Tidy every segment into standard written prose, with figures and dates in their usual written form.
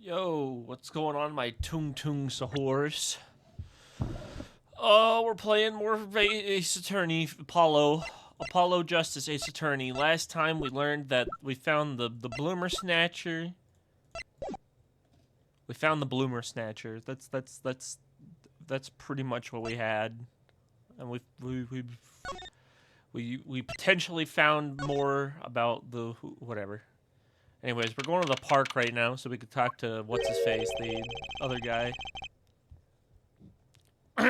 Yo, what's going on, my Tung Tung Sahors? Oh, we're playing more Ace Attorney, Apollo Justice Ace Attorney. Last time we learned that we found the Bloomer Snatcher. We found the Bloomer Snatcher. That's pretty much what we had, and we potentially found more about the whatever. Anyways, we're going to the park right now so we could talk to what's his face, the other guy. You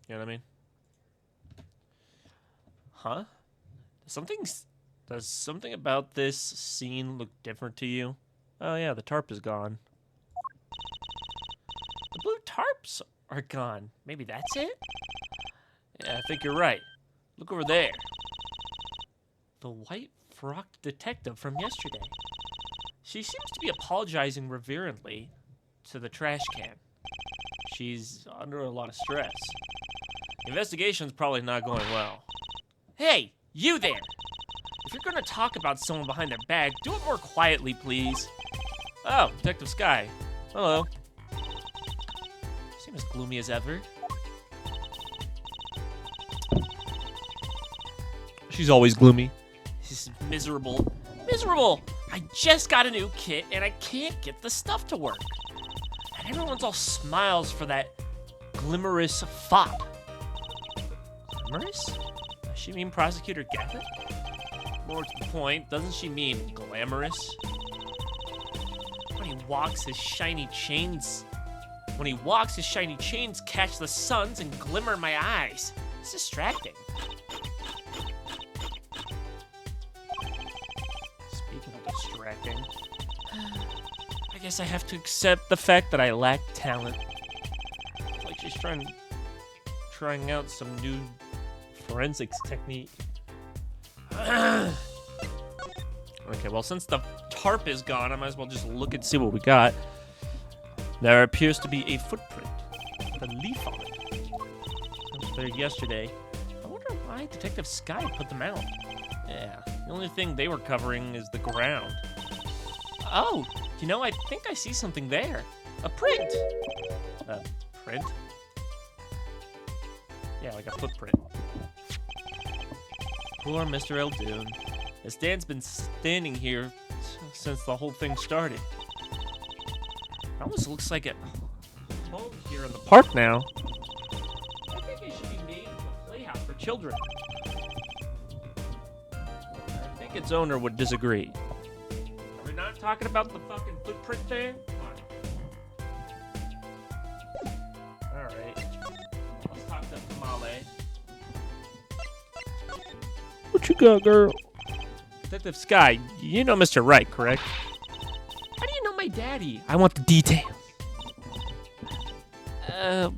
know what I mean? Huh? Does something about this scene look different to you? Oh yeah, the tarp is gone. The blue tarps are gone. Maybe that's it? Yeah, I think you're right. Look over there. The white-frocked detective from yesterday. She seems to be apologizing reverently to the trash can. She's under a lot of stress. Investigation's probably not going well. Hey, you there! If you're gonna talk about someone behind their back, do it more quietly, please. Oh, Detective Sky. Hello. You seem as gloomy as ever. She's always gloomy. This is miserable. Miserable! I just got a new kit and I can't get the stuff to work. And everyone's all smiles for that glimmerous fop. Glimmerous? Does she mean Prosecutor Gavitt? More to the point, doesn't she mean glamorous? When he walks, his shiny chains catch the suns and glimmer in my eyes. It's distracting. Speaking of distracting, I guess I have to accept the fact that I lack talent. It's like she's trying out some new forensics technique. Okay, well, since the tarp is gone, I might as well just look and see what we got. There appears to be a footprint with a leaf on it. It was there yesterday. I wonder why Detective Sky put them out. Yeah, the only thing they were covering is the ground. Oh, you know, I think I see something there. A print. A print? Yeah, like a footprint. Poor Mr. Eldoon. As Dan's been standing here since the whole thing started. It almost looks like a home here in the park now. I think it should be made into a playhouse for children. I think its owner would disagree. Are we not talking about the fucking footprint there? Come on. Alright. Let's talk to Tamale. What you got, girl? Detective Sky, you know Mr. Wright, correct? How do you know my daddy? I want the details.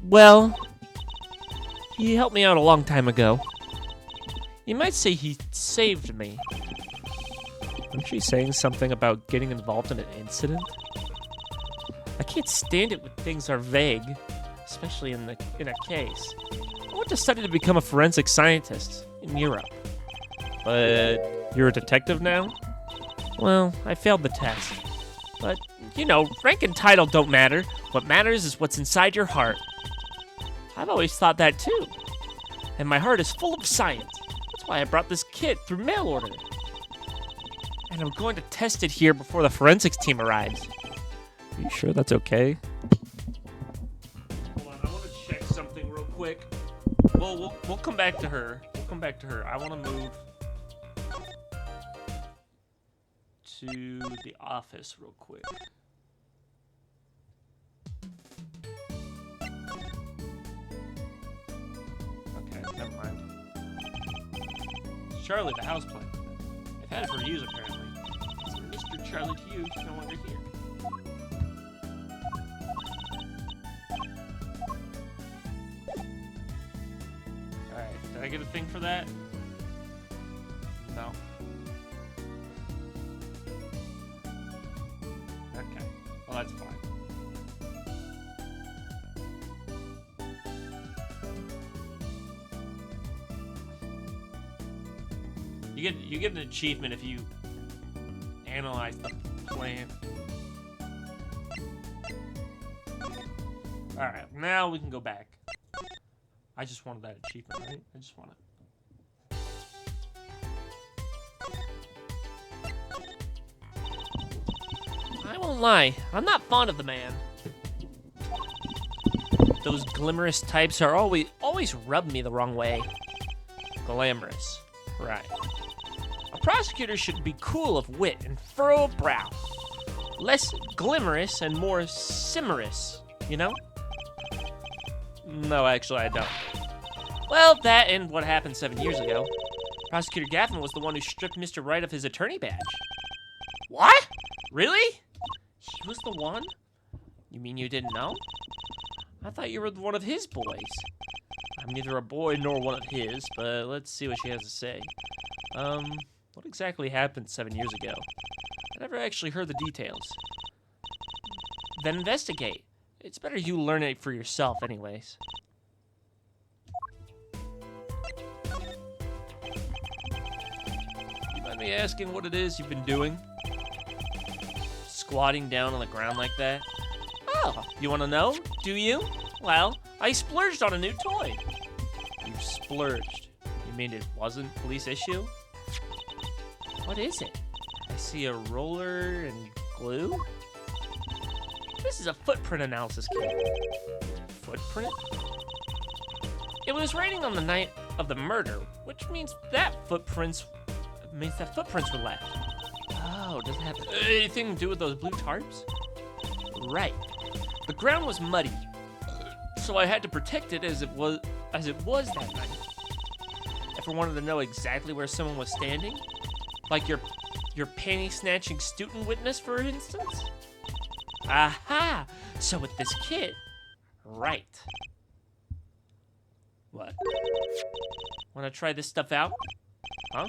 Well, he helped me out a long time ago. You might say he saved me. Aren't you saying something about getting involved in an incident? I can't stand it when things are vague, especially in a case. I went to study to become a forensic scientist in Europe. But you're a detective now? Well, I failed the test. But, you know, rank and title don't matter. What matters is what's inside your heart. I've always thought that too. And my heart is full of science. That's why I brought this kit through mail order. And I'm going to test it here before the forensics team arrives. Are you sure that's okay? Hold on, I want to check something real quick. Well, we'll come back to her. We'll come back to her. I want to move to the office real quick. Okay, never mind. It's Charlie, the houseplant. I've had it for years, apparently. It's Mr. Charlie to you, no longer here. Alright, did I get a thing for that? No. Okay, well that's fine. You You get an achievement if you analyze the plan. All right, now we can go back. I just wanted that achievement, right? I just want it. I won't lie, I'm not fond of the man. Those glamorous types are always rub me the wrong way. Glamorous, right. A prosecutor should be cool of wit and furrow of brow. Less glamorous and more simmerous, you know? No, actually, I don't. Well, that and what happened 7 years ago. Prosecutor Gaffin was the one who stripped Mr. Wright of his attorney badge. What? Really? He was the one? You mean you didn't know? I thought you were one of his boys. I'm neither a boy nor one of his, but let's see what she has to say. What exactly happened 7 years ago? I never actually heard the details. Then investigate. It's better you learn it for yourself anyways. You mind me asking what it is you've been doing? Squatting down on the ground like that? Oh, you want to know? Do you? Well, I splurged on a new toy. You splurged? You mean it wasn't police issue? What is it? I see a roller and glue? This is a footprint analysis kit. Footprint? It was raining on the night of the murder, which means that footprints were left. Oh, does it have anything to do with those blue tarps? Right. The ground was muddy, so I had to protect it as it was that night. If I wanted to know exactly where someone was standing, like your panty-snatching student witness, for instance? Aha! So with this kit, right. What? Want to try this stuff out? Huh?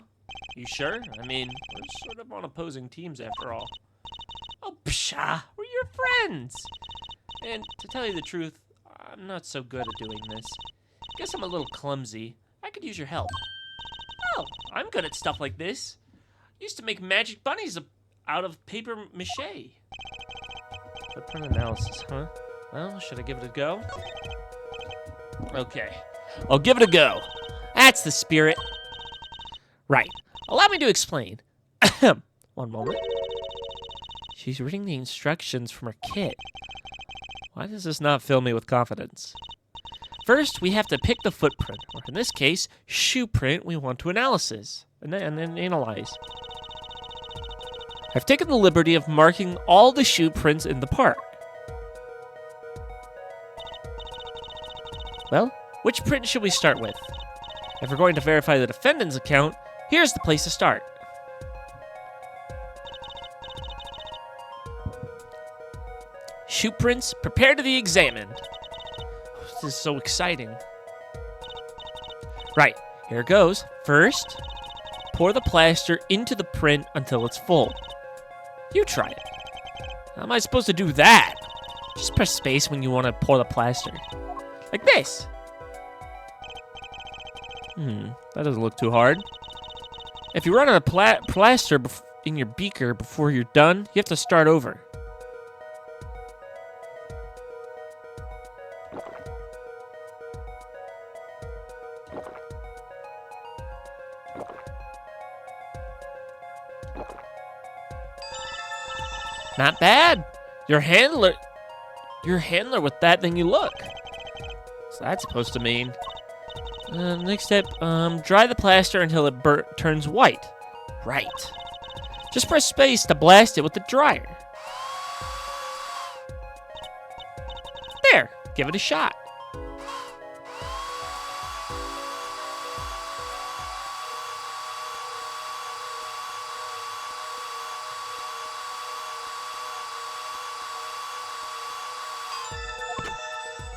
You sure? I mean, we're sort of on opposing teams after all. Oh, pshaw! We're your friends! And to tell you the truth, I'm not so good at doing this. Guess I'm a little clumsy. I could use your help. Oh, I'm good at stuff like this. Used to make magic bunnies out of paper mache. Footprint analysis, huh? Well, should I give it a go? Okay, I'll give it a go. That's the spirit. Right. Allow me to explain. One moment. She's reading the instructions from her kit. Why does this not fill me with confidence? First, we have to pick the footprint, or in this case, shoe print we want to analyze. I've taken the liberty of marking all the shoe prints in the park. Well, which print should we start with? If we're going to verify the defendant's account, here's the place to start. Shoe prints, prepare to be examined. This is so exciting. Right, here it goes. First, pour the plaster into the print until it's full. You try it. How am I supposed to do that? Just press space when you want to pour the plaster. Like this. That doesn't look too hard. If you run out of plaster in your beaker before you're done, you have to start over. Not bad. Your handler with that thing you look. What's that supposed to mean? Next step, dry the plaster until it turns white. Right. Just press space to blast it with the dryer. There, give it a shot.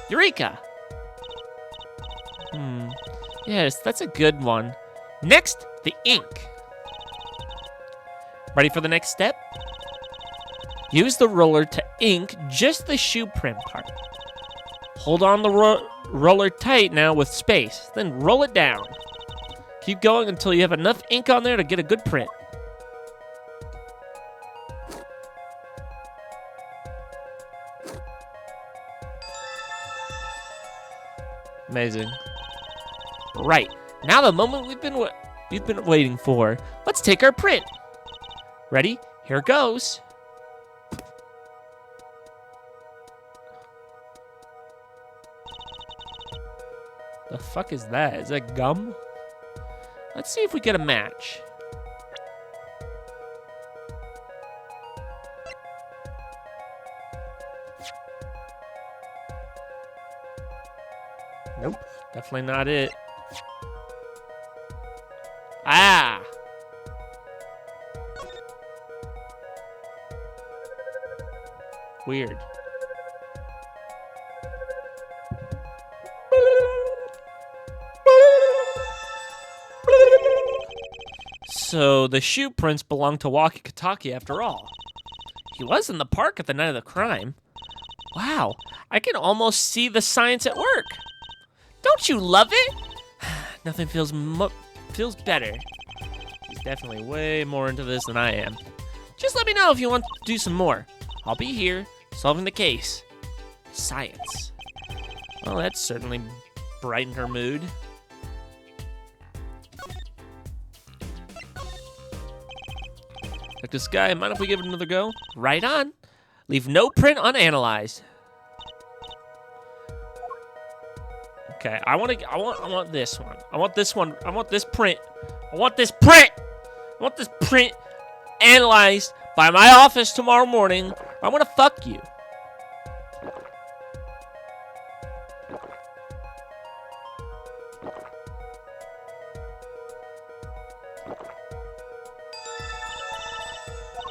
Eureka! Yes, that's a good one. Next, the ink. Ready for the next step? Use the roller to ink just the shoe print part. Hold on the roller tight now with space, then roll it down. Keep going until you have enough ink on there to get a good print. Amazing. Right. Now the moment we've been waiting for. Let's take our print. Ready? Here goes. The fuck is that? Is that gum? Let's see if we get a match. Nope, definitely not it. Ah! Weird. So the shoe prints belong to Walkie Kataki after all. He was in the park at the night of the crime. Wow, I can almost see the science at work. Don't you love it? Nothing feels better. He's definitely way more into this than I am. Just let me know if you want to do some more. I'll be here, solving the case. Science. Well, that certainly brightened her mood. Like this guy, mind if we give it another go? Right on. Leave no print unanalyzed. Okay, I want this one. I want this one. I want this print. I want this print. I want this print analyzed by my office tomorrow morning. I want to fuck you.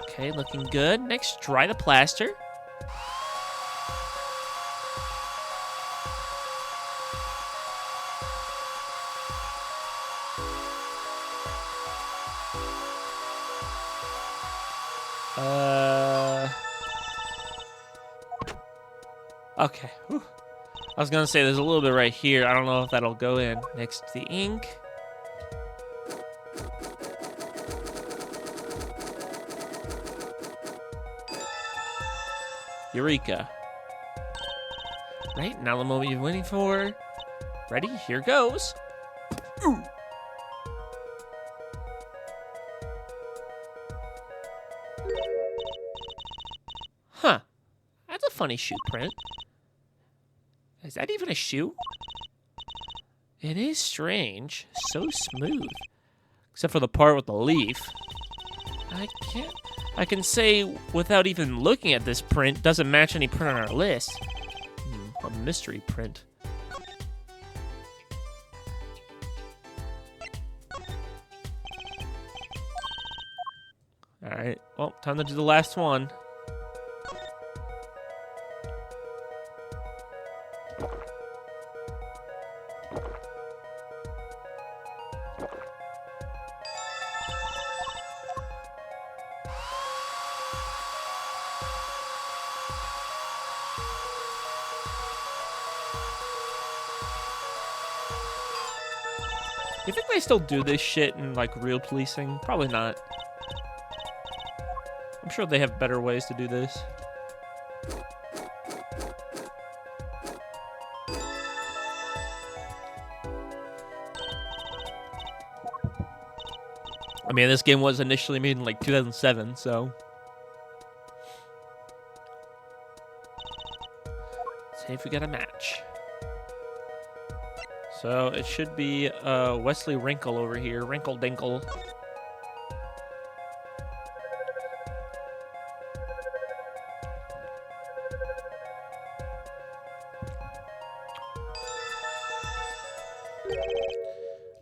Okay, looking good. Next, dry the plaster. Okay. Whew. I was gonna say there's a little bit right here. I don't know if that'll go in. Next, the ink. Eureka. Right, now the moment you've been waiting for. Ready? Here goes. Ooh. Huh. That's a funny shoe print. Is that even a shoe? It is strange. So smooth. Except for the part with the leaf. I can say without even looking at this print, doesn't match any print on our list. A mystery print. Alright, well, time to do the last one. You think they still do this shit in, like, real policing? Probably not. I'm sure they have better ways to do this. I mean, this game was initially made in, like, 2007, so... Let's see if we got a match. So it should be Wesley Wrinkle over here. Wrinkle Dinkle.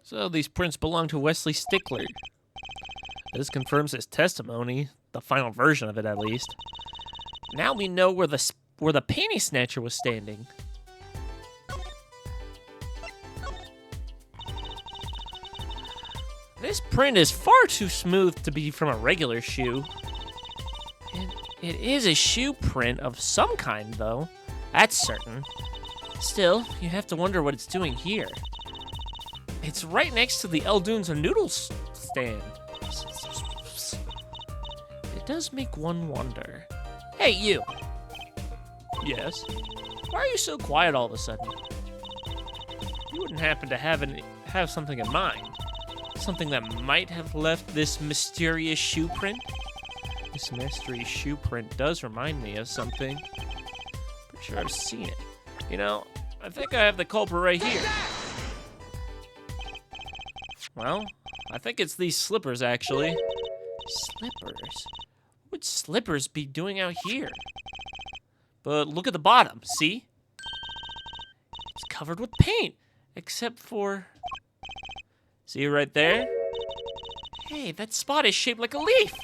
So these prints belong to Wesley Stickler. This confirms his testimony, the final version of it at least. Now we know where the panty snatcher was standing. This print is far too smooth to be from a regular shoe. It is a shoe print of some kind, though. That's certain. Still, you have to wonder what it's doing here. It's right next to the Eldoons and Noodles stand. It does make one wonder. Hey, you. Yes? Why are you so quiet all of a sudden? You wouldn't happen to have something in mind? Something that might have left this mysterious shoe print? This mysterious shoe print does remind me of something. Pretty sure I've seen it. You know, I think I have the culprit right here. Well, I think it's these slippers, actually. Slippers? What would slippers be doing out here? But look at the bottom, see? It's covered with paint, except for... See right there? Hey, that spot is shaped like a leaf.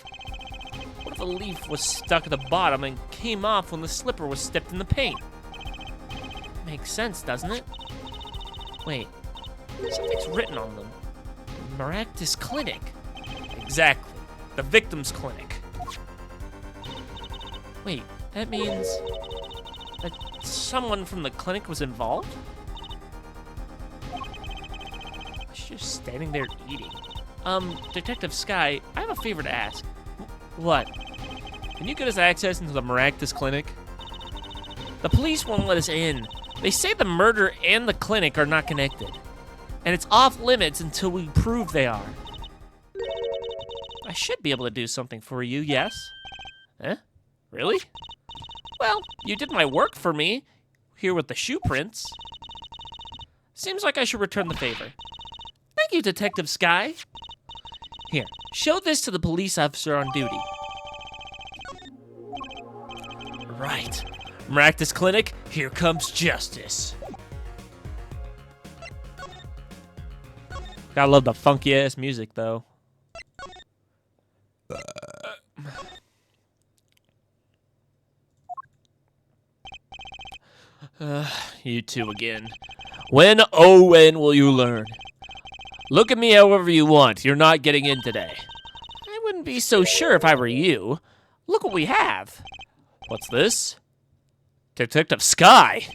What if a leaf was stuck at the bottom and came off when the slipper was stepped in the paint? Makes sense, doesn't it? Wait, something's written on them. Maractus Clinic. Exactly, the victim's clinic. Wait, that means that someone from the clinic was involved? She's just standing there eating. Detective Sky, I have a favor to ask. What? Can you get us access into the Maractus Clinic? The police won't let us in. They say the murder and the clinic are not connected. And it's off limits until we prove they are. I should be able to do something for you, yes? Eh? Really? Well, you did my work for me, here with the shoe prints. Seems like I should return the favor. Thank you, Detective Sky. Here, show this to the police officer on duty. Right. Maractus Clinic, here comes justice. Gotta love the funky-ass music, though. You two again. When, oh, when will you learn? Look at me however you want. You're not getting in today. I wouldn't be so sure if I were you. Look what we have. What's this? Detective Sky.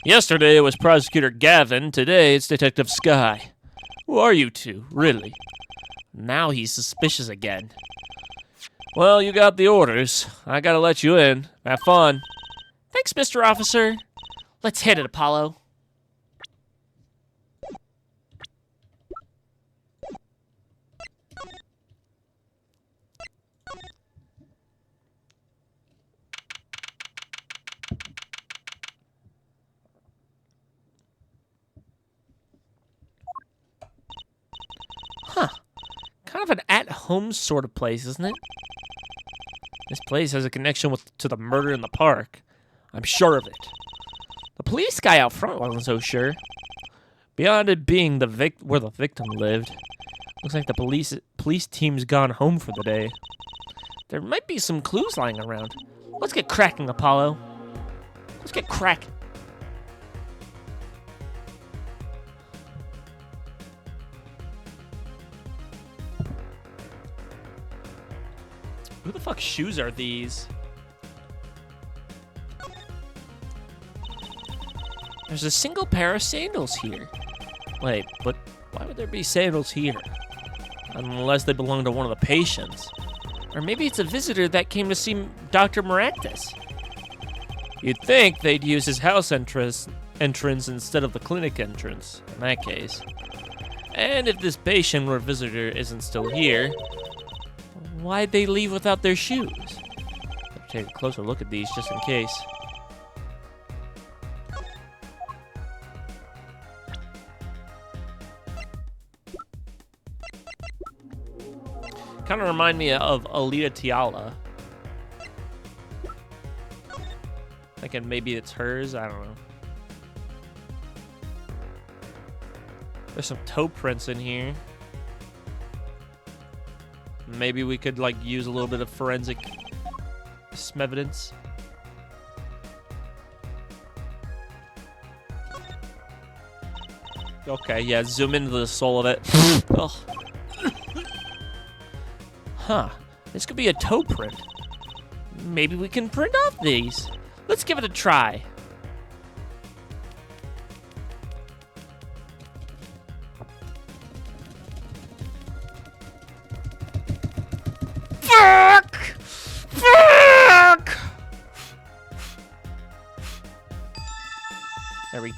Yesterday it was Prosecutor Gavin. Today it's Detective Sky. Who are you two, really? Now he's suspicious again. Well, you got the orders. I gotta let you in. Have fun. Thanks, Mr. Officer. Let's hit it, Apollo. Huh. Kind of an at-home sort of place, isn't it? This place has a connection to the murder in the park. I'm sure of it. The police guy out front wasn't so sure. Beyond it being where the victim lived, looks like the police team's gone home for the day. There might be some clues lying around. Let's get cracking, Apollo. Let's get cracking. Who the fuck's shoes are these? There's a single pair of sandals here. Wait, but why would there be sandals here? Unless they belong to one of the patients. Or maybe it's a visitor that came to see Dr. Maractus. You'd think they'd use his house entrance instead of the clinic entrance, in that case. And if this patient or visitor isn't still here, why'd they leave without their shoes? Better take a closer look at these just in case. Kind of remind me of Alita Tiala. Thinking maybe it's hers, I don't know. There's some toe prints in here. Maybe we could like use a little bit of forensic evidence. Okay, yeah, zoom into the sole of it. Oh. Huh, this could be a toe print. Maybe we can print off these. Let's give it a try.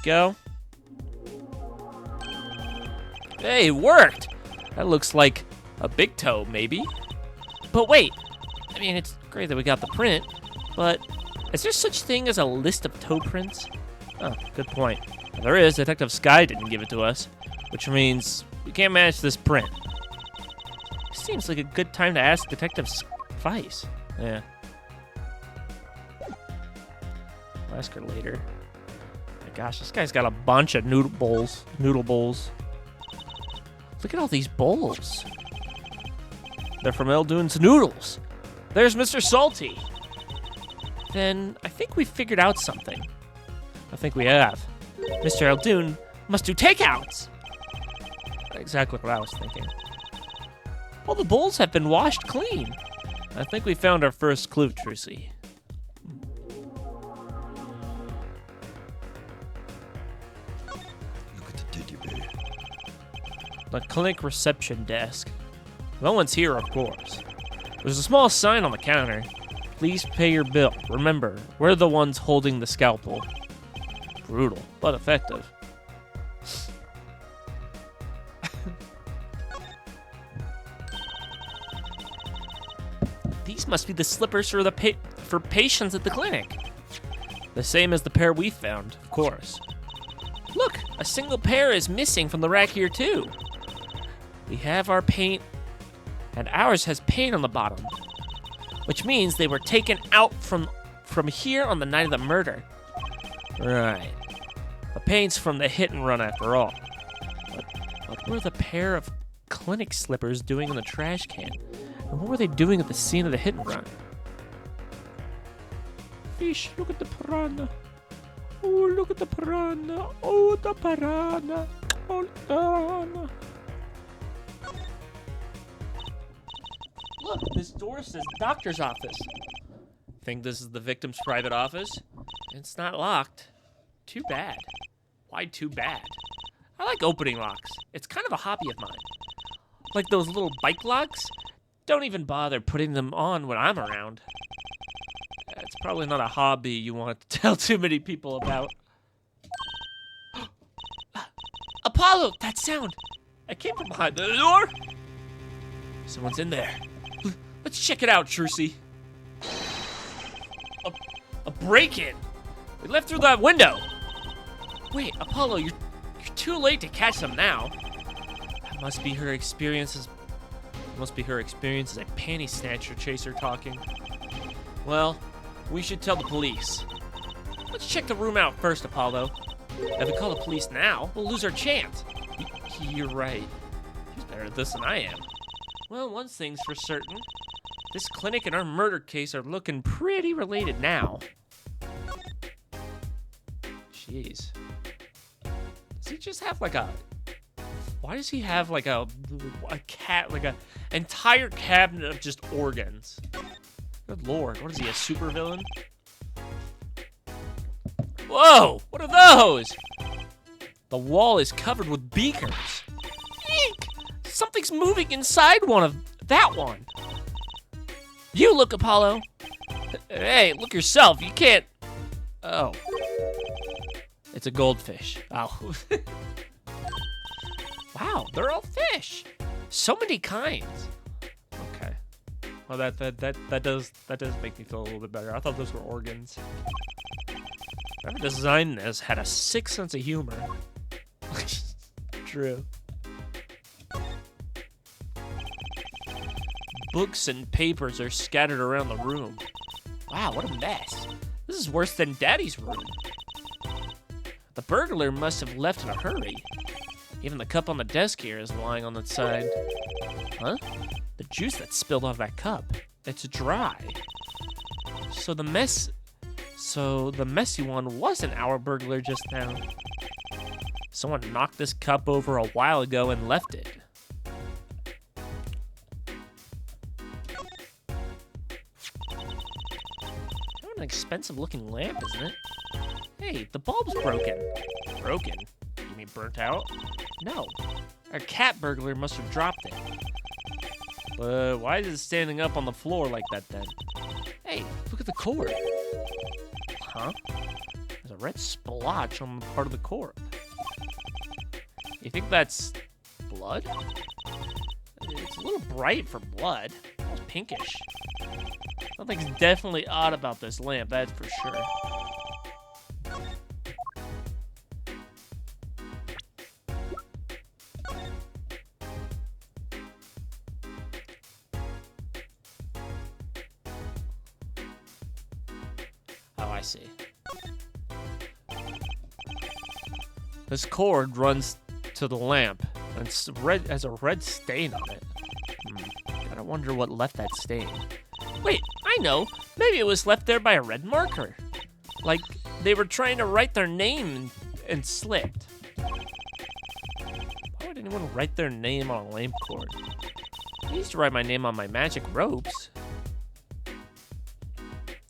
go. Hey, it worked! That looks like a big toe, maybe. But wait, I mean, it's great that we got the print, but is there such thing as a list of toe prints? Oh, good point. If there is, Detective Sky didn't give it to us, which means we can't match this print. Seems like a good time to ask Detective Vice. Yeah. I'll ask her later. My gosh, this guy's got a bunch of noodle bowls. Look at all these bowls. They're from Eldoon's Noodles. There's Mr. Salty. Then I think we figured out something. I think we have. Mr. Eldoon must do takeouts. Exactly what I was thinking. All the bowls have been washed clean. I think we found our first clue, Trucy. Look at the teddy bear. The clinic reception desk. No one's here, of course. There's a small sign on the counter. Please pay your bill. Remember, we're the ones holding the scalpel. Brutal, but effective. These must be the slippers for for patients at the clinic. The same as the pair we found, of course. Look, a single pair is missing from the rack here too. We have our paint, and ours has paint on the bottom, which means they were taken out from here on the night of the murder. Right. The paint's from the hit and run after all. But what were the pair of clinic slippers doing in the trash can? And what were they doing at the scene of the hit and run? Fish, look at the piranha. Oh, look at the piranha. Oh, the piranha. Oh, the piranha. Look, this door says doctor's office. Think this is the victim's private office? It's not locked. Too bad. Why too bad? I like opening locks. It's kind of a hobby of mine. Like those little bike locks? Don't even bother putting them on when I'm around. It's probably not a hobby you want to tell too many people about. Apollo! That sound! It came from behind the door! Someone's in there. Let's check it out, Trucy. A break-in! We left through that window! Wait, Apollo, you're too late to catch them now. That must be her experience as a panty snatcher chaser talking. Well, we should tell the police. Let's check the room out first, Apollo. If we call the police now, we'll lose our chance. You're right. She's better at this than I am. Well, one thing's for certain. This clinic and our murder case are looking pretty related now. Jeez. Does he just have like a... Why does he have like a entire cabinet of just organs? Good lord, what is he, a supervillain? Whoa, what are those? The wall is covered with beakers. Eek! Something's moving inside one of that one. You look, Apollo. Hey, look yourself, you can't... Oh. It's a goldfish. Oh. Wow, they're all fish. So many kinds. Okay. Well, that does make me feel a little bit better. I thought those were organs. Whoever designed this had a sick sense of humor. True. Books and papers are scattered around the room. Wow, what a mess. This is worse than Daddy's room. The burglar must have left in a hurry. Even the cup on the desk here is lying on its side. Huh? The juice that spilled off that cup. It's dry. So the messy one wasn't our burglar just now. Someone knocked this cup over a while ago and left it. What an expensive looking lamp, isn't it? Hey, the bulb's broken. Broken? You mean burnt out? No. Our cat burglar must have dropped it. But why is it standing up on the floor like that then? Hey, look at the cord. Huh? There's a red splotch on the part of the cord. You think that's blood? It's a little bright for blood. It's pinkish. Something's definitely odd about this lamp, that's for sure. Oh, I see. This cord runs to the lamp, and it's red, has a red stain on it. Gotta wonder what left that stain. Wait, I know. Maybe it was left there by a red marker. Like, they were trying to write their name and slipped. Why would anyone write their name on a lamp cord? I used to write my name on my magic ropes.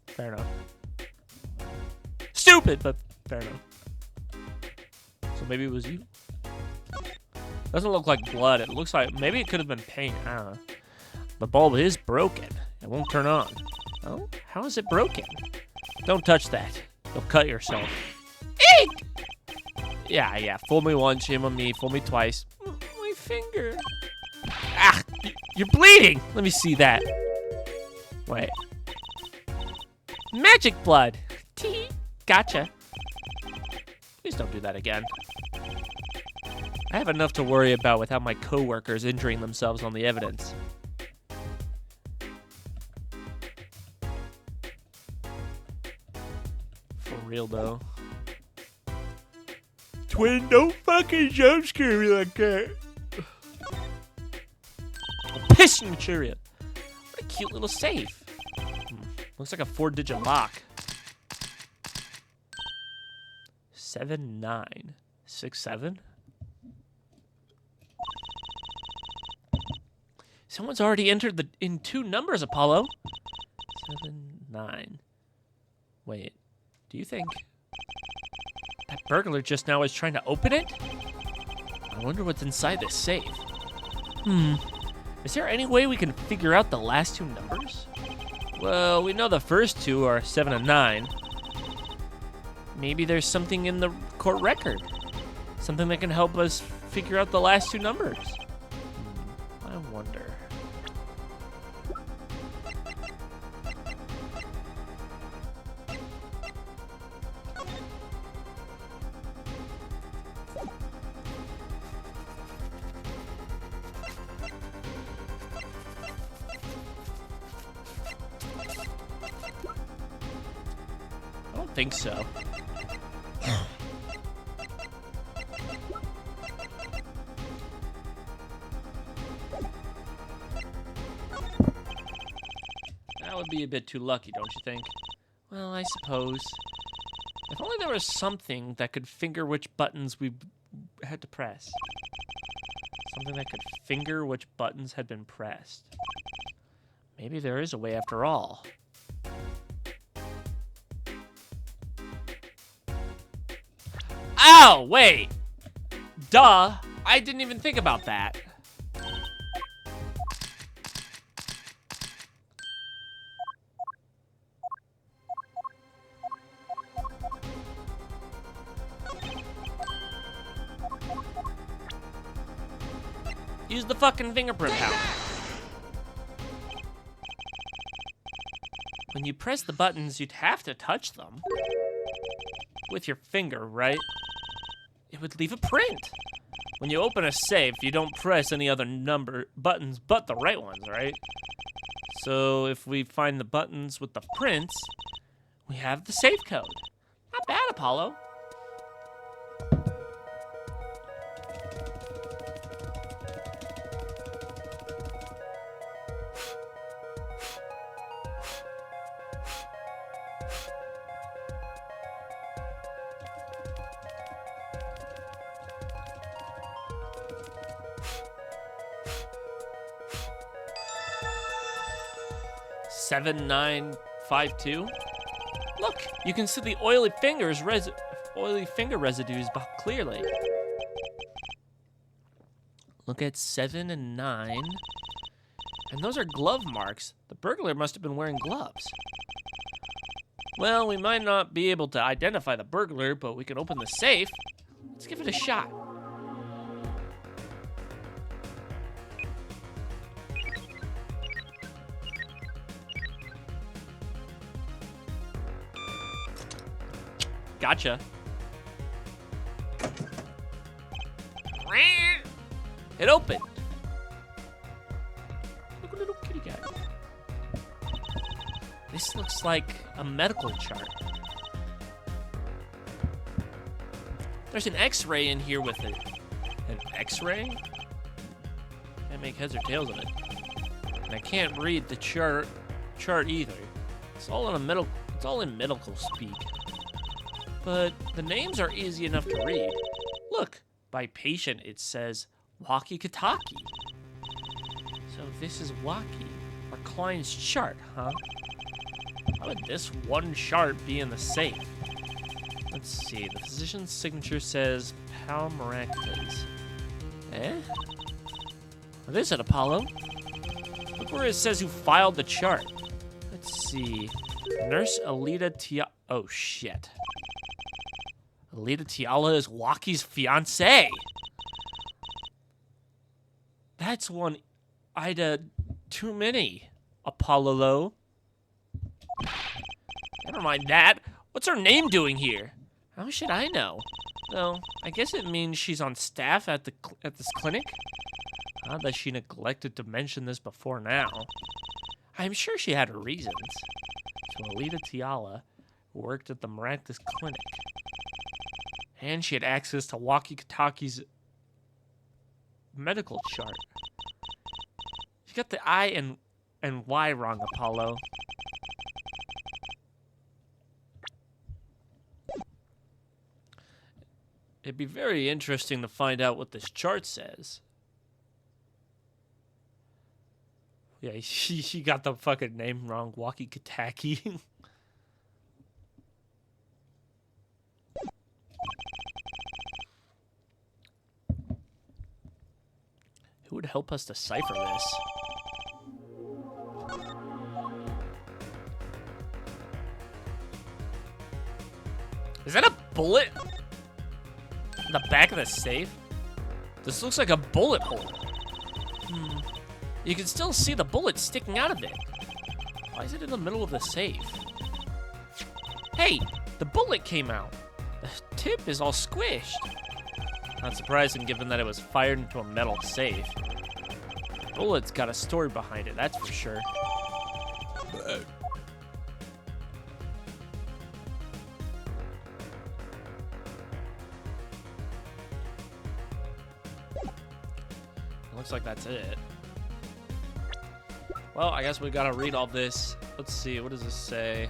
Fair enough. Stupid, but fair enough. So maybe it was you? Doesn't look like blood. It looks like maybe it could have been paint. I don't know. The bulb is broken. It won't turn on. Oh, how is it broken? Don't touch that. You'll cut yourself. Eek! Yeah. Fool me once, shame on me. Fool me twice. My finger. Ah! You're bleeding! Let me see that. Wait. Magic blood! Tee! Gotcha. Please don't do that again. I have enough to worry about without my coworkers injuring themselves on the evidence. For real, though. Twin, don't fucking jump scare me like that. Piss material. What a cute little safe. Looks like a 4-digit lock. 7967. Someone's already entered in 2 numbers, Apollo. 79. Wait, do you think that burglar just now is trying to open it? I wonder what's inside this safe. Is there any way we can figure out the last 2 numbers? Well, we know the first 2 are 7 and 9. Maybe there's something in the court record. Something that can help us figure out the last 2 numbers. I wonder. I don't think so. That would be a bit too lucky, don't you think? Well, I suppose. If only there was something that could finger which buttons we had to press. Something that could finger which buttons had been pressed. Maybe there is a way after all. Ow, wait! Duh! I didn't even think about that. Use the fucking fingerprint powder. When you press the buttons, you'd have to touch them. With your finger, right? It would leave a print. When you open a safe, you don't press any other buttons but the right ones, right? So if we find the buttons with the prints, we have the safe code. Not bad, Apollo. Seven, 9, 5, 2. Look, you can see the oily finger residues clearly. Look at 7 and 9. And those are glove marks. The burglar must have been wearing gloves. Well, we might not be able to identify the burglar, but we can open the safe. Let's give it a shot. Gotcha. It opened. Look, a little kitty guy. This looks like a medical chart. There's an X-ray in here with it. An X-ray? Can't make heads or tails of it. And I can't read the chart either. It's all in medical speak. But the names are easy enough to read. Look, by patient it says walkie-talkie. So this is Walkie, our client's chart, huh? How would this one chart be in the safe? Let's see, the physician's signature says Palmaractas. Eh? What is it, Apollo? Look where it says who filed the chart. Let's see. Nurse Alita Tia... Oh, shit. Alita Tiala is Walkie's fiancée. That's one Ida too many, Apollo. Never mind that. What's her name doing here? How should I know? Well, I guess it means she's on staff at this clinic. Not that she neglected to mention this before now. I'm sure she had her reasons. So Alita Tiala worked at the Maractus clinic. And she had access to Walkie-Talkie's medical chart. You got the I and Y wrong, Apollo. It'd be very interesting to find out what this chart says. Yeah, she got the fucking name wrong, Walkie-Talkie. Who would help us decipher this? Is that a bullet? In the back of the safe? This looks like a bullet hole. You can still see the bullet sticking out of it. Why is it in the middle of the safe? Hey, the bullet came out. The tip is all squished. Not surprising given that it was fired into a metal safe. The bullet's got a story behind it, that's for sure. Looks like that's it. Well, I guess we gotta read all this. Let's see, what does this say?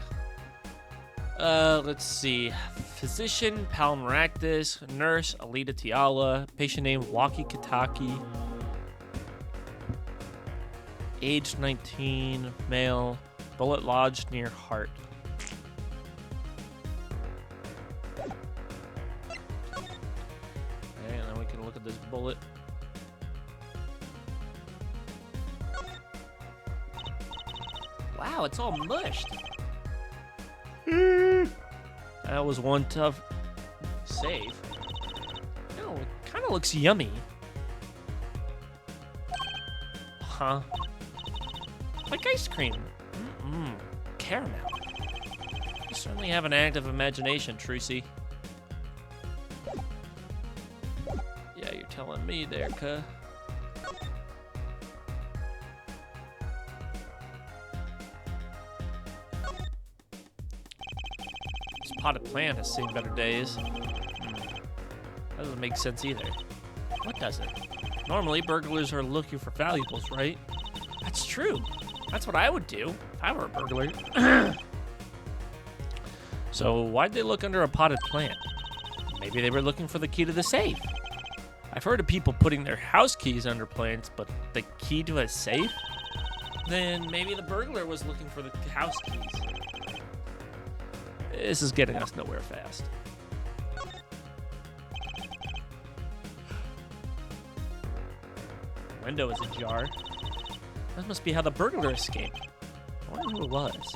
Let's see. Physician, Palmaractus, nurse, Alita Tiala, patient name, Walkie-Talkie. Age 19, male, bullet lodged near heart. Okay, and then we can look at this bullet. Wow, it's all mushed. That was one tough save. No, it kind of looks yummy. Huh? Like ice cream. Caramel. You certainly have an active imagination, Trucy. Yeah, you're telling me there, cuh. Potted plant has seen better days. That doesn't make sense either. What doesn't? Normally, burglars are looking for valuables, right? That's true. That's what I would do if I were a burglar. So why'd they look under a potted plant? Maybe they were looking for the key to the safe. I've heard of people putting their house keys under plants, but the key to a safe? Then maybe the burglar was looking for the house keys. This is getting us nowhere fast. Window is ajar. That must be how the burglar escaped. I wonder who it was.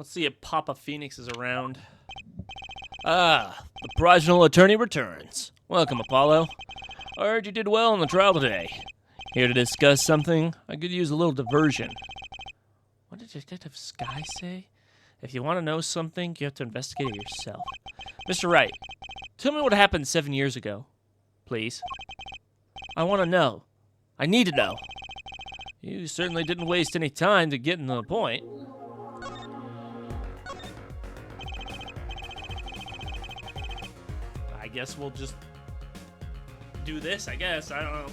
Let's see if Papa Phoenix is around. Ah, the progenial attorney returns. Welcome, Apollo. I heard you did well on the trial today. Here to discuss something. I could use a little diversion. What did Detective Sky say? If you want to know something, you have to investigate it yourself. Mr. Wright, tell me what happened 7 years ago. Please. I want to know. I need to know. You certainly didn't waste any time to get to the point. I guess we'll just do this, I guess. I don't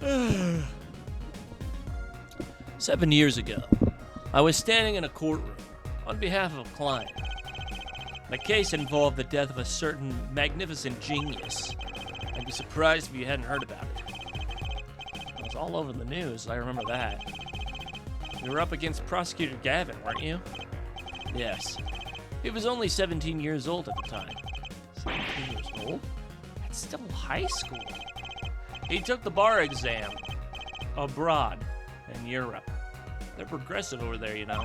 know. 7 years ago, I was standing in a courtroom on behalf of a client. The case involved the death of a certain magnificent genius. I'd be surprised if you hadn't heard about it. It was all over the news, I remember that. You were up against Prosecutor Gavin, weren't you? Yes. He was only 17 years old at the time. 17 years old? That's still high school. He took the bar exam abroad in Europe. They're progressive over there, you know.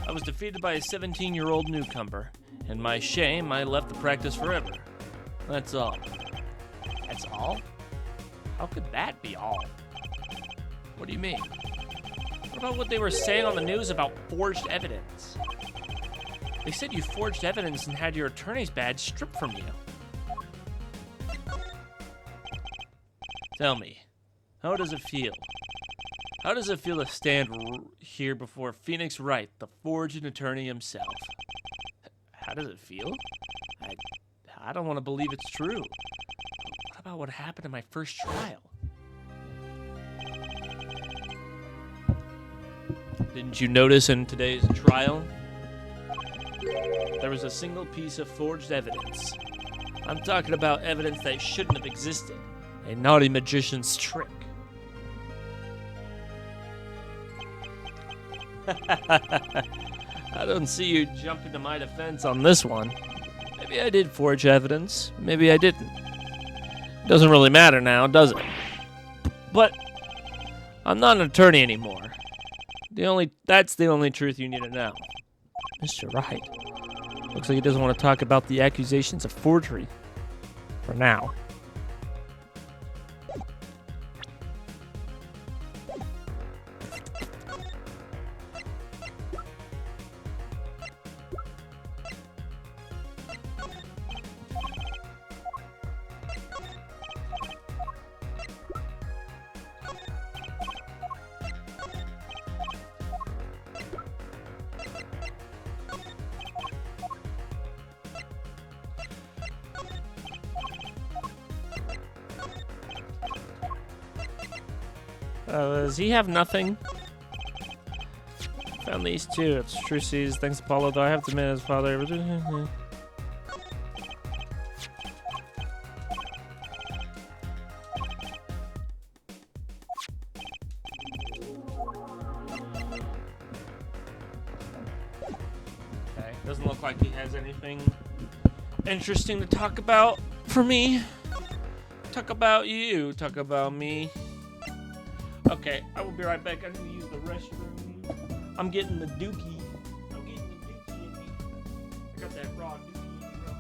I was defeated by a 17-year-old newcomer. And my shame, I left the practice forever. That's all. That's all? How could that be all? What do you mean? What about what they were saying on the news about forged evidence? They said you forged evidence and had your attorney's badge stripped from you. Tell me, how does it feel? How does it feel to stand here before Phoenix Wright, the forged attorney himself? How does it feel? I don't want to believe it's true. What about what happened in my first trial? Didn't you notice in today's trial? There was a single piece of forged evidence. I'm talking about evidence that shouldn't have existed. A naughty magician's trick. I don't see you jumping to my defense on this one. Maybe I did forge evidence. Maybe I didn't. It doesn't really matter now, does it? But I'm not an attorney anymore. That's the only truth you need to know. Mr. Wright. Looks like he doesn't want to talk about the accusations of forgery. For now. Does he have nothing? Found these two. It's Trucy's. Thanks, Apollo. Though I have to admit, his father. Okay, doesn't look like he has anything interesting to talk about for me. Talk about you. Talk about me. Okay, I will be right back. I need to use the restroom. I'm getting the dookie. I'm getting the dookie in me. I got that raw dookie in me, bro.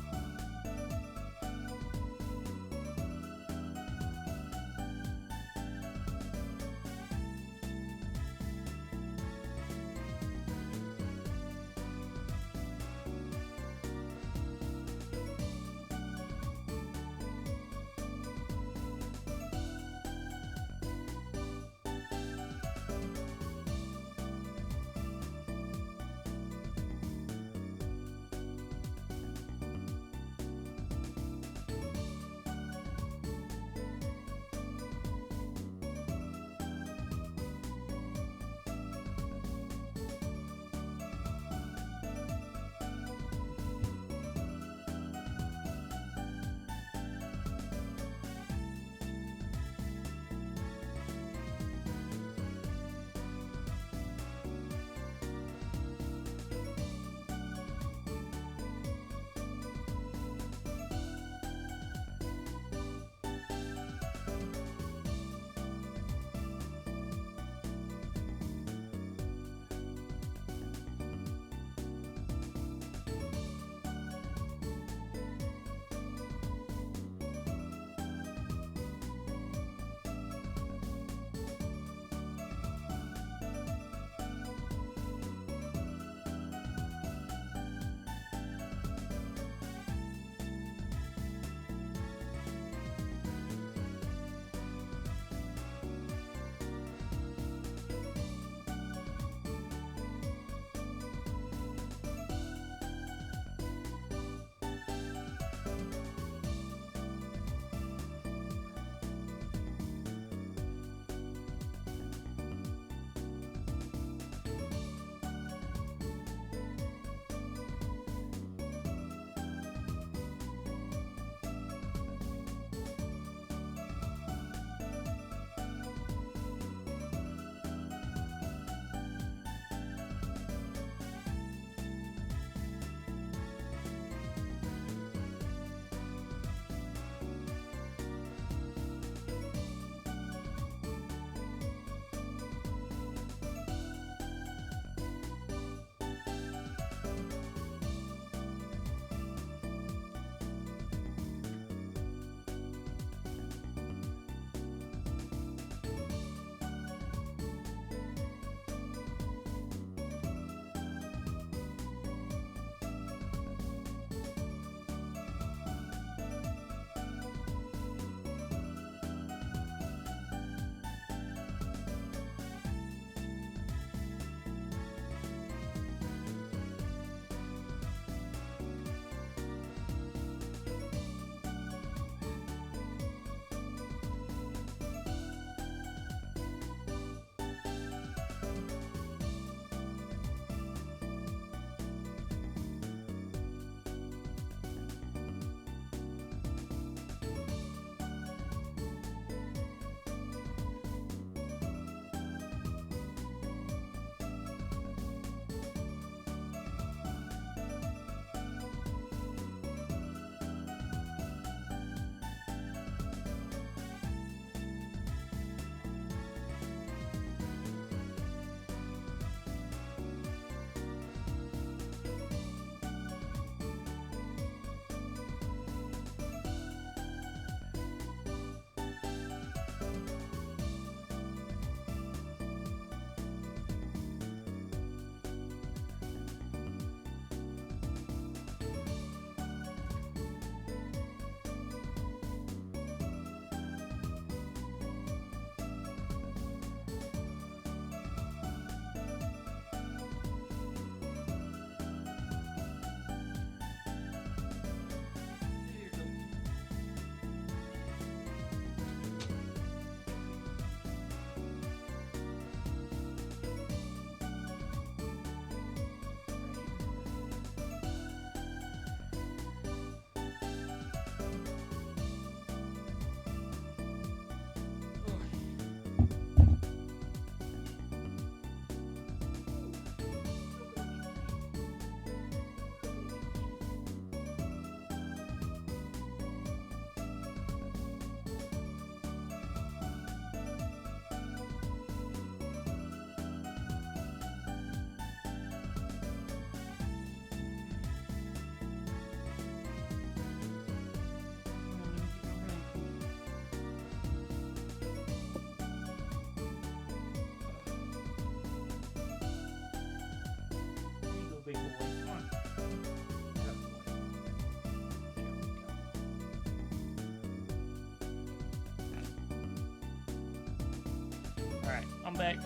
I'm back.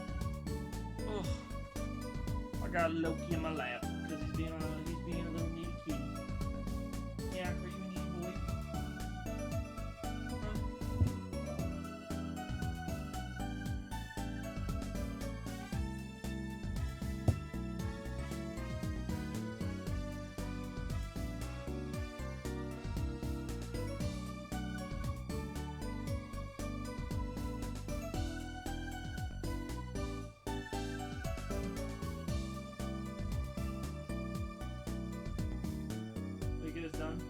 Ugh. I got Loki in my lap because he's being a little needy kitty. Yeah, are you a needy boy? We get this done.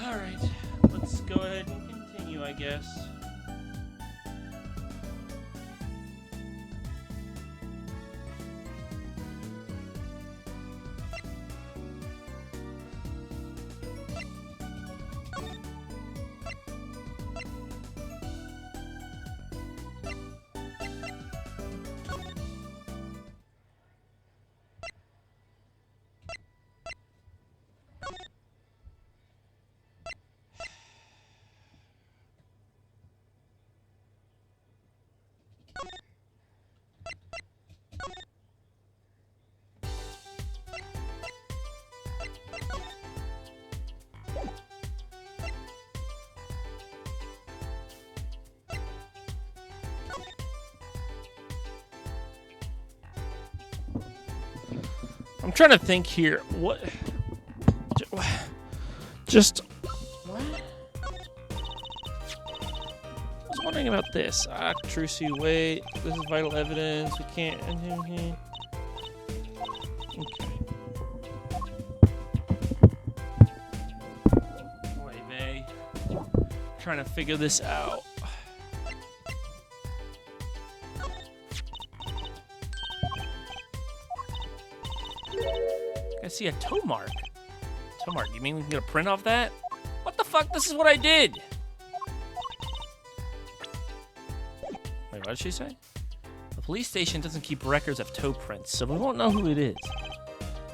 Alright, let's go ahead and continue, I guess. I'm trying to think here. What? Just. What? I was wondering about this. Accuracy, wait. This is vital evidence. We can't. Okay. Wait, May. Trying to figure this out. I see a toe mark. Toe mark, you mean we can get a print off that? What the fuck? This is what I did! Wait, what did she say? The police station doesn't keep records of toe prints, so we won't know who it is.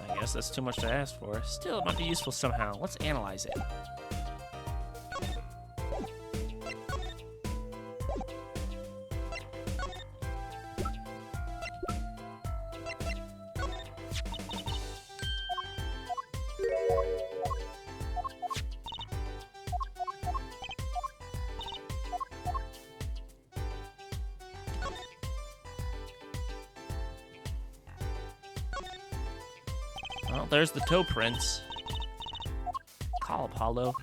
I guess that's too much to ask for. Still, it might be useful somehow. Let's analyze it. Well, there's the toe prints. Call Apollo.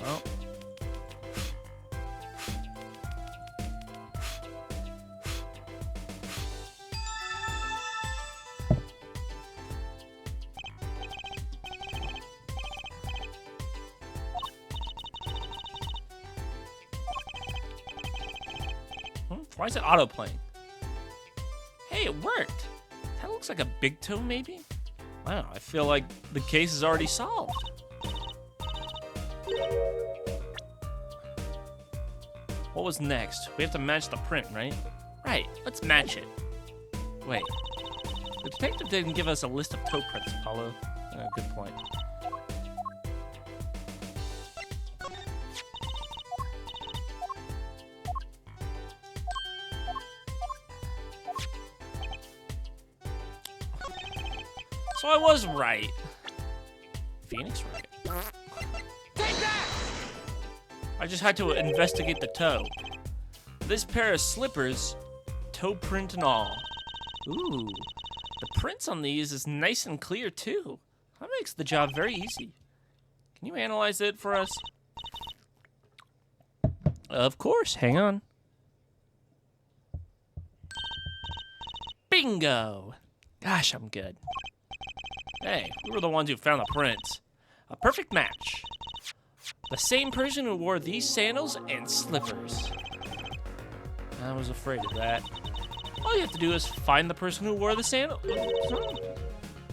Well. Why is it auto-playing? Hey, it worked! That looks like a big toe, maybe? Wow, I feel like the case is already solved. What was next? We have to match the print, right? Right, let's match it. Wait. The detective didn't give us a list of toe prints, Apollo. Good point. So I was right. Phoenix right. Take that! I just had to investigate the toe. This pair of slippers, toe print and all. Ooh, the prints on these is nice and clear too. That makes the job very easy. Can you analyze it for us? Of course, hang on. Bingo! Gosh, I'm good. Hey, we were the ones who found the prints. A perfect match. The same person who wore these sandals and slippers. I was afraid of that. All you have to do is find the person who wore the sandals.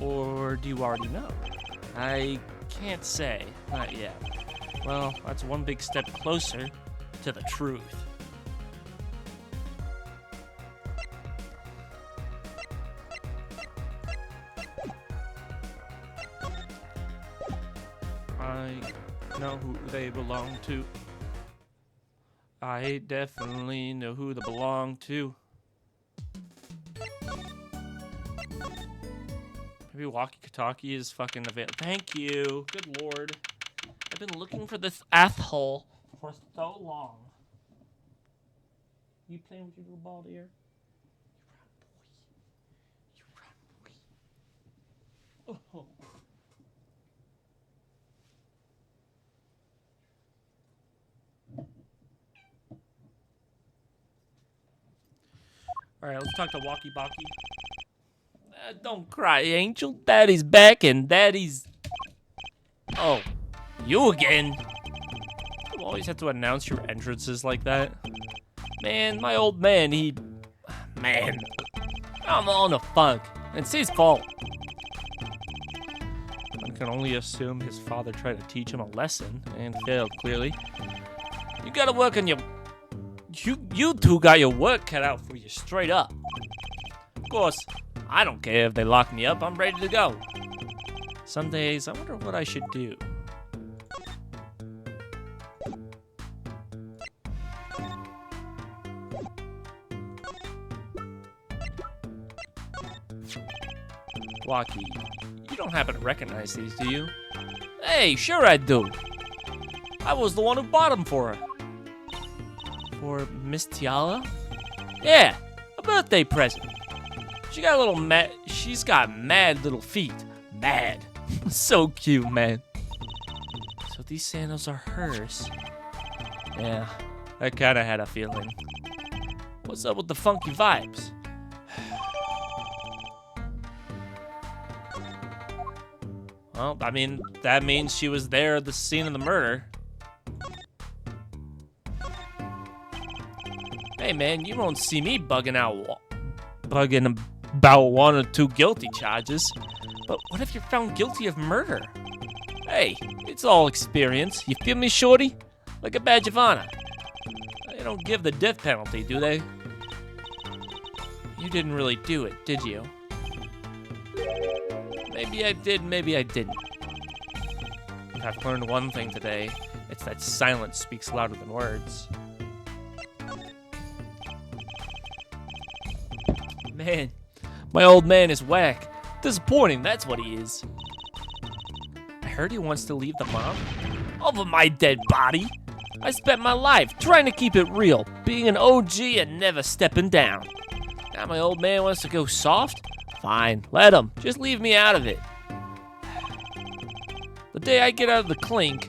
Or do you already know? I can't say. Not yet. Well, that's one big step closer to the truth. I know who they belong to. I definitely know who they belong to. Maybe walkie-talkie is fucking available. Thank you. Good lord. I've been looking for this asshole for so long. You playing with your little ball ear? You run, boy. Oh. Alright, let's talk to Walkie Balkie. Don't cry, Angel. Daddy's back and Daddy's... Oh, you again? You always have to announce your entrances like that. Man, my old man, Man, I'm on a funk. It's his fault. One can only assume his father tried to teach him a lesson and failed, clearly. You gotta work on your... You two got your work cut out for you, straight up. Of course, I don't care if they lock me up. I'm ready to go. Some days, I wonder what I should do. Walkie, you don't happen to recognize these, do you? Hey, sure I do. I was the one who bought them for her. For Miss Tiala? Yeah, a birthday present. She's got mad little feet. Mad. So cute, man. So these sandals are hers. Yeah, I kinda had a feeling. What's up with the funky vibes? Well, I mean, that means she was there at the scene of the murder. Hey man, you won't see me bugging about one or two guilty charges. But what if you're found guilty of murder? Hey, it's all experience. You feel me, shorty? Like a badge of honor. They don't give the death penalty, do they? You didn't really do it, did you? Maybe I did, maybe I didn't. I've learned one thing today. It's that silence speaks louder than words. Man, my old man is whack. Disappointing, that's what he is. I heard he wants to leave the mob. Over my dead body. I spent my life trying to keep it real, being an OG and never stepping down. Now my old man wants to go soft? Fine, let him. Just leave me out of it. The day I get out of the clink,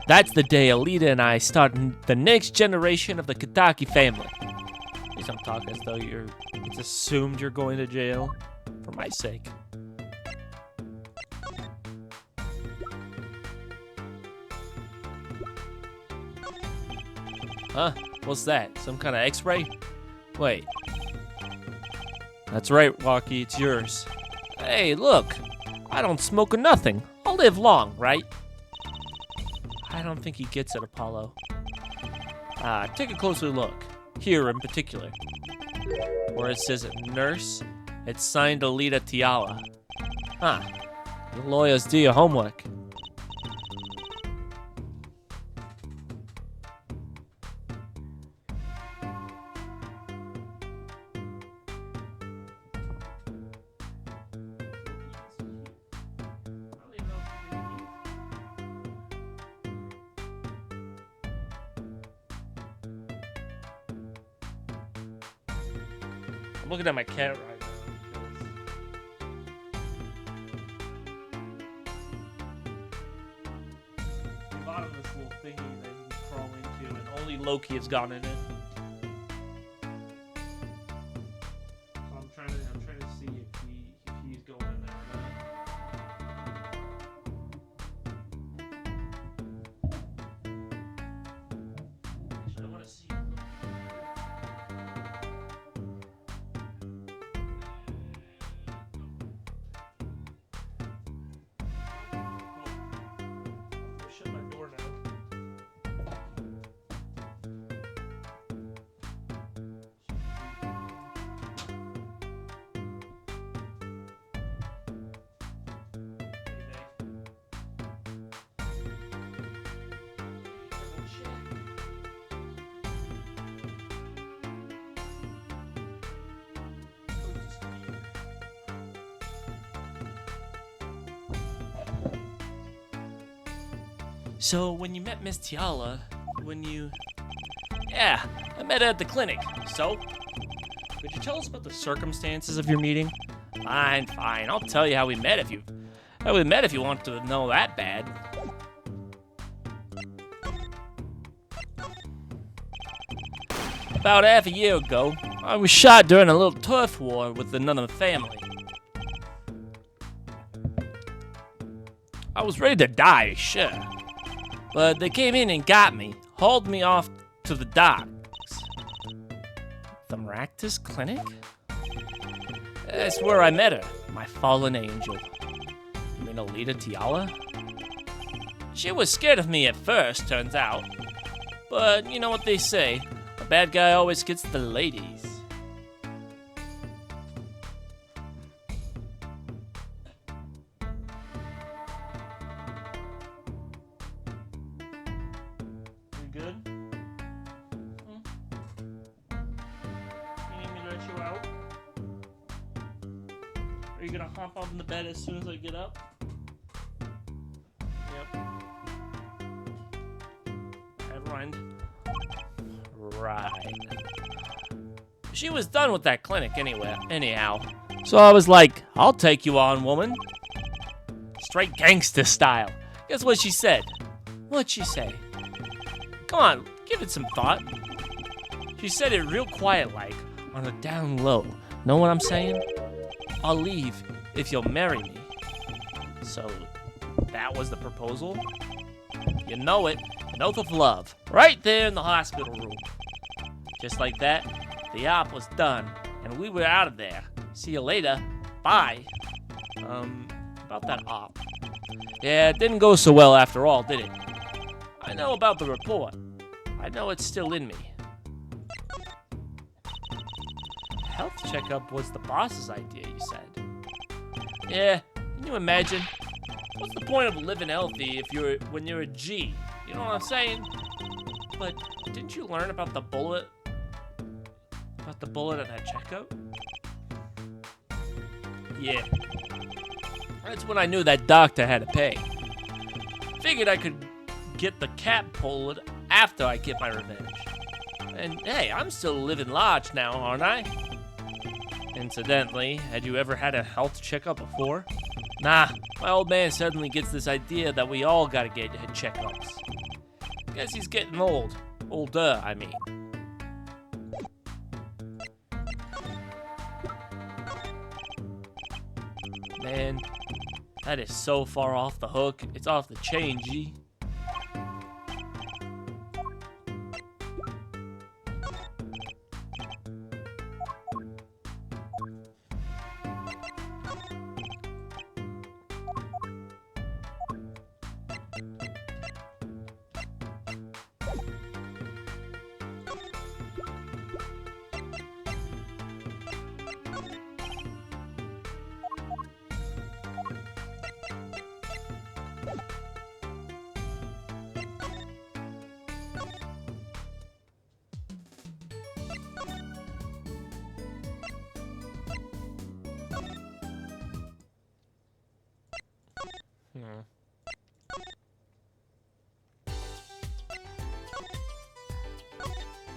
that's the day Alita and I start the next generation of the Kataki family. Please don't talk as though it's assumed you're going to jail. For my sake. Huh? What's that? Some kind of x-ray? Wait. That's right, Walkie, it's yours. Hey, look. I don't smoke or nothing. I'll live long, right? I don't think he gets it, Apollo. Take a closer look. Here in particular. Where it says nurse, it's signed Alita Tiala. Huh. The lawyers do your homework. I'm looking at my cat right now. The bottom of this little thingy that you can crawl into, and only Loki has gotten in it. So I'm trying to see if he's going in there or not. Actually, I want to see. So, when you met Miss Tiala, Yeah, I met her at the clinic. So? Could you tell us about the circumstances of your meeting? Fine. I'll tell you how we met if you want to know that bad. About half a year ago, I was shot during a little turf war with another family. I was ready to die, sure. But they came in and got me, hauled me off to the docks. The Maractus Clinic? That's where I met her, my fallen angel. You mean Alita Tiala? She was scared of me at first, turns out. But you know what they say, a bad guy always gets the ladies. You good? You need me to let you out? Are you gonna hop up in the bed as soon as I get up? Yep. Right. She was done with that clinic anyhow. So I was like, I'll take you on, woman. Straight gangsta style. Guess what she said? What'd she say? Come on, give it some thought. She said it real quiet like, on the down low. Know what I'm saying? I'll leave if you'll marry me. So, that was the proposal? You know it, an oath of love, right there in the hospital room. Just like that, the op was done, and we were out of there. See you later. Bye. About that op. Yeah, it didn't go so well after all, did it? I know about the report. I know it's still in me. Health checkup was the boss's idea, you said. Yeah, can you imagine? What's the point of living healthy when you're a G? You know what I'm saying? But didn't you learn about the bullet? About the bullet at that checkup? Yeah. That's when I knew that doctor had to pay. Figured I could get the cat pulled after I get my revenge. And hey, I'm still living large now, aren't I? Incidentally, had you ever had a health checkup before? Nah, my old man suddenly gets this idea that we all gotta get checkups. Guess he's getting old. Older, I mean. Man, that is so far off the hook. It's off the chain, G.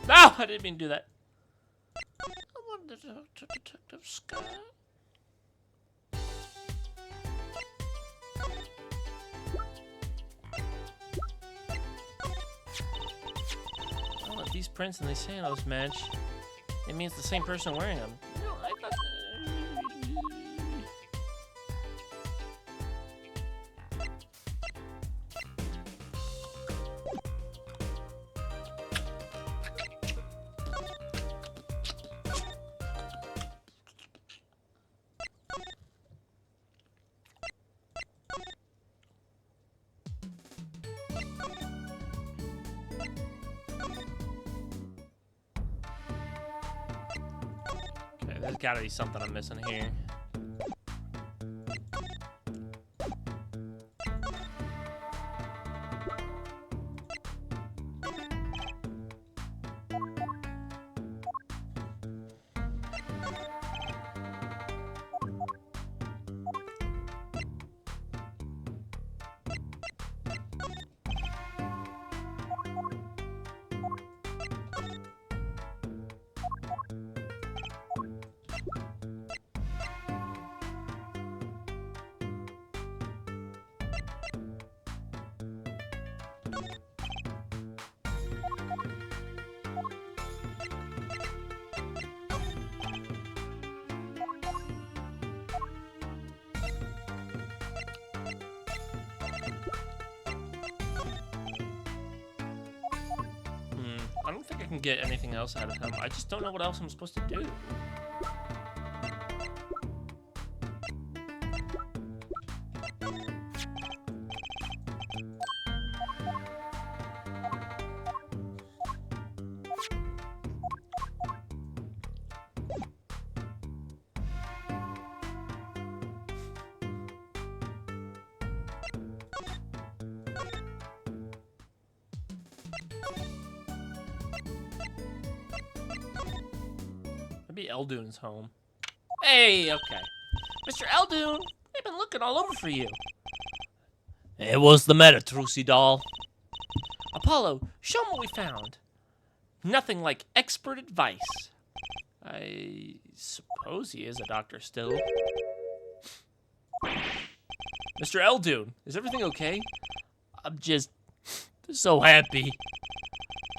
No, I didn't mean to do that. I wanted to talk to Detective Scott. Well, if these prints and these sandals match, it means the same person wearing them. No, I thought. There's gotta be something I'm missing here. I can get anything else out of him. I just don't know what else I'm supposed to do. Maybe Eldune's home. Hey, okay. Mr. Eldune, I've been looking all over for you. Hey, what's the matter, Trucy doll? Apollo, show him what we found. Nothing like expert advice. I suppose he is a doctor still. Mr. Eldune, is everything okay? I'm just so happy.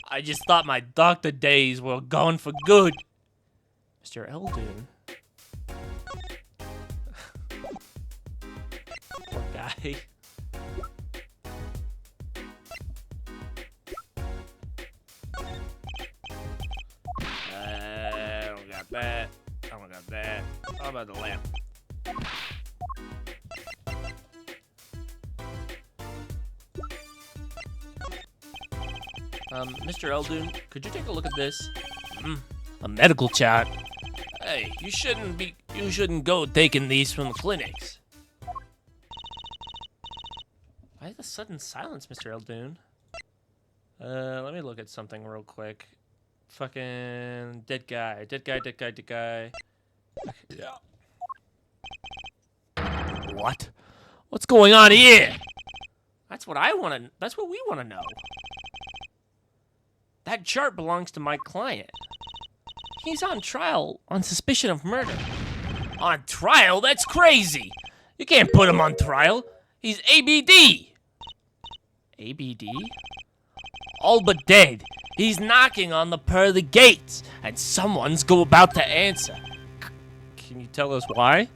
I just thought my doctor days were gone for good. Mr. Eldune. Poor guy. I don't got that. I don't got that. How about the lamp? Mr. Eldune, could you take a look at this? A medical chart. Hey, you shouldn't go taking these from the clinics. Why the sudden silence, Mr. Eldune? Let me look at something real quick. Fucking dead guy. Yeah. What? What's going on here? That's what we want to know. That chart belongs to my client. He's on trial on suspicion of murder. On trial? That's crazy. You can't put him on trial. He's ABD. ABD? All but dead. He's knocking on the pearly gates, and someone's about to answer. Can you tell us why?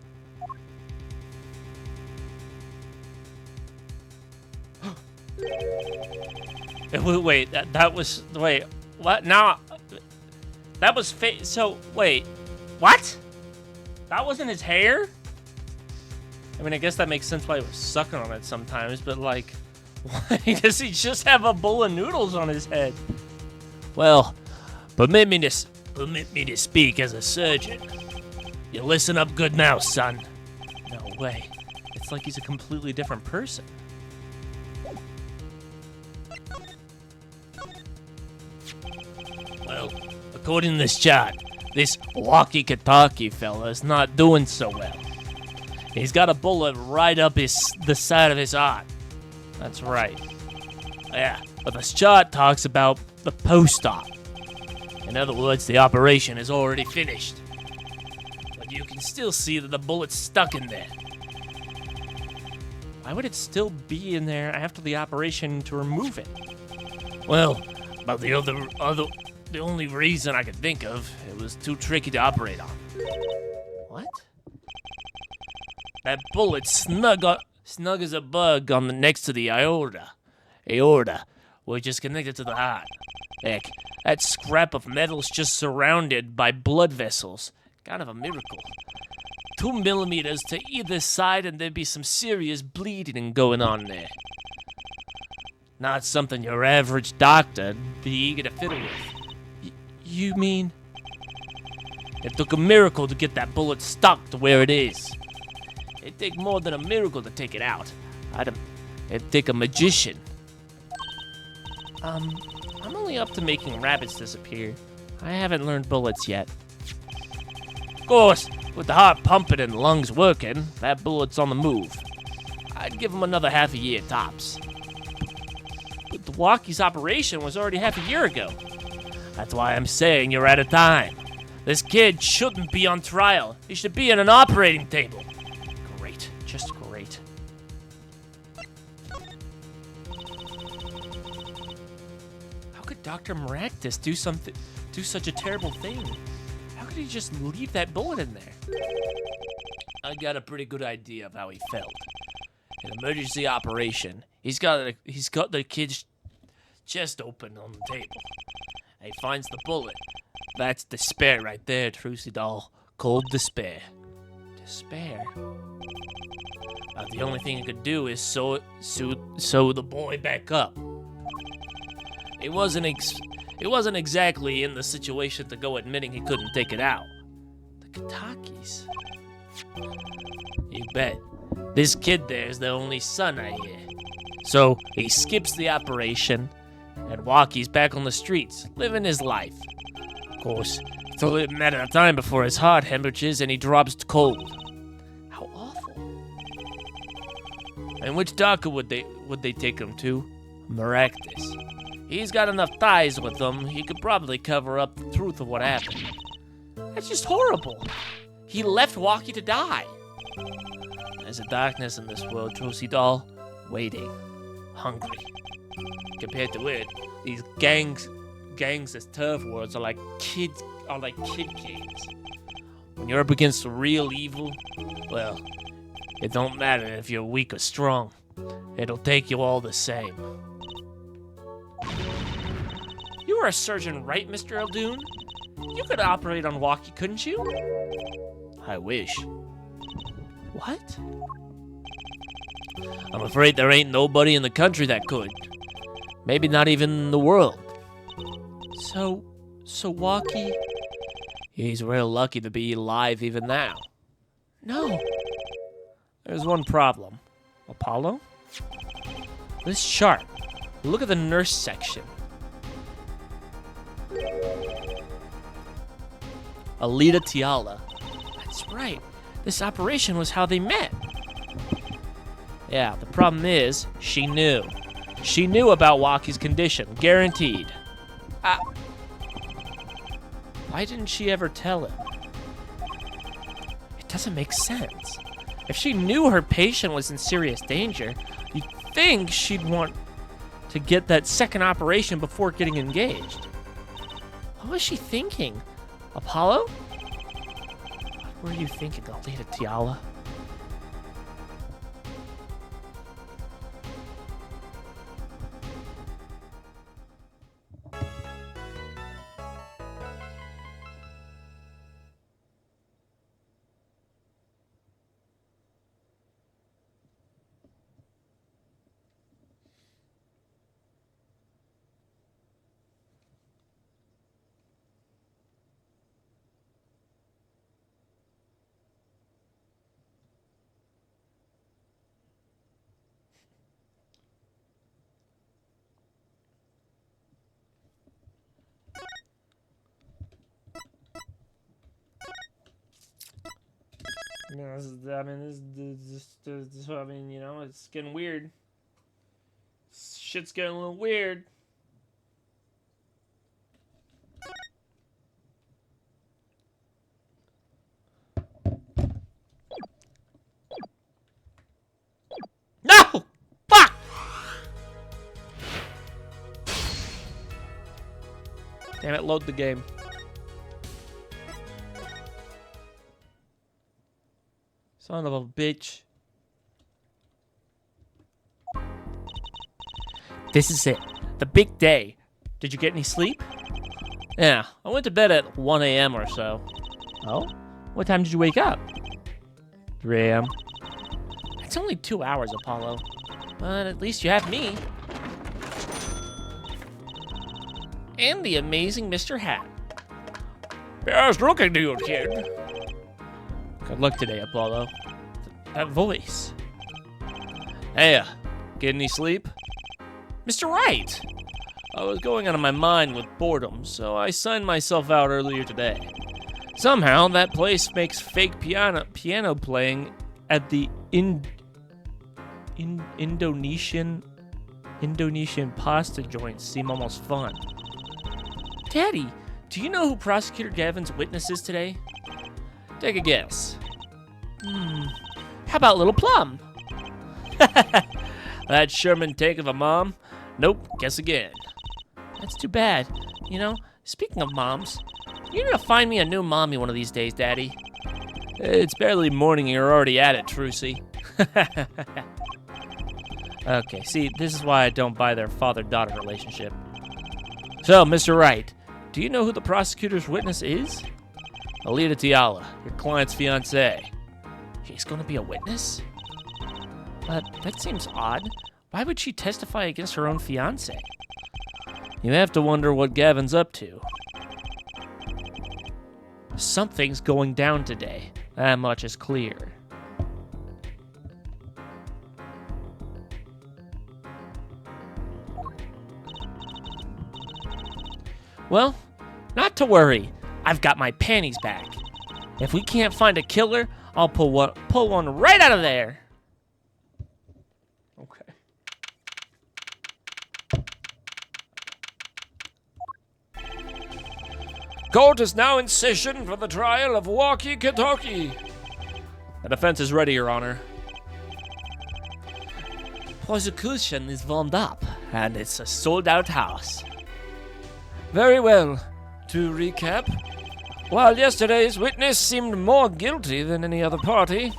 Wait, that was... Wait, what? Now... That was so, wait. What? That wasn't his hair? I mean, I guess that makes sense why he was sucking on it sometimes, but like... Why does he just have a bowl of noodles on his head? Well, permit me to speak as a surgeon. You listen up good now, son. No way. It's like he's a completely different person. Well, according to this chart, this walkie-talkie fella's not doing so well. He's got a bullet right up the side of his heart. That's right. Yeah, but this chart talks about the post-op. In other words, the operation is already finished. But you can still see that the bullet's stuck in there. Why would it still be in there after the operation to remove it? Well, but the only reason I could think of, it was too tricky to operate on. What? That bullet's snug as a bug on the next to the aorta. Aorta, which is connected to the heart. Heck, that scrap of metal's just surrounded by blood vessels. Kind of a miracle. 2 millimeters to either side and there'd be some serious bleeding going on there. Not something your average doctor'd be eager to fiddle with. You mean? It took a miracle to get that bullet stuck to where it is. It'd take more than a miracle to take it out. It'd take a magician. I'm only up to making rabbits disappear. I haven't learned bullets yet. Of course, with the heart pumping and lungs working, that bullet's on the move. I'd give him another half a year tops. But the walkie's operation was already half a year ago. That's why I'm saying you're out of time. This kid shouldn't be on trial. He should be in an operating table. Great, just great. How could Dr. Maractus do such a terrible thing? How could he just leave that bullet in there? I got a pretty good idea of how he felt. An emergency operation. He's got the kid's chest open on the table. He finds the bullet. That's despair right there, Trucy doll. Cold despair. Despair. The only thing he could do is sew the boy back up. It wasn't exactly in the situation to go admitting he couldn't take it out. The Katakis. You bet. This kid there is the only son I hear. So he skips the operation, and Walkie's back on the streets, living his life. Of course, it's only a matter of time before his heart hemorrhages and he drops cold. How awful. And which doctor would they take him to? Maractus. He's got enough ties with him, he could probably cover up the truth of what happened. That's just horrible. He left Walkie to die. There's a darkness in this world, Trucy doll, waiting, hungry. Compared to it, these gangs as turf worlds are like kid games. When you're up against the real evil, well, it don't matter if you're weak or strong. It'll take you all the same. You were a surgeon, right, Mr. Eldoon? You could operate on Walkie, couldn't you? I wish. What? I'm afraid there ain't nobody in the country that could. Maybe not even the world. So Walkie... He's real lucky to be alive even now. No. There's one problem. Apollo? This chart. Look at the nurse section. Alita Tiala. That's right. This operation was how they met. Yeah, the problem is, she knew. She knew about Walkie's condition, guaranteed. Why didn't she ever tell him? It doesn't make sense. If she knew her patient was in serious danger, you'd think she'd want to get that second operation before getting engaged. What was she thinking? Apollo? What were you thinking, Alita Tiala? Yeah, you know, it's getting weird. Shit's getting a little weird. No! Fuck! Damn it, load the game. Son of a bitch. This is it. The big day. Did you get any sleep? Yeah, I went to bed at 1 a.m. or so. Oh? What time did you wake up? 3 a.m. It's only 2 hours, Apollo. But at least you have me. And the amazing Mr. Hat. Bears looking to you, kid. Good luck today, Apollo. That voice. Hey, get any sleep? Mr. Wright! I was going out of my mind with boredom, so I signed myself out earlier today. Somehow, that place makes fake piano playing at the Indonesian pasta joint seem almost fun. Daddy, do you know who Prosecutor Gavin's witness is today? Take a guess. How about Little Plum? That Sherman take of a mom? Nope, guess again. That's too bad. You know, speaking of moms, you need to find me a new mommy one of these days, Daddy. It's barely morning and you're already at it, Trucy. Okay, see, this is why I don't buy their father-daughter relationship. So, Mr. Wright, Do you know who the prosecutor's witness is? Alita Tiala, your client's fiancée. She's gonna be a witness? But that seems odd. Why would she testify against her own fiancé? You have to wonder what Gavin's up to. Something's going down today. That much is clear. Well, not to worry. I've got my panties back. If we can't find a killer, I'll pull one right out of there. Okay. Court is now in session for the trial of Walkie Katoki. The defense is ready, Your Honor. Prosecution is warmed up, and it's a sold-out house. Very well. To recap, while yesterday's witness seemed more guilty than any other party,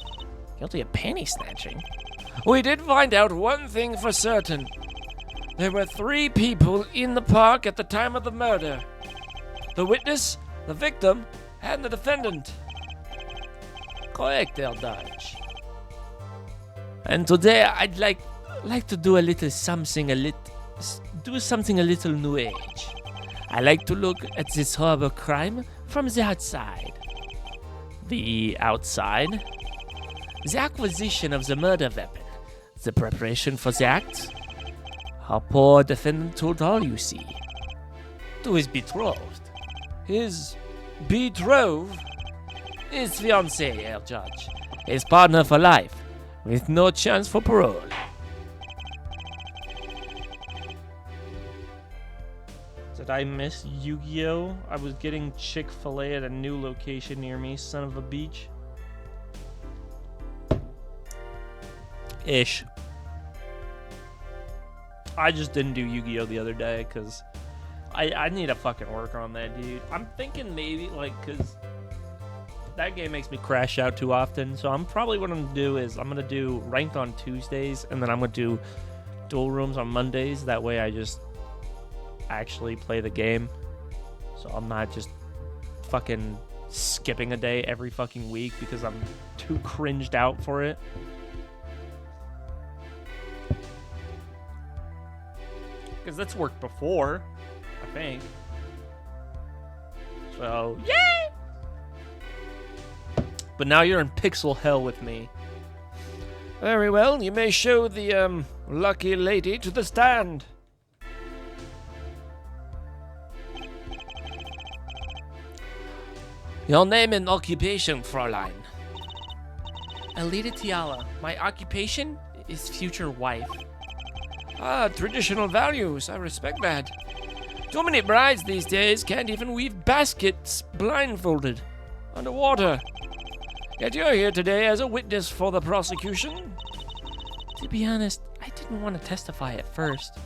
Guilty of panty snatching? we did find out one thing for certain. There were 3 people in the park at the time of the murder. The witness, the victim, and the defendant. Correct, Herr Dodge. And today I'd like to do something a little new age. I like to look at this horrible crime from the outside. The outside? The acquisition of the murder weapon. The preparation for the act. Our poor defendant told all you see. To his betrothed. His betrothed? His fiancée, Herr Judge. His partner for life, with no chance for parole. Did I miss Yu-Gi-Oh? I was getting Chick-fil-A at a new location near me, son of a beach. Ish. I just didn't do Yu-Gi-Oh the other day, because I need to fucking work on that, dude. I'm thinking maybe, because that game makes me crash out too often, so I'm probably what I'm going to do is I'm going to do ranked on Tuesdays, and then I'm going to do dual rooms on Mondays. That way I just actually play the game, so I'm not just fucking skipping a day every fucking week because I'm too cringed out for it. Because that's worked before, I think. So, yay! But now you're in pixel hell with me. Very well, you may show the, lucky lady to the stand. Your name and occupation, Fräulein. Alita Tiala. My occupation is future wife. Ah, traditional values. I respect that. Too many brides these days can't even weave baskets blindfolded underwater. Yet you're here today as a witness for the prosecution. To be honest, I didn't want to testify at first,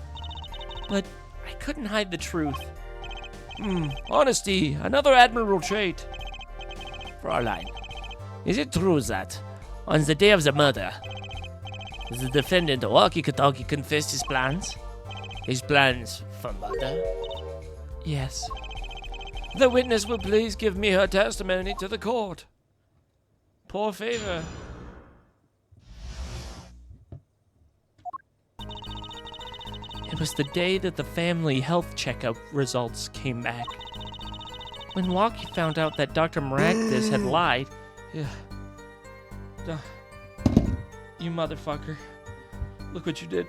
but I couldn't hide the truth. Honesty, another admirable trait. Fräulein, is it true that, on the day of the murder, the defendant Walkie Katoki confessed his plans? His plans for murder? Yes. The witness will please give me her testimony to the court. Poor favor. It was the day that the family health checkup results came back. When Walkie found out that Dr. Maragdas had lied... You motherfucker. Look what you did.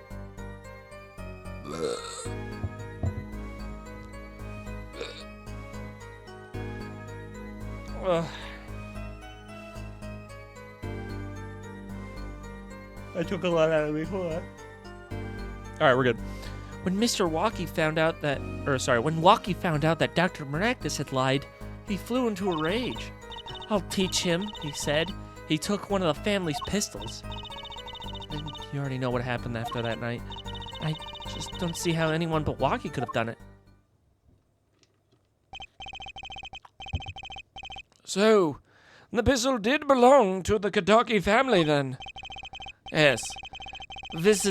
I took a lot out of me. Hold on. Alright, we're good. When Walkie found out that Dr. Maragdas had lied, he flew into a rage. I'll teach him, he said. He took one of the family's pistols. And you already know what happened after that night. I just don't see how anyone but Walkie could have done it. So, the pistol did belong to the Katoki family then? Yes. With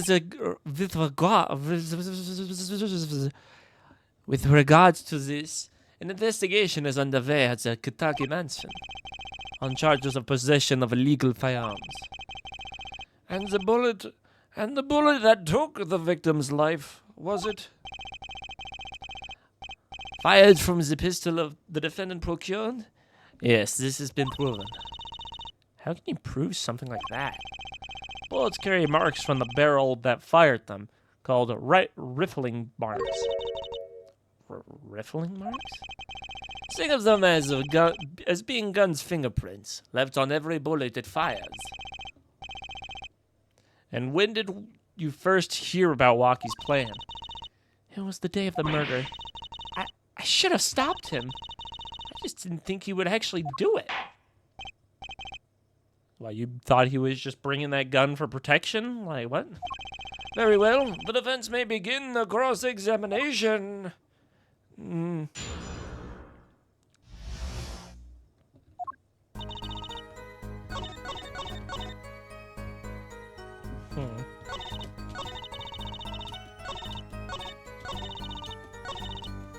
regards to this, An investigation is underway at the Kentucky mansion on charges of possession of illegal firearms. And the bullet that took the victim's life, was it? Fired from the pistol of the defendant procured? Yes, this has been proven. How can you prove something like that? Bullets carry marks from the barrel that fired them, called rifling marks. Rifling marks? Think of them as being gun's fingerprints, left on every bullet it fires. And when did you first hear about Walkie's plan? It was the day of the murder. I should have stopped him. I just didn't think he would actually do it. Well, you thought he was just bringing that gun for protection? Like, what? Very well. The defense may begin the cross-examination.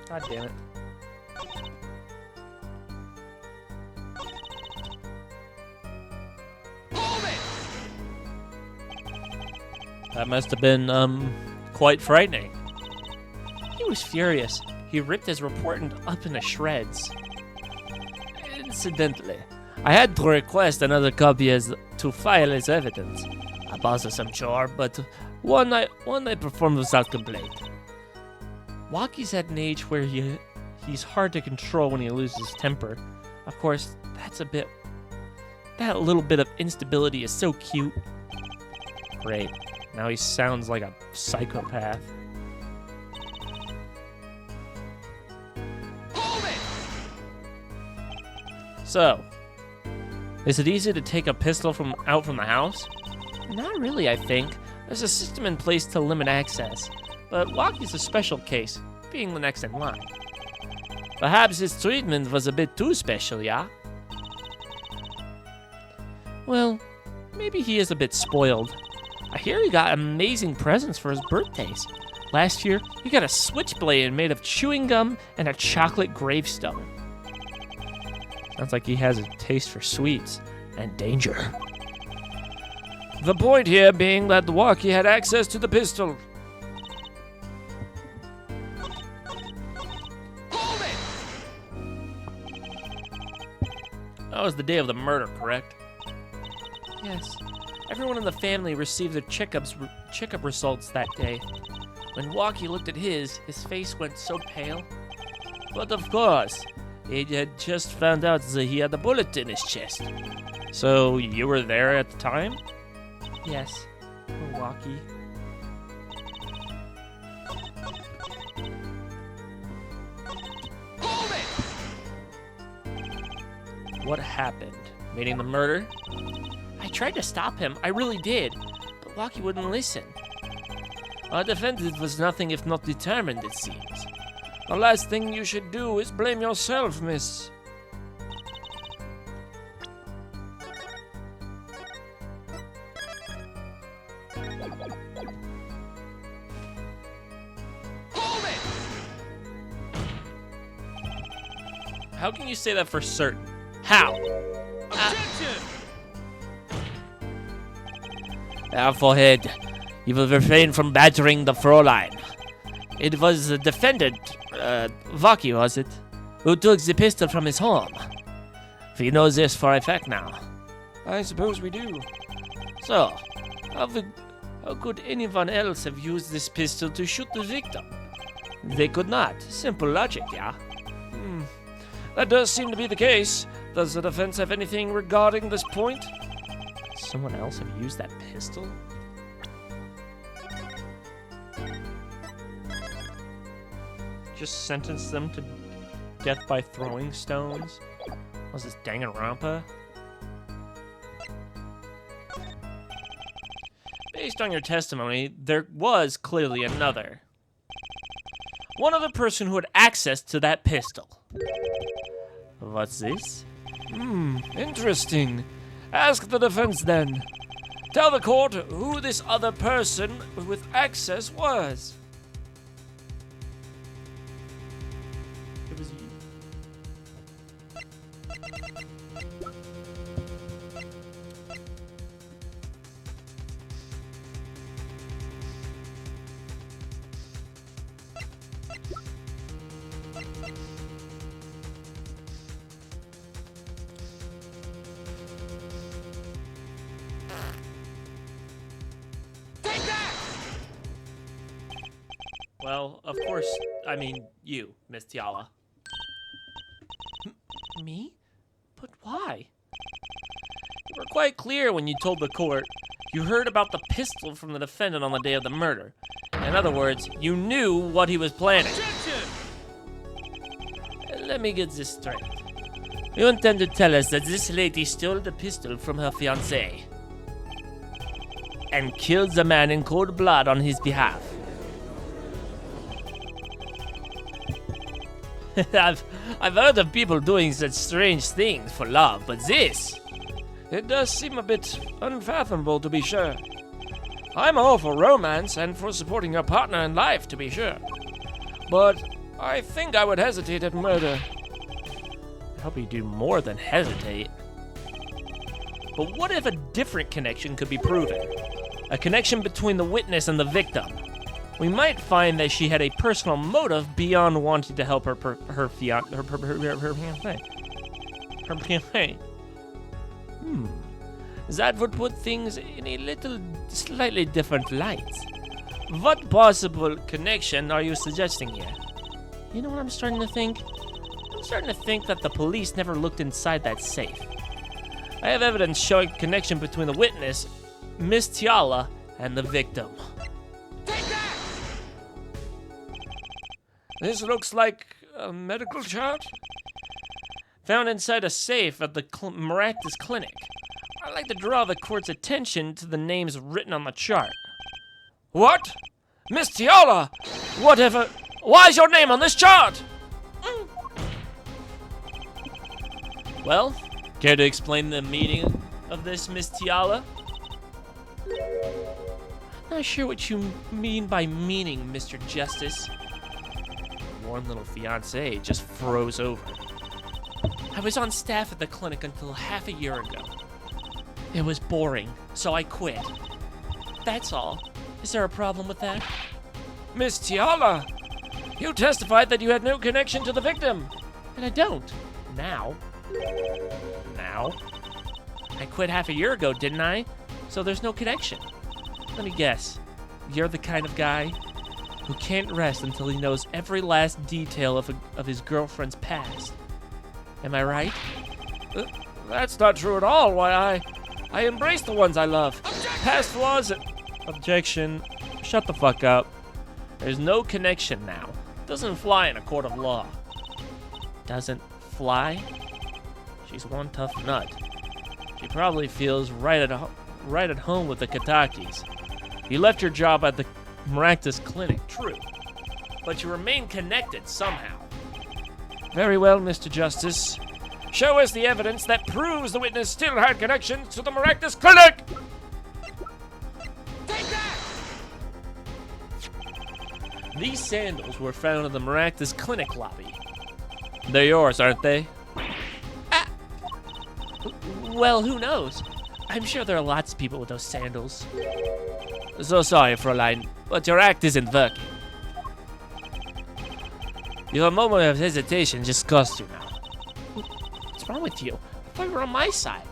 God damn it. That must have been, quite frightening. He was furious. He ripped his reportant up into shreds. Incidentally, I had to request another copy to file as evidence. A bothersome chore, but one I performed without complaint. Walkie's at an age where he's hard to control when he loses temper. Of course, that little bit of instability is so cute. Great. Now he sounds like a psychopath. So, is it easy to take a pistol out from the house? Not really, I think. There's a system in place to limit access. But Walkie's a special case, being the next in line. Perhaps his treatment was a bit too special, yeah? Well, maybe he is a bit spoiled. I hear he got amazing presents for his birthdays. Last year, he got a switchblade made of chewing gum and a chocolate gravestone. Sounds like he has a taste for sweets and danger. The point here being that Walkie had access to the pistol. That was the day of the murder, correct? Yes. Everyone in the family received their checkup results that day. When Walkie looked at his face went so pale. But of course, he had just found out that he had a bullet in his chest. So you were there at the time? Yes. Poor Walkie. What happened? Meaning the murder? I tried to stop him, I really did, but Walkie wouldn't listen. Our defendant was nothing if not determined, it seems. The last thing you should do is blame yourself, miss. How can you say that for certain? How? Objection! Forehead, you will refrain from battering the Fräulein. It was the defendant, Walkie, was it, who took the pistol from his home. We know this for a fact now. I suppose we do. So, how could anyone else have used this pistol to shoot the victim? They could not. Simple logic, yeah? That does seem to be the case. Does the defense have anything regarding this point? Someone else have used that pistol? Just sentence them to death by throwing stones? Was this Danganronpa? Based on your testimony, there was clearly another. One other person who had access to that pistol. What's this? Interesting. Ask the defense then. Tell the court who this other person with access was. Well, of course, I mean you, Miss Tiala. Me? But why? You were quite clear when you told the court you heard about the pistol from the defendant on the day of the murder. In other words, you knew what he was planning. Let me get this straight. You intend to tell us that this lady stole the pistol from her fiancé and killed the man in cold blood on his behalf. I've heard of people doing such strange things for love, but this... It does seem a bit unfathomable, to be sure. I'm all for romance and for supporting your partner in life, to be sure. But I think I would hesitate at murder. I hope you do more than hesitate. But what if a different connection could be proven? A connection between the witness and the victim. We might find that she had a personal motive beyond wanting to help her fiancé. That would put things in a little slightly different light. What possible connection are you suggesting here? You know what I'm starting to think? I'm starting to think that the police never looked inside that safe. I have evidence showing connection between the witness, Miss Tiala, and the victim. This looks like a medical chart found inside a safe at the Maractus Clinic. I'd like to draw the court's attention to the names written on the chart. What? Miss Tiala! Whatever... Why is your name on this chart? Well, care to explain the meaning of this, Miss Tiala? I'm not sure what you mean by meaning, Mr. Justice. One little fiancé just froze over. I was on staff at the clinic until half a year ago. It was boring, so I quit. That's all. Is there a problem with that? Miss Tiala, you testified that you had no connection to the victim. And I don't. Now. I quit half a year ago, didn't I? So there's no connection. Let me guess. You're the kind of guy who can't rest until he knows every last detail of his girlfriend's past. Am I right? That's not true at all. Why, I embrace the ones I love. Past flaws... Objection. Shut the fuck up. There's no connection now. Doesn't fly in a court of law. Doesn't fly? She's one tough nut. She probably feels right at home with the Katakis. You left your job at the Maractus Clinic, true. But you remain connected somehow. Very well, Mr. Justice. Show us the evidence that proves the witness still had connections to the Maractus Clinic! Take that! These sandals were found in the Maractus Clinic lobby. They're yours, aren't they? Well, who knows? I'm sure there are lots of people with those sandals. So sorry, Fräulein, but your act isn't working. Your moment of hesitation just cost you now. What's wrong with you? I thought you were on my side.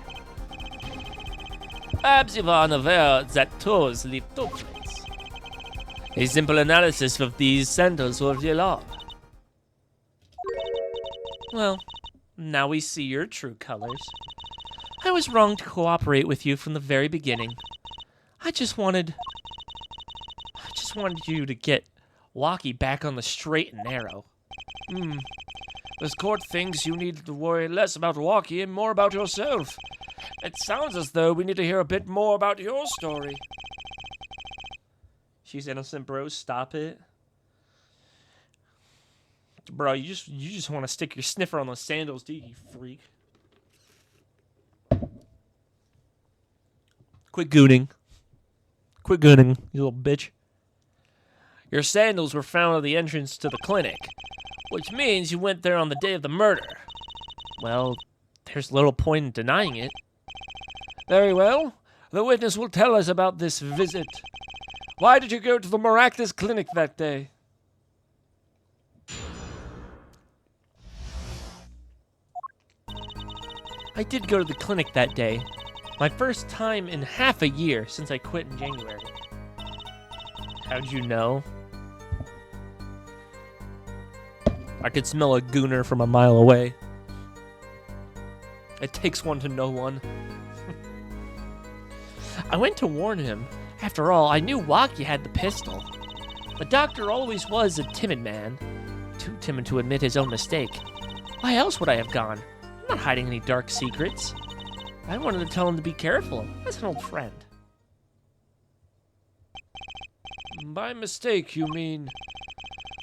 Perhaps you were unaware that toes leave toe prints. A simple analysis of these sandals will reveal all. Well, now we see your true colors. I was wrong to cooperate with you from the very beginning. I just wanted you to get Walkie back on the straight and narrow. This court thinks you need to worry less about Walkie and more about yourself. It sounds as though we need to hear a bit more about your story. She's innocent, bro. Stop it. Bro, you just want to stick your sniffer on those sandals, do you freak? Quit gooning. Quit gooning, you little bitch. Your sandals were found at the entrance to the clinic, which means you went there on the day of the murder. Well, There's little point in denying it. Very well. The witness will tell us about this visit. Why did you go to the Maractus clinic that day? I did go to the clinic that day. My first time in half a year since I quit in January. How'd you know? I could smell a gooner from a mile away. It takes one to know one. I went to warn him. After all, I knew Waki had the pistol. The doctor always was a timid man. Too timid to admit his own mistake. Why else would I have gone? I'm not hiding any dark secrets. I wanted to tell him to be careful, as an old friend. By mistake, you mean?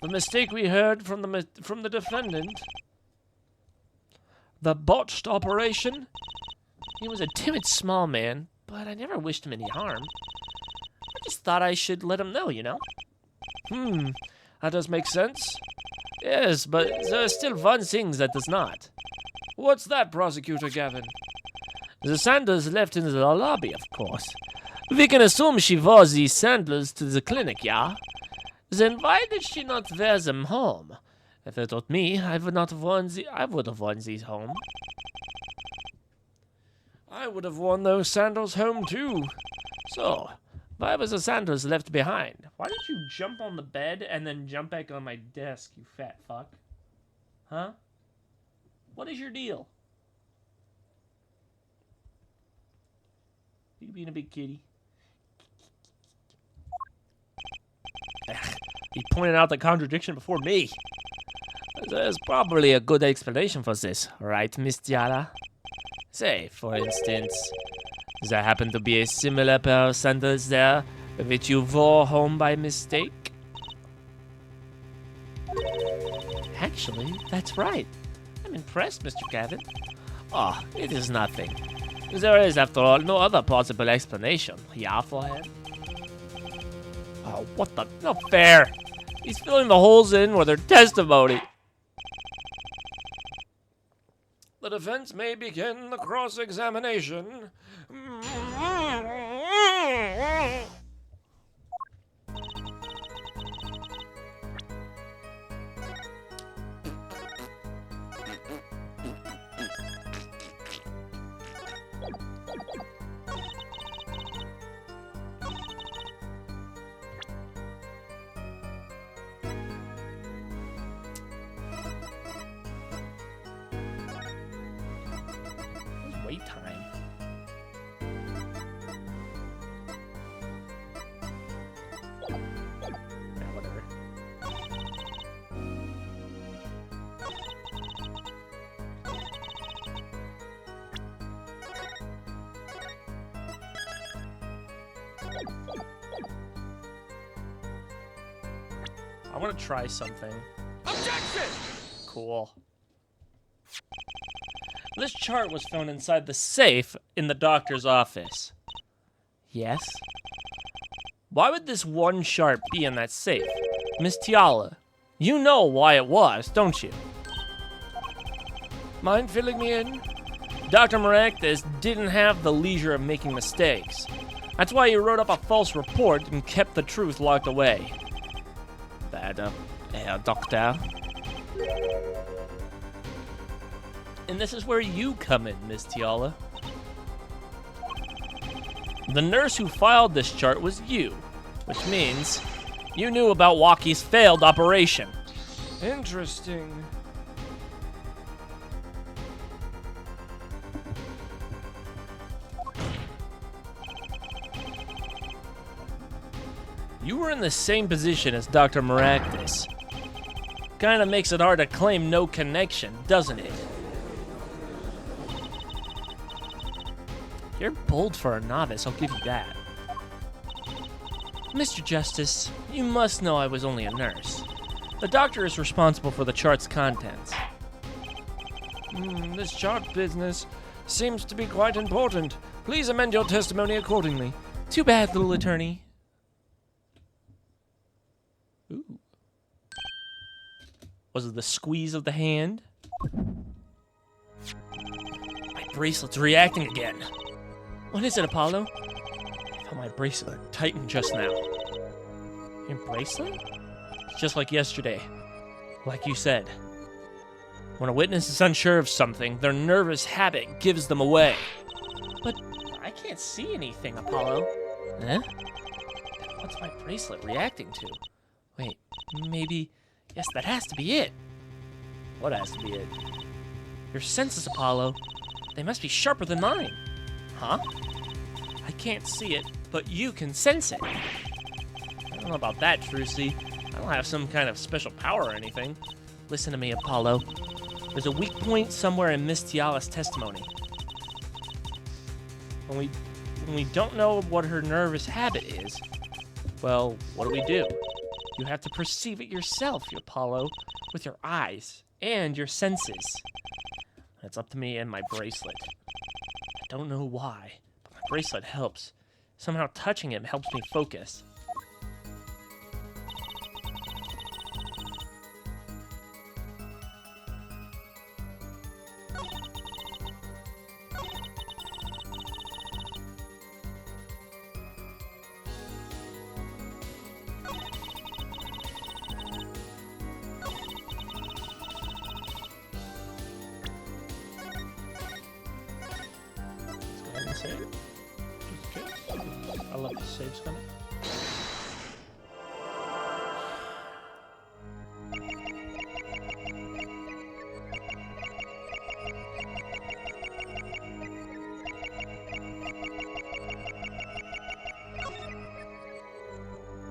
The mistake we heard from the defendant? The botched operation? He was a timid small man, but I never wished him any harm. I just thought I should let him know, you know? That does make sense. Yes, but there's still one thing that does not. What's that, Prosecutor Gavin? The Sanders left in the lobby, of course. We can assume she wore these sandals to the clinic, yeah? Then why did she not wear them home? If it were me, I would have worn these home. I would have worn those sandals home too. So, why was the sandals left behind? Why did you jump on the bed and then jump back on my desk, you fat fuck? Huh? What is your deal? You being a big kitty? He pointed out the contradiction before me. There's probably a good explanation for this, right, Miss Tiara? Say, for instance, there happened to be a similar pair of sandals there, which you wore home by mistake? Actually, that's right. I'm impressed, Mr. Gavin. Oh, it is nothing. There is, after all, no other possible explanation. Yeah, for him? Oh, what the? Not fair. He's filling the holes in with her testimony. The defense may begin the cross-examination. Wait time. Yeah, whatever. I want to try something. Objection! Cool. This chart was found inside the safe in the doctor's office. Yes? Why would this one chart be in that safe? Miss Tiala, you know why it was, don't you? Mind filling me in? Dr. Maractus didn't have the leisure of making mistakes. That's why he wrote up a false report and kept the truth locked away. Bad, doctor. And this is where you come in, Miss Tiala. The nurse who filed this chart was you, which means you knew about Waki's failed operation. Interesting. You were in the same position as Dr. Maractus. Kinda makes it hard to claim no connection, doesn't it? You're bold for a novice, I'll give you that. Mr. Justice, you must know I was only a nurse. The doctor is responsible for the chart's contents. This chart business seems to be quite important. Please amend your testimony accordingly. Too bad, little attorney. Ooh. Was it the squeeze of the hand? bracelet's reacting again. What is it, Apollo? I felt my bracelet tighten just now. Your bracelet? It's just like yesterday. Like you said. When a witness is unsure of something, their nervous habit gives them away. But I can't see anything, Apollo. Eh? What's my bracelet reacting to? Wait, maybe... Yes, that has to be it. What has to be it? Your senses, Apollo. They must be sharper than mine. Huh? I can't see it, but you can sense it. I don't know about that, Trucy. I don't have some kind of special power or anything. Listen to me, Apollo. There's a weak point somewhere in Miss Tiala's testimony. When we don't know what her nervous habit is, well, what do? You have to perceive it yourself, Apollo, with your eyes and your senses. It's up to me and my bracelet. I don't know why, but my bracelet helps. Somehow touching it helps me focus. Save. Just in case. I love the saves coming.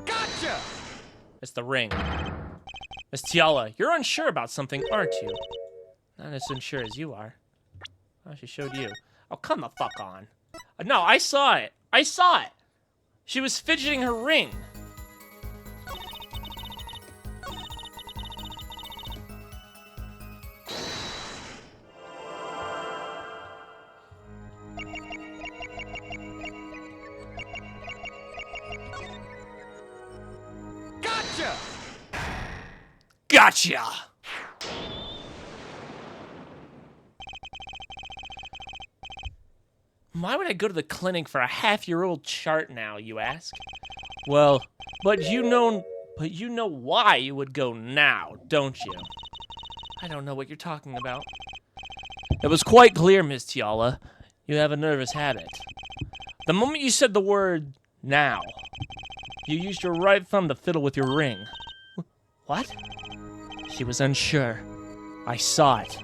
Gotcha! It's the ring. Miss Tiala, you're unsure about something, aren't you? Not as unsure as you are. Oh, she showed you. Oh, come the fuck on. No, I saw it. I saw it. She was fidgeting her ring. Gotcha! Gotcha! Why would I go to the clinic for a half-year-old chart now, you ask? Well, but you know why you would go now, don't you? I don't know what you're talking about. It was quite clear, Miss Tiala. You have a nervous habit. The moment you said the word now, you used your right thumb to fiddle with your ring. What? She was unsure. I saw it.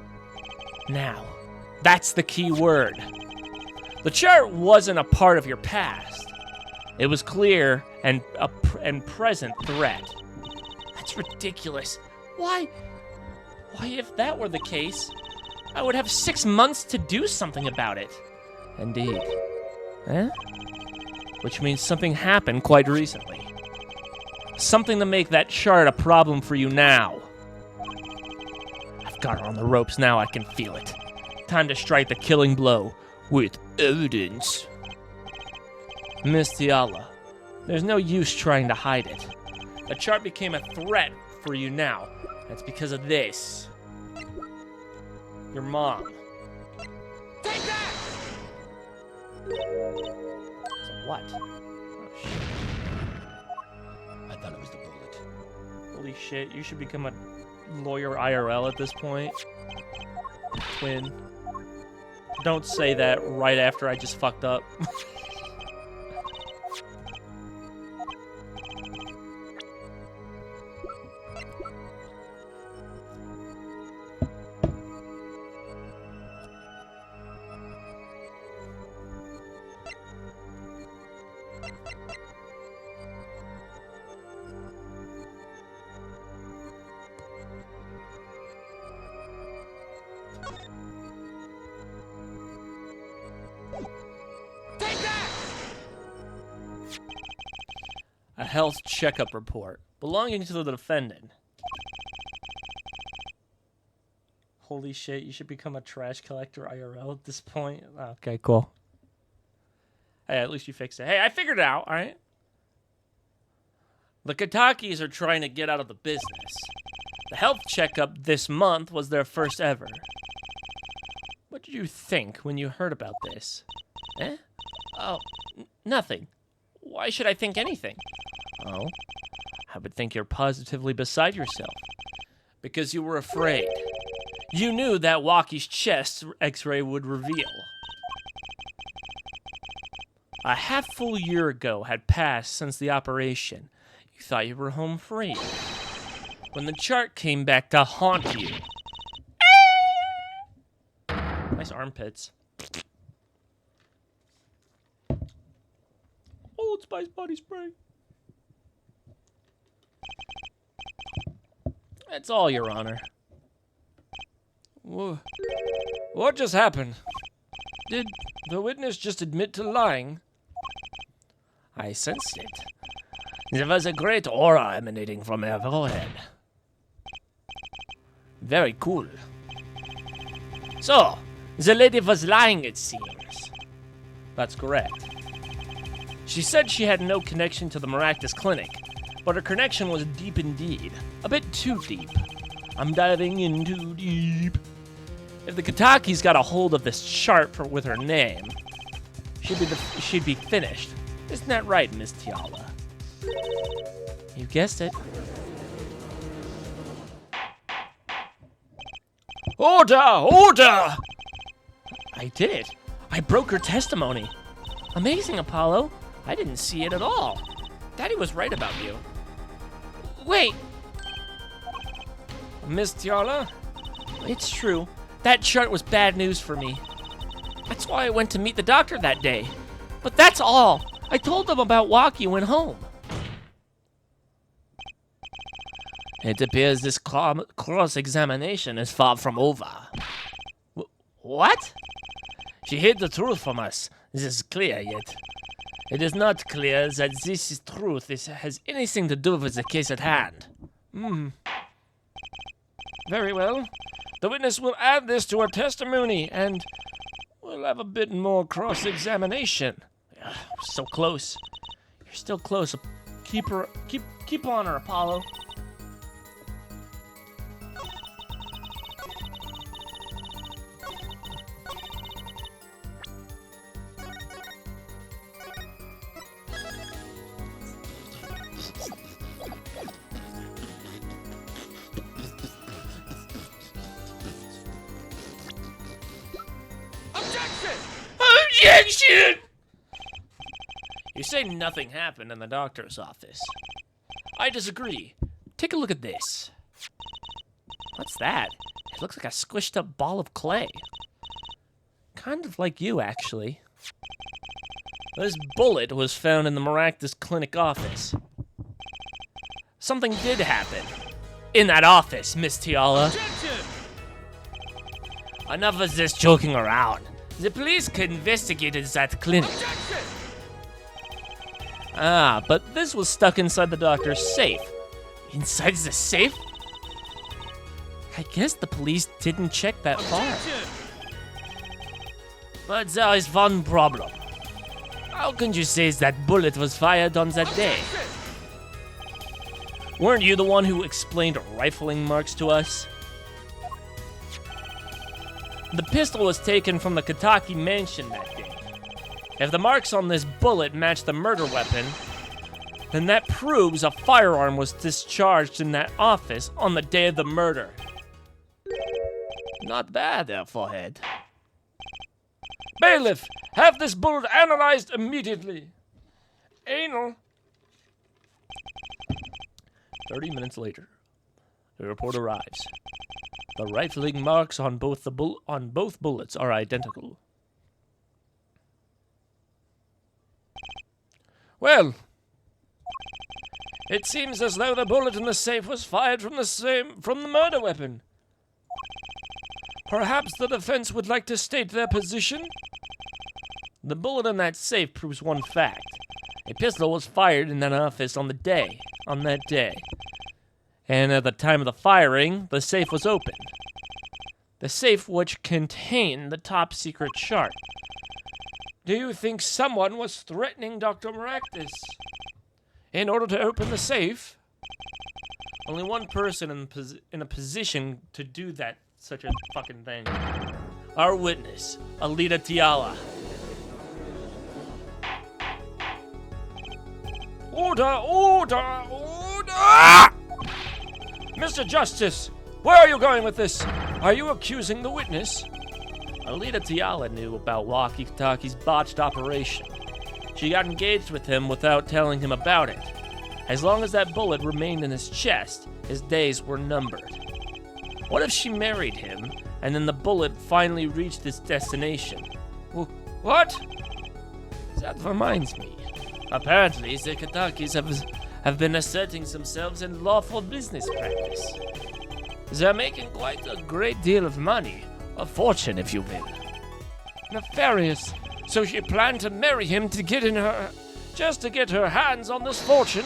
Now, that's the key word. The chart wasn't a part of your past. It was clear and present threat. That's ridiculous. Why, if that were the case, I would have 6 months to do something about it. Indeed. Eh? Which means something happened quite recently. Something to make that chart a problem for you now. I've got her on the ropes now, I can feel it. Time to strike the killing blow. With evidence. Miss Tiala, there's no use trying to hide it. The chart became a threat for you now. That's because of this. Your mom. Take that! So what? Oh, shit. I thought it was the bullet. Holy shit, you should become a lawyer IRL at this point. Twin. Don't say that right after I just fucked up. A health checkup report belonging to the defendant. Holy shit, you should become a trash collector IRL at this point. Okay, cool. Hey, at least you fixed it. Hey, I figured it out, all right? The Katakis are trying to get out of the business. The health checkup this month was their first ever. But did you think when you heard about this? Eh? Oh, nothing. Why should I think anything? Oh, I would think you're positively beside yourself. Because you were afraid. You knew that Walkie's chest x-ray would reveal. A half-full year ago had passed since the operation. You thought you were home free. When the chart came back to haunt you. Nice armpits. Old Spice body spray. That's all, Your Honor. Whoa. What just happened? Did the witness just admit to lying? I sensed it. There was a great aura emanating from her forehead. Very cool. So, the lady was lying, it seems. That's correct. She said she had no connection to the Maractus Clinic, but her connection was deep indeed. A bit too deep. I'm diving in too deep. If the Kataki's got a hold of this chart with her name, she'd be finished. Isn't that right, Miss Tiala? You guessed it. Order! Order! I did it. I broke her testimony. Amazing, Apollo. I didn't see it at all. Daddy was right about you. Wait. Miss Tiala? It's true. That chart was bad news for me. That's why I went to meet the doctor that day. But that's all. I told them about Walkie and went home. It appears this cross-examination is far from over. What? She hid the truth from us. This is clear yet. It is not clear that this truth has anything to do with the case at hand. Very well. The witness will add this to her testimony, and we'll have a bit more cross-examination. So close. You're still close. Keep on her, Apollo. Objection! You say nothing happened in the doctor's office. I disagree. Take a look at this. What's that? It looks like a squished up ball of clay. Kind of like you, actually. This bullet was found in the Maractus Clinic office. Something did happen. In that office, Miss Tiala. Enough of this joking around. The police investigated that clinic. Ah, but this was stuck inside the doctor's safe. Inside the safe? I guess the police didn't check that far. But there is one problem. How can you say that bullet was fired on that day? Weren't you the one who explained rifling marks to us? The pistol was taken from the Kataki mansion that day. If the marks on this bullet match the murder weapon, then that proves a firearm was discharged in that office on the day of the murder. Not bad there, Forehead. Bailiff, have this bullet analyzed immediately. Anal. 30 minutes later, the report arrives. The rifling marks on both bullets are identical. Well, it seems as though the bullet in the safe was fired from the murder weapon. Perhaps the defense would like to state their position? The bullet in that safe proves one fact. A pistol was fired in that office on that day. And at the time of the firing, the safe was open. The safe which contained the top secret chart. Do you think someone was threatening Dr. Maractus in order to open the safe? Only one person in a position to do that, such a fucking thing. Our witness, Alita Tiala. Order! Order! Order! Mr. Justice, where are you going with this? Are you accusing the witness? Alita Tiala knew about Walkie-Talkie's botched operation. She got engaged with him without telling him about it. As long as that bullet remained in his chest, his days were numbered. What if she married him, and then the bullet finally reached its destination? What? That reminds me. Apparently, the Katakis have been asserting themselves in lawful business practice. They're making quite a great deal of money. A fortune, if you will. Nefarious. So she planned to marry him to get her hands on this fortune?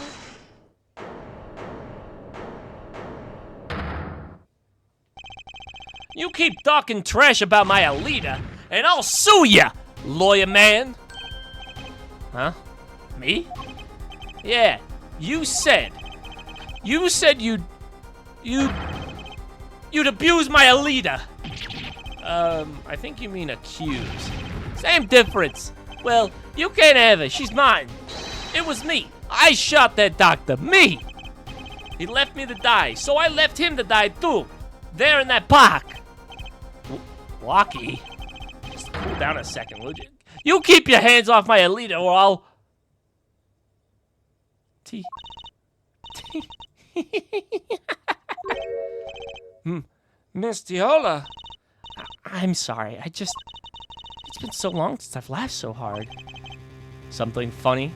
You keep talking trash about my Alita, and I'll sue ya, lawyer man. Huh? Me? Yeah, you said you'd abuse my Alita. I think you mean accuse. Same difference. Well, you can't have her. She's mine. It was me. I shot that doctor. Me. He left me to die, so I left him to die too. There in that park. Walkie. Just cool down a second, would you? You keep your hands off my Alita, or I'll... Miss Tiala. I'm sorry. It's been so long since I've laughed so hard. Something funny?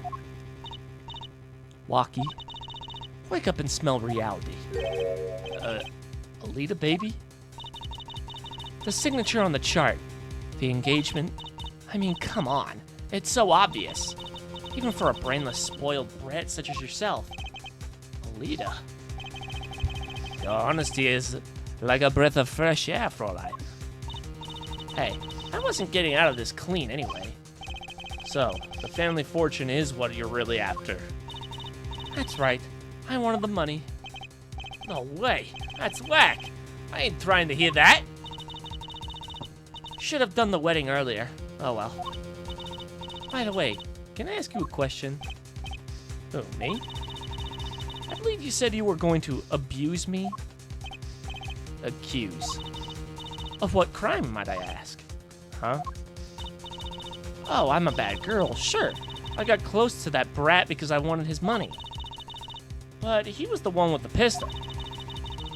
Walkie, wake up and smell reality. Alita, baby? The signature on the chart. The engagement. I mean, come on. It's so obvious. Even for a brainless, spoiled brat such as yourself. Alita. Your honesty is like a breath of fresh air, Fräulein. Hey, I wasn't getting out of this clean anyway. So, the family fortune is what you're really after. That's right. I wanted the money. No way. That's whack. I ain't trying to hear that. Should have done the wedding earlier. Oh well. By the way, can I ask you a question? Who, me? I believe you said you were going to abuse me? Accuse. Of what crime, might I ask? Huh? Oh, I'm a bad girl, sure. I got close to that brat because I wanted his money. But he was the one with the pistol.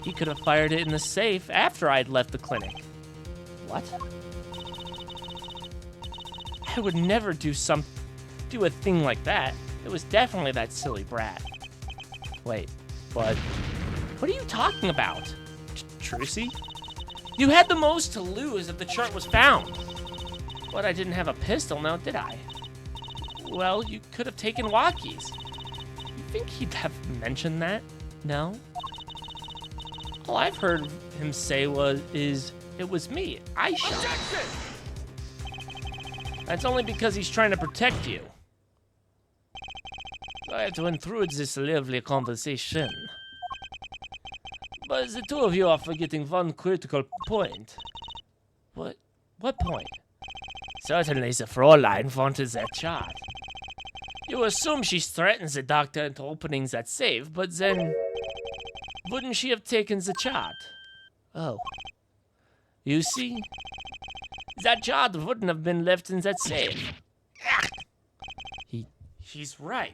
He could have fired it in the safe after I'd left the clinic. What? I would never do a thing like that. It was definitely that silly brat. Wait, but what are you talking about? Trucy? You had the most to lose if the chart was found. But I didn't have a pistol now, did I? Well, you could have taken Walkie's. You think he'd have mentioned that? No? All I've heard him say is it was me. I shot him. That's only because he's trying to protect you. Glad to intrude this lively conversation. But the two of you are forgetting one critical point. What point? Certainly the Fräulein wanted that chart. You assume she threatens the doctor into opening that safe, but then... wouldn't she have taken the chart? Oh. You see? That chart wouldn't have been left in that safe. He's right.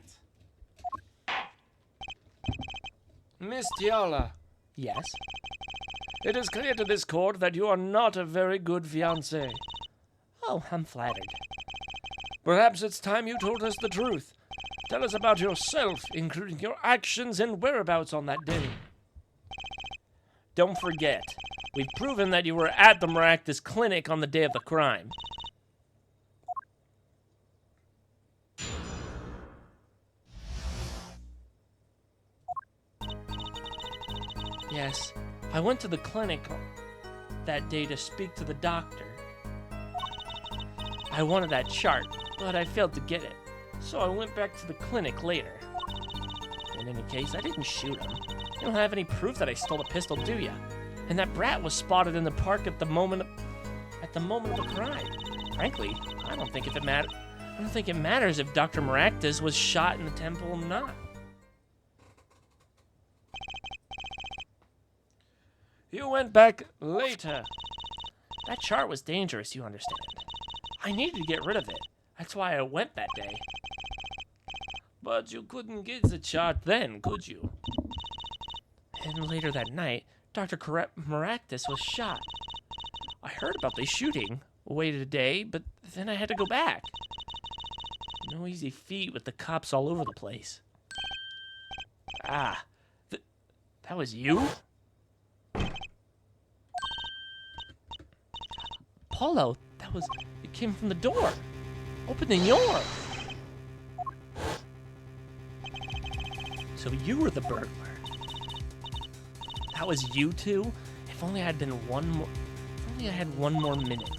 Miss Tiala. Yes? It is clear to this court that you are not a very good fiancé. Oh, I'm flattered. Perhaps it's time you told us the truth. Tell us about yourself, including your actions and whereabouts on that day. Don't forget, we've proven that you were at the Maractus clinic on the day of the crime. Yes, I went to the clinic that day to speak to the doctor. I wanted that chart, but I failed to get it, so I went back to the clinic later. In any case, I didn't shoot him. You don't have any proof that I stole the pistol, do ya? And that brat was spotted in the park at the moment at the moment of the crime. Frankly, I don't think it matters if Dr. Maractus was shot in the temple or not. You went back later. That chart was dangerous, you understand. I needed to get rid of it. That's why I went that day. But you couldn't get the chart then, could you? And later that night, Dr. Maractus was shot. I heard about the shooting, waited a day, but then I had to go back. No easy feat with the cops all over the place. Ah, that was you? Paulo, it came from the door. Open the door. So you were the burglar. That was you two? If only I had one more minute.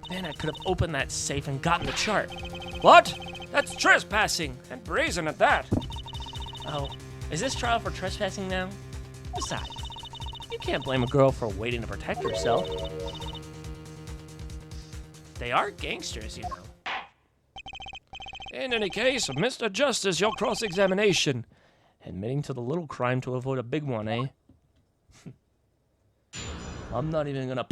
Then I could have opened that safe and gotten the chart. What? That's trespassing, and brazen at that. Oh, is this trial for trespassing now? Besides, you can't blame a girl for waiting to protect herself. They are gangsters, you know. In any case, Mr. Justice, your cross-examination. Admitting to the little crime to avoid a big one, eh? I'm not even gonna...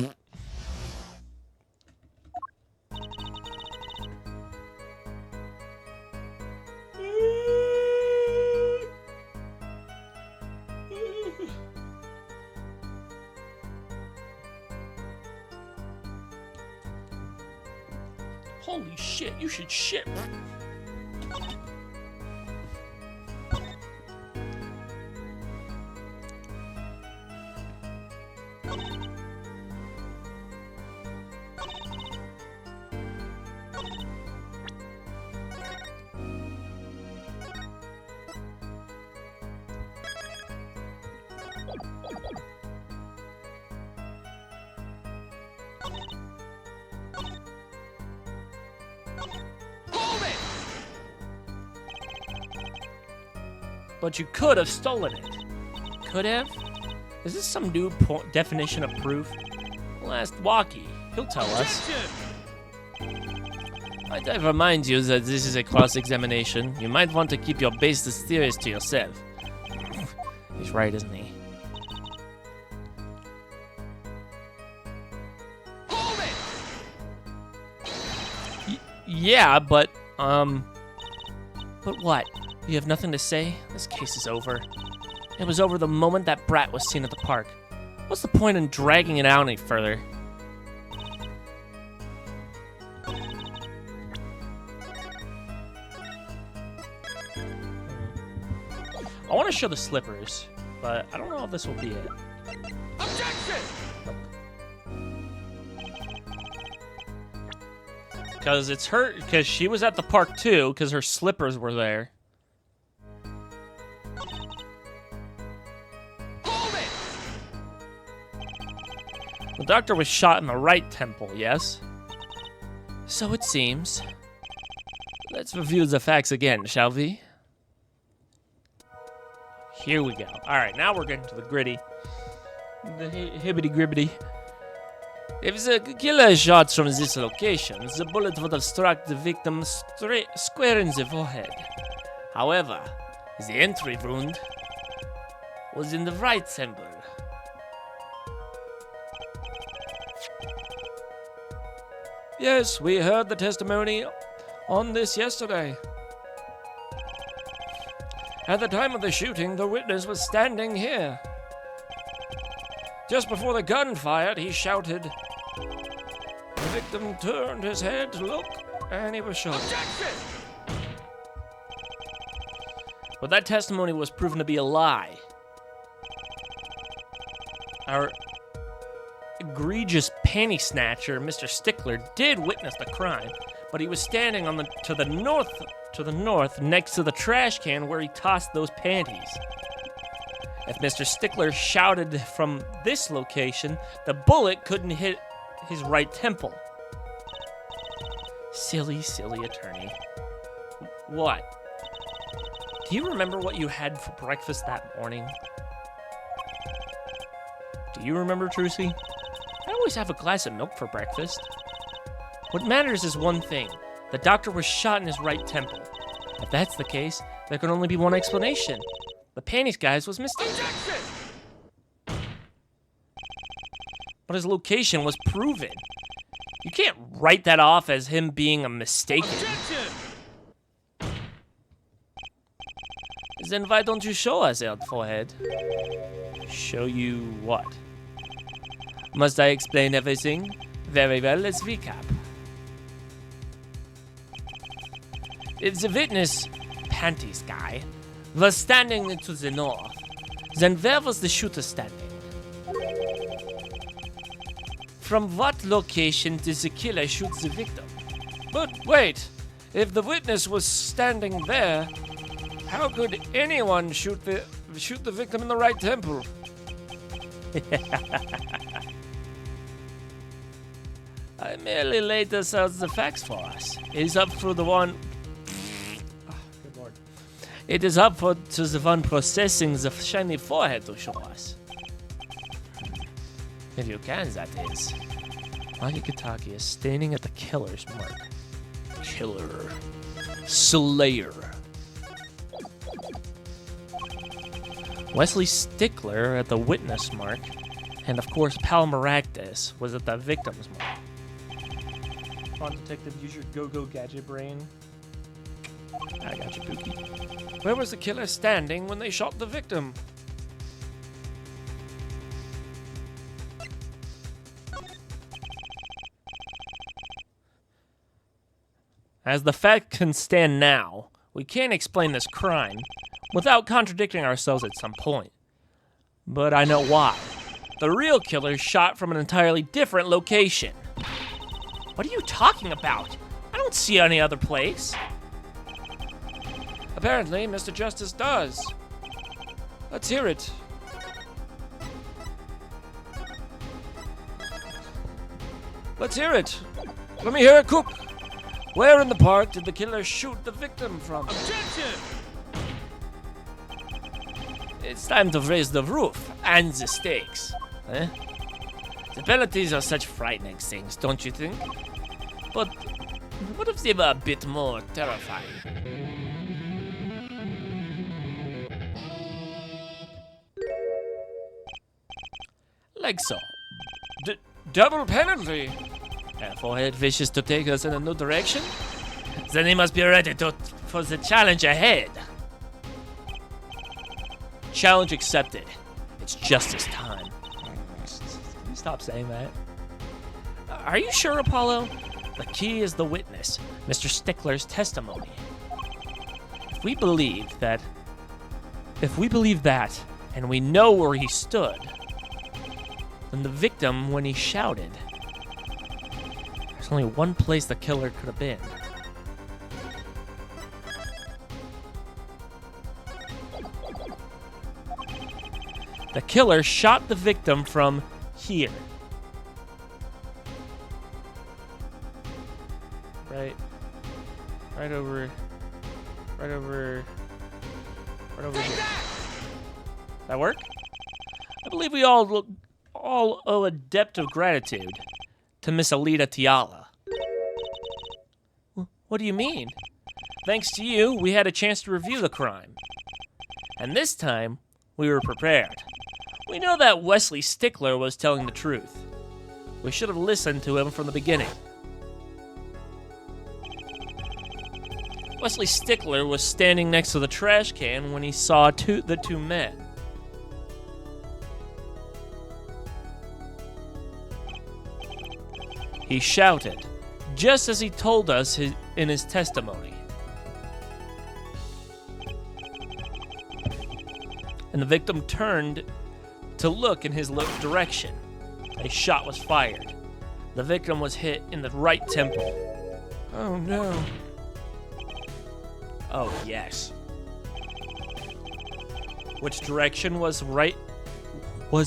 Holy shit, you should shit. But you could have stolen it. Could have? Is this some new definition of proof? We'll ask Walkie. He'll tell us. Might I remind you that this is a cross-examination. You might want to keep your baseless theories to yourself. He's right, isn't he? Hold it! Yeah, but what? You have nothing to say? This case is over. It was over the moment that brat was seen at the park. What's the point in dragging it out any further? I want to show the slippers, but I don't know if this will be it. Objection! Because it's her, because she was at the park too, because her slippers were there. The doctor was shot in the right temple, yes? So it seems. Let's review the facts again, shall we? Here we go. Alright, now we're getting to the gritty. The hibbity-gribbity. If the killer shot from this location, the bullet would have struck the victim square in the forehead. However, the entry wound was in the right temple. Yes, we heard the testimony on this yesterday. At the time of the shooting, the witness was standing here. Just before the gun fired, he shouted. The victim turned his head to look, and he was shot. Objection! But that testimony was proven to be a lie. Our egregious panty snatcher, Mr. Stickler, did witness the crime, but he was standing on to the north next to the trash can where he tossed those panties. If Mr. Stickler shouted from this location, the bullet couldn't hit his right temple. Silly, silly attorney. What? Do you remember what you had for breakfast that morning? Do you remember, Trucy? That always have a glass of milk for breakfast. What matters is one thing. The doctor was shot in his right temple. If that's the case, there can only be one explanation. The panties guy's was mistaken. But his location was proven. You can't write that off as him being a mistaken. Then why don't you show us, Old Forehead? Show you what? Must I explain everything? Very well, let's recap. If the witness, panties guy, was standing to the north, then where was the shooter standing? From what location did the killer shoot the victim? But wait, if the witness was standing there, how could anyone shoot the victim in the right temple? I merely laid this out the facts for us. It is up for the one. Good Lord. It is up to the one processing the shiny forehead to show us. If you can, that is. Makikitaki is standing at the killer's mark. Killer. Slayer. Wesley Stickler at the witness mark. And of course, Pal Maractus was at the victim's mark. Come on, detective, use your go-go gadget brain. I got you, Pookie. Where was the killer standing when they shot the victim? As the fact can stand now, we can't explain this crime without contradicting ourselves at some point. But I know why. The real killer shot from an entirely different location. What are you talking about? I don't see any other place. Apparently, Mr. Justice does. Let's hear it. Let's hear it. Let me hear it cook. Where in the park did the killer shoot the victim from? Objection! It's time to raise the roof and the stakes. Eh? The penalties are such frightening things, don't you think? But what if they were a bit more terrifying? Like so. Double penalty! And Forehead wishes to take us in a new direction? Then he must be ready for the challenge ahead. Challenge accepted. It's justice time. Can you stop saying that? Are you sure, Apollo? The key is the witness, Mr. Stickler's testimony. If we believe that, and we know where he stood, then the victim, when he shouted, there's only one place the killer could have been. The killer shot the victim from here. Right over here. That work? I believe we all owe a debt of gratitude to Miss Alita Tiala. What do you mean? Thanks to you, we had a chance to review the crime. And this time, we were prepared. We know that Wesley Stickler was telling the truth. We should have listened to him from the beginning. Wesley Stickler was standing next to the trash can when he saw the two men. He shouted, just as he told us in his testimony. And the victim turned to look in his direction. A shot was fired. The victim was hit in the right temple. Oh no. Oh yes. Which direction was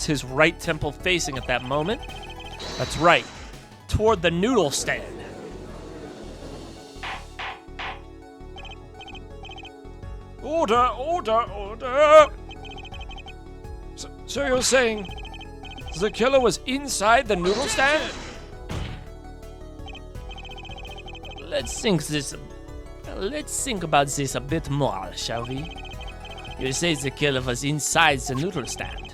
his right temple facing at that moment? That's right. Toward the noodle stand. Order! So you're saying The killer was inside the noodle stand? Let's think about this a bit more, shall we? You say the killer was inside the noodle stand,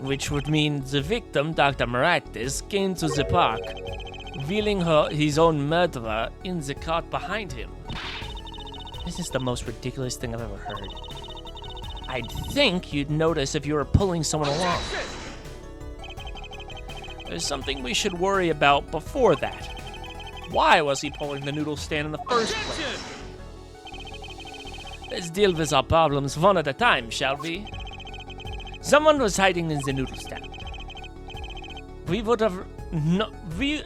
which would mean the victim, Dr. Maractus, came to the park, revealing his own murderer in the cart behind him. This is the most ridiculous thing I've ever heard. I'd think you'd notice if you were pulling someone along. There's something we should worry about before that. Why was he pulling the noodle stand in the first place? Let's deal with our problems one at a time, shall we? Someone was hiding in the noodle stand. We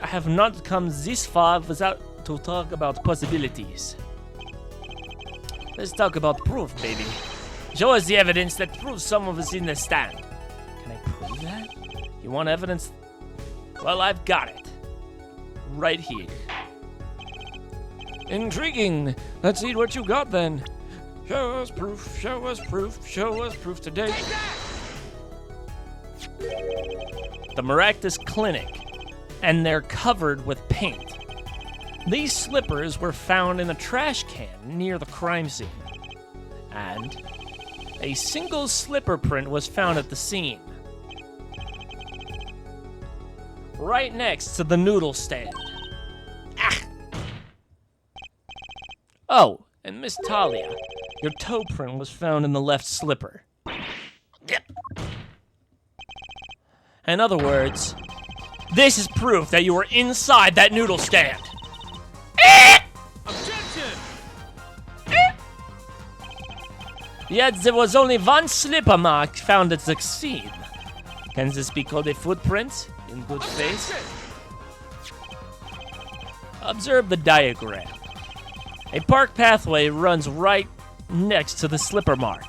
have not come this far without to talk about possibilities. Let's talk about proof, baby. Show us the evidence that proves someone was in the stand. Can I prove that? You want evidence? Well, I've got it. Right here. Intriguing. Let's see what you got then. Show us proof, show us proof, show us proof today. The Maractus Clinic, and they're covered with paint. These slippers were found in a trash can near the crime scene. And a single slipper print was found at the scene. Right next to the noodle stand. Ah! Oh, and Miss Talia, your toe print was found in the left slipper. Yep. In other words, this is proof that you were inside that noodle stand. Objection! Yet there was only one slipper mark found at the scene. Can this be called a footprint? In good faith? Observe the diagram. A park pathway runs right next to the slipper mark.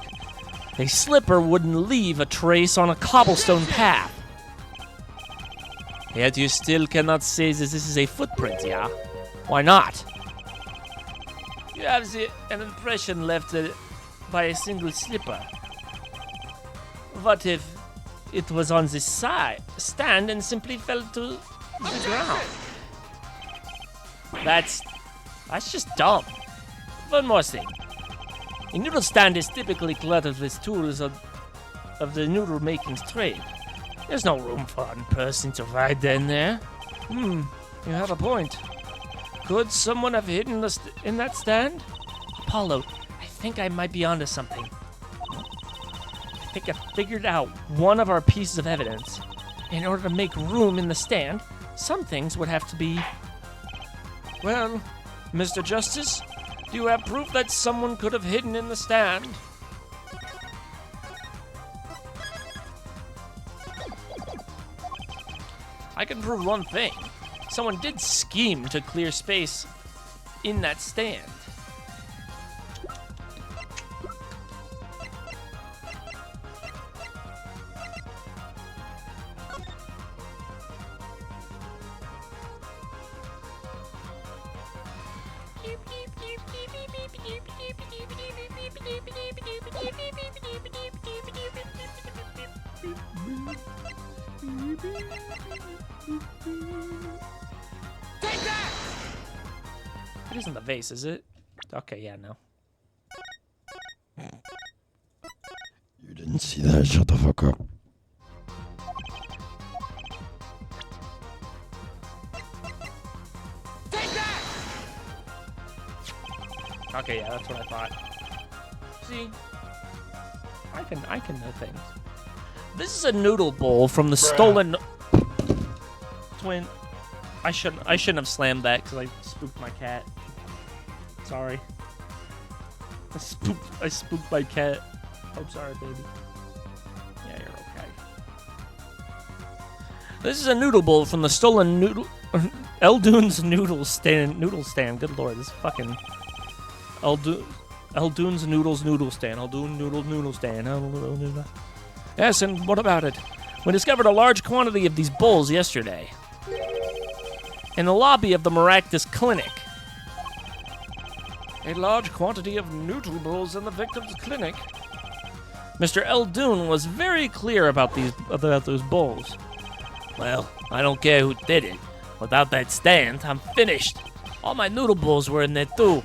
A slipper wouldn't leave a trace on a cobblestone path. Yet you still cannot say that this is a footprint, yeah? Why not? You have an impression left by a single slipper. What if it was on the stand and simply fell to the ground? That's just dumb. One more thing. A noodle stand is typically cluttered with tools of the noodle making trade. There's no room for one person to ride in there. You have a point. Could someone have hidden in that stand? Apollo, I think I might be onto something. I think I figured out one of our pieces of evidence. In order to make room in the stand, some things would have to be... Well, Mr. Justice, do you have proof that someone could have hidden in the stand? I can prove one thing. Someone did scheme to clear space in that stand. It isn't the vase, is it? Okay, yeah, no. You didn't see that? Shut the fuck up. Okay, yeah, that's what I thought. See? I can know things. This is a noodle bowl from the stolen twin. I shouldn't have slammed that because I spooked my cat. Sorry. I spooked my cat. I'm sorry, baby. Yeah, you're okay. This is a noodle bowl from the stolen noodle Eldoon's noodle stand. Good lord, this fucking Eldoon's noodle stand. Eldoon noodle stand. Yes, and what about it? We discovered a large quantity of these bowls yesterday in the lobby of the Maractus Clinic. A large quantity of noodle bowls in the victim's clinic. Mr. Eldoon was very clear about those bowls. Well, I don't care who did it. Without that stand, I'm finished. All my noodle bowls were in there too.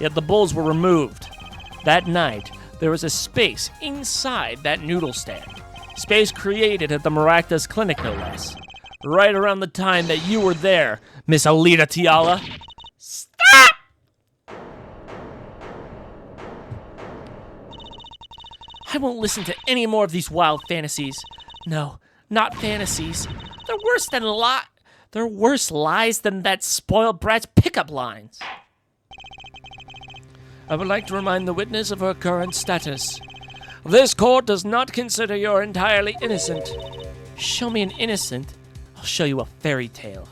Yet the bowls were removed. That night, there was a space inside that noodle stand. Space created at the Maractus Clinic, no less. Right around the time that you were there, Miss Alita Tiala. Stop! I won't listen to any more of these wild fantasies. No, not fantasies. They're worse lies than that spoiled brat's pickup lines. I would like to remind the witness of her current status. This court does not consider you're entirely innocent. Show me an innocent, I'll show you a fairy tale.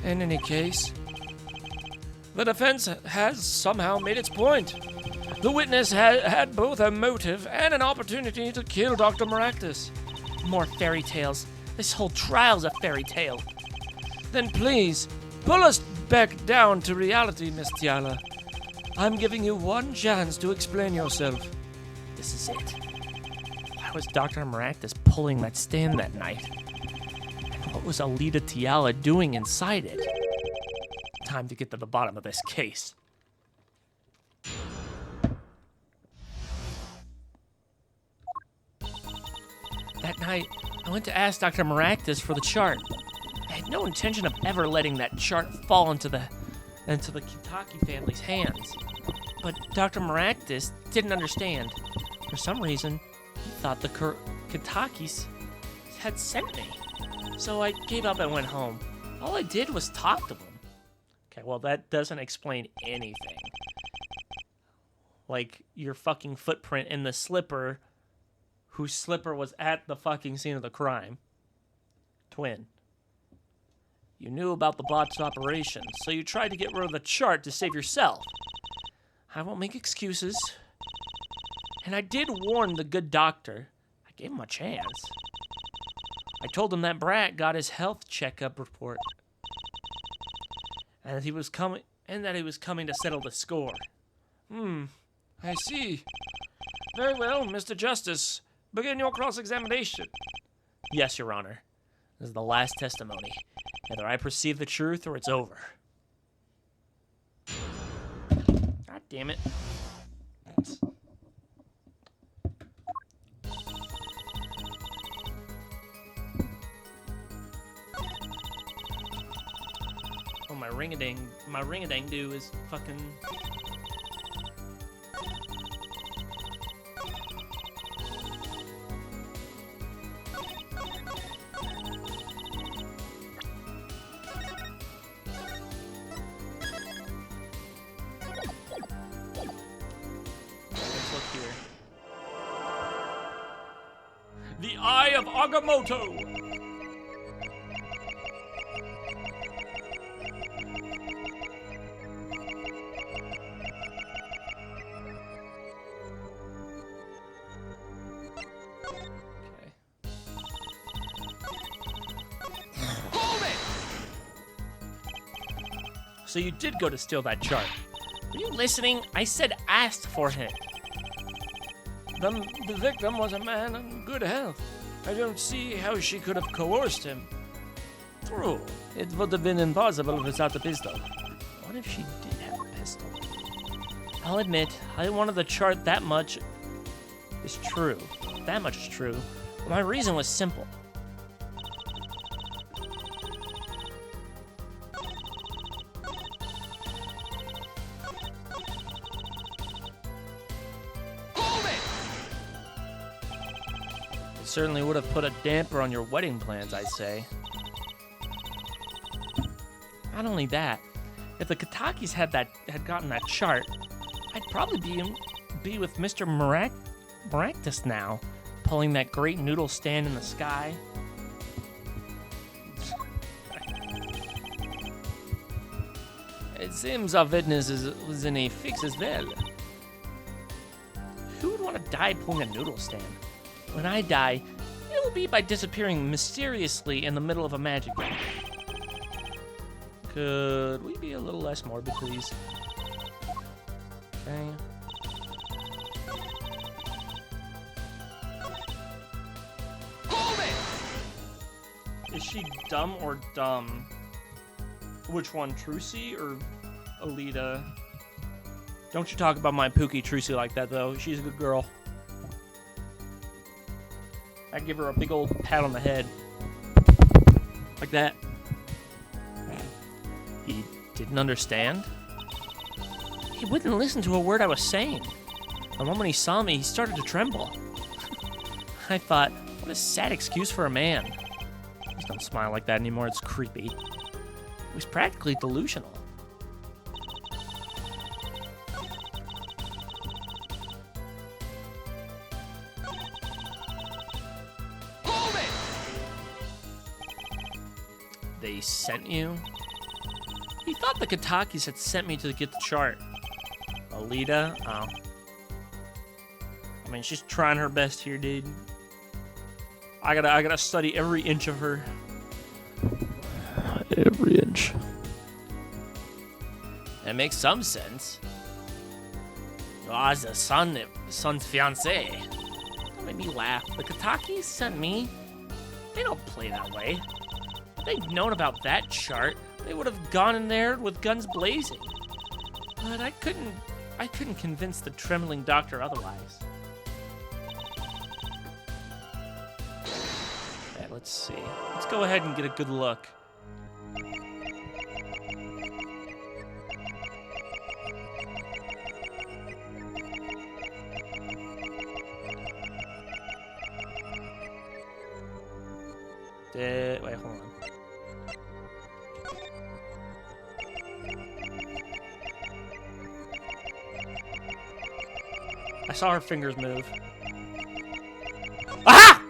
In any case, the defense has somehow made its point. The witness had both a motive and an opportunity to kill Dr. Maractus. More fairy tales. This whole trial's a fairy tale. Then please, pull us back down to reality, Miss Tiala. I'm giving you one chance to explain yourself. This is it. Why was Dr. Maractus pulling that stand that night? And what was Alita Tiala doing inside it? Time to get to the bottom of this case. That night, I went to ask Dr. Maractus for the chart. I had no intention of ever letting that chart fall into the Kitaki family's hands. But Dr. Maractus didn't understand. For some reason, he thought the Kitakis had sent me. So I gave up and went home. All I did was talk to them. Okay, well, that doesn't explain anything. Like, your fucking footprint in the slipper, whose slipper was at the fucking scene of the crime. Twin. You knew about the botched operation, so you tried to get rid of the chart to save yourself. I won't make excuses. And I did warn the good doctor. I gave him a chance. I told him that brat got his health checkup report. And that he was coming to settle the score. I see. Very well, Mr. Justice. Begin your cross-examination. Yes, Your Honor. This is the last testimony. Either I perceive the truth or it's over. God damn it. Oh, my ring-a-dang-do is fucking... The Eye of Agamotto! Okay. Hold it! So you did go to steal that chart. Were you listening? I said asked for him. The victim was a man in good health. I don't see how she could have coerced him. True. It would have been impossible without the pistol. What if she did have a pistol? I'll admit, I wanted the chart that much is true. That much is true. But my reason was simple. Certainly would have put a damper on your wedding plans, I say. Not only that, if the Kitakis had gotten that chart, I'd probably be with Mr. Maractus now, pulling that great noodle stand in the sky. It seems our witness was in a fix as well. Who would want to die pulling a noodle stand? When I die, it will be by disappearing mysteriously in the middle of a magic game. Could we be a little less morbid, please? Okay. Is she dumb or dumb? Which one, Trucy or Alita? Don't you talk about my Pookie Trucy like that, though. She's a good girl. I give her a big old pat on the head. Like that. He didn't understand? He wouldn't listen to a word I was saying. The moment he saw me, he started to tremble. I thought, what a sad excuse for a man. Please don't smile like that anymore, it's creepy. He was practically delusional. Hold it! They sent you? He thought the Katakis had sent me to get the chart. Alita? Oh. I mean, she's trying her best here, dude. I gotta study every inch of her. Every inch. It makes some sense. As the son's fiancé. Don't make me laugh. The Katakis sent me. They don't play that way. If they'd known about that chart, they would have gone in there with guns blazing. But I couldn't convince the trembling doctor otherwise. Okay, let's see. Let's go ahead and get a good look. Wait, hold on. I saw her fingers move. Aha!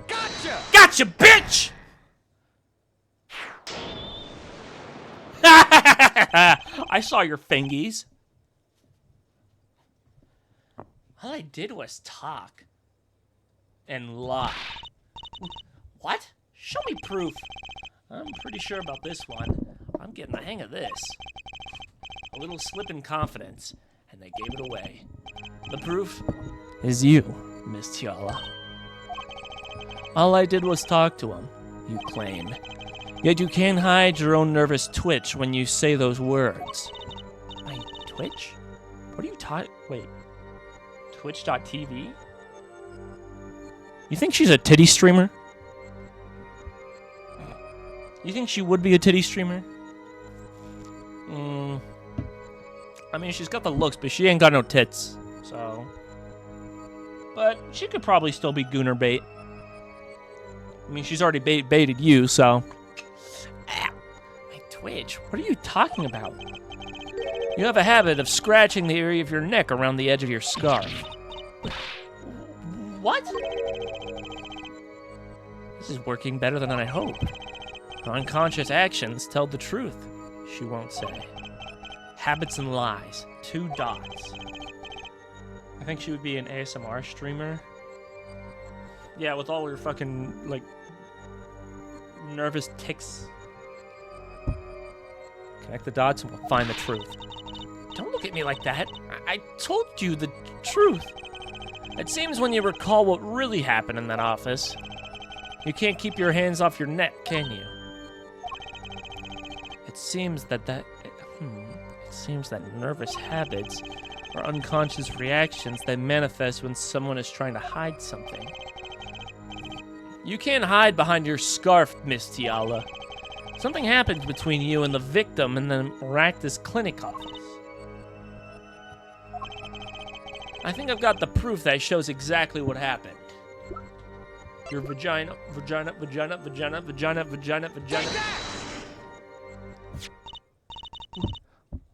Gotcha! Gotcha, bitch! I saw your fingies. All I did was talk and lie. What? Show me proof. I'm pretty sure about this one. I'm getting the hang of this. A little slip in confidence, and they gave it away. The proof is you, Miss Tiala. All I did was talk to him, you claim. Yet you can't hide your own nervous twitch when you say those words. My twitch? What are you talking? Wait. Twitch.tv? You think she's a titty streamer? You think she would be a titty streamer? I mean, she's got the looks, but she ain't got no tits. So. But she could probably still be gooner bait. I mean, she's already baited you, so. Ah, my twitch. What are you talking about? You have a habit of scratching the area of your neck around the edge of your scarf. What? This is working better than I hoped. Unconscious actions tell the truth, she won't say. Habits and lies. 2 dots. I think she would be an ASMR streamer. Yeah, with all her fucking, like, nervous tics. Connect the dots and we'll find the truth. Don't look at me like that. I told you the truth. It seems when you recall what really happened in that office, you can't keep your hands off your neck, can you? It seems that nervous habits are unconscious reactions that manifest when someone is trying to hide something. You can't hide behind your scarf, Miss Tiala. Something happened between you and the victim in the Maractus Clinic office. I think I've got the proof that shows exactly what happened. Your vagina.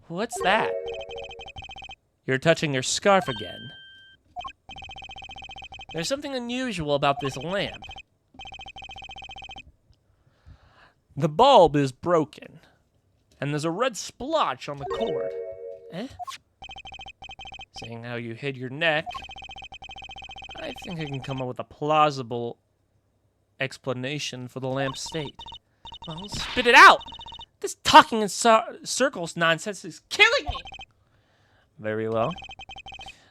What's that? You're touching your scarf again. There's something unusual about this lamp. The bulb is broken, and there's a red splotch on the cord. Eh? Seeing how you hid your neck, I think I can come up with a plausible explanation for the lamp's state. Well, spit it out! This talking in circles nonsense is killing me! Very well.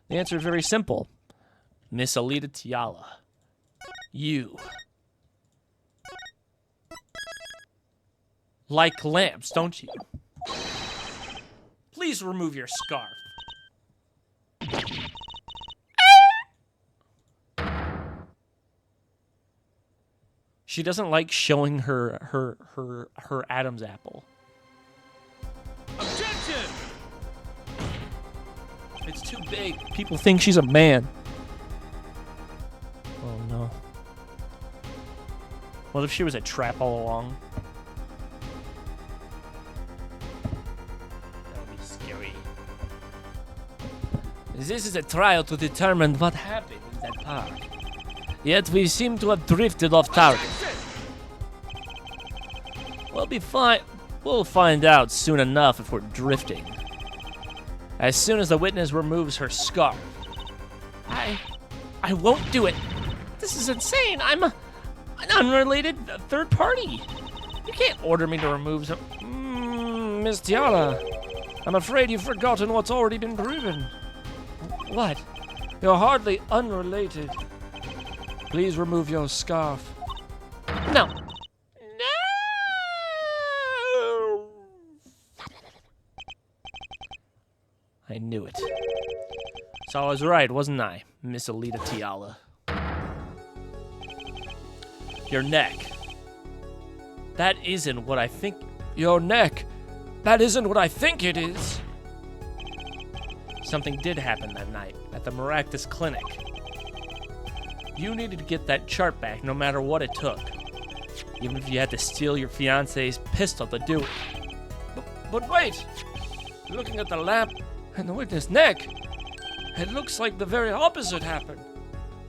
The answer is very simple. Miss Alita Tiala. You. like lamps, don't you? Please remove your scarf. She doesn't like showing her Adam's apple. Objection! It's too big. People think she's a man. Oh no. What if she was a trap all along? That would be scary. This is a trial to determine what happened in that park. Yet we seem to have drifted off target. We'll be fine. We'll find out soon enough if we're drifting. As soon as the witness removes her scarf. I won't do it. This is insane. I'm an unrelated third party. You can't order me to remove some. Miss Tiara, I'm afraid you've forgotten what's already been proven. What? You're hardly unrelated. Please remove your scarf. No. No! I knew it. So I was right, wasn't I, Miss Alita Tiala? Your neck. That isn't what I think. Your neck. That isn't what I think it is. Something did happen that night at the Maractus Clinic. You needed to get that chart back no matter what it took. Even if you had to steal your fiance's pistol to do it. But wait! Looking at the lamp and the witness' neck, it looks like the very opposite happened.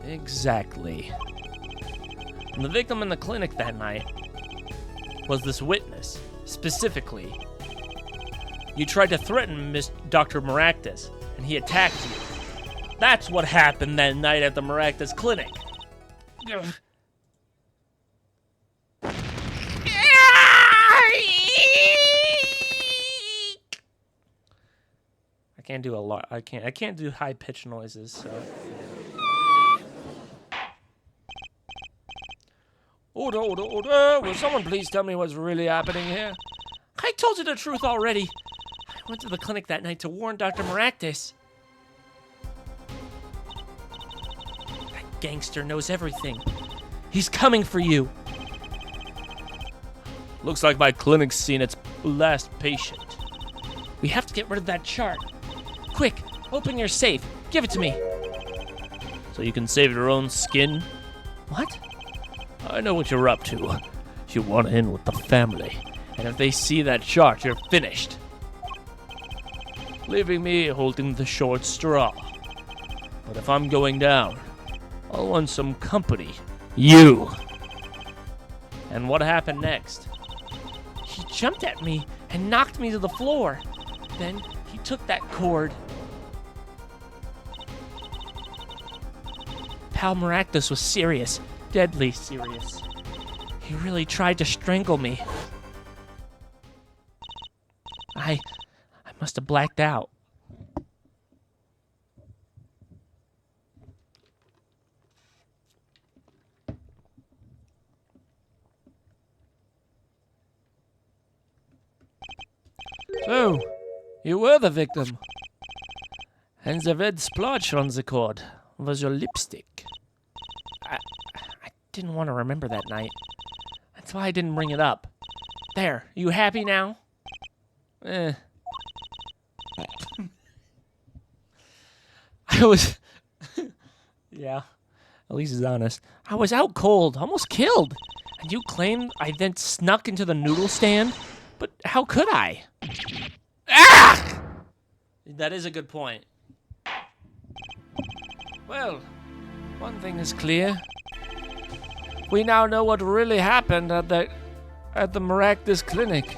Exactly. And the victim in the clinic that night was this witness, specifically. You tried to threaten Dr. Maractus, and he attacked you. That's what happened that night at the Maractus Clinic. I can't do a lot. I can't do high pitched noises, so. Order, order, order! Will someone please tell me what's really happening here? I told you the truth already. I went to the clinic that night to warn Dr. Maractus. That gangster knows everything. He's coming for you. Looks like my clinic's seen its last patient. We have to get rid of that chart. Quick, open your safe. Give it to me. So you can save your own skin? What? I know what you're up to. You want in with the family. And if they see that chart, you're finished. Leaving me holding the short straw. But if I'm going down, I'll want some company. You! And what happened next? He jumped at me and knocked me to the floor. Then he took that cord. Pal Maractus was serious. Deadly serious. He really tried to strangle me. I must have blacked out. So, you were the victim. And the red splotch on the cord was your lipstick. I didn't want to remember that night. That's why I didn't bring it up. There, you happy now? I was... yeah, at least he's honest. I was out cold, almost killed. And you claimed I then snuck into the noodle stand? But how could I? Ah! That is a good point. Well, one thing is clear. We now know what really happened at the Maractus Clinic.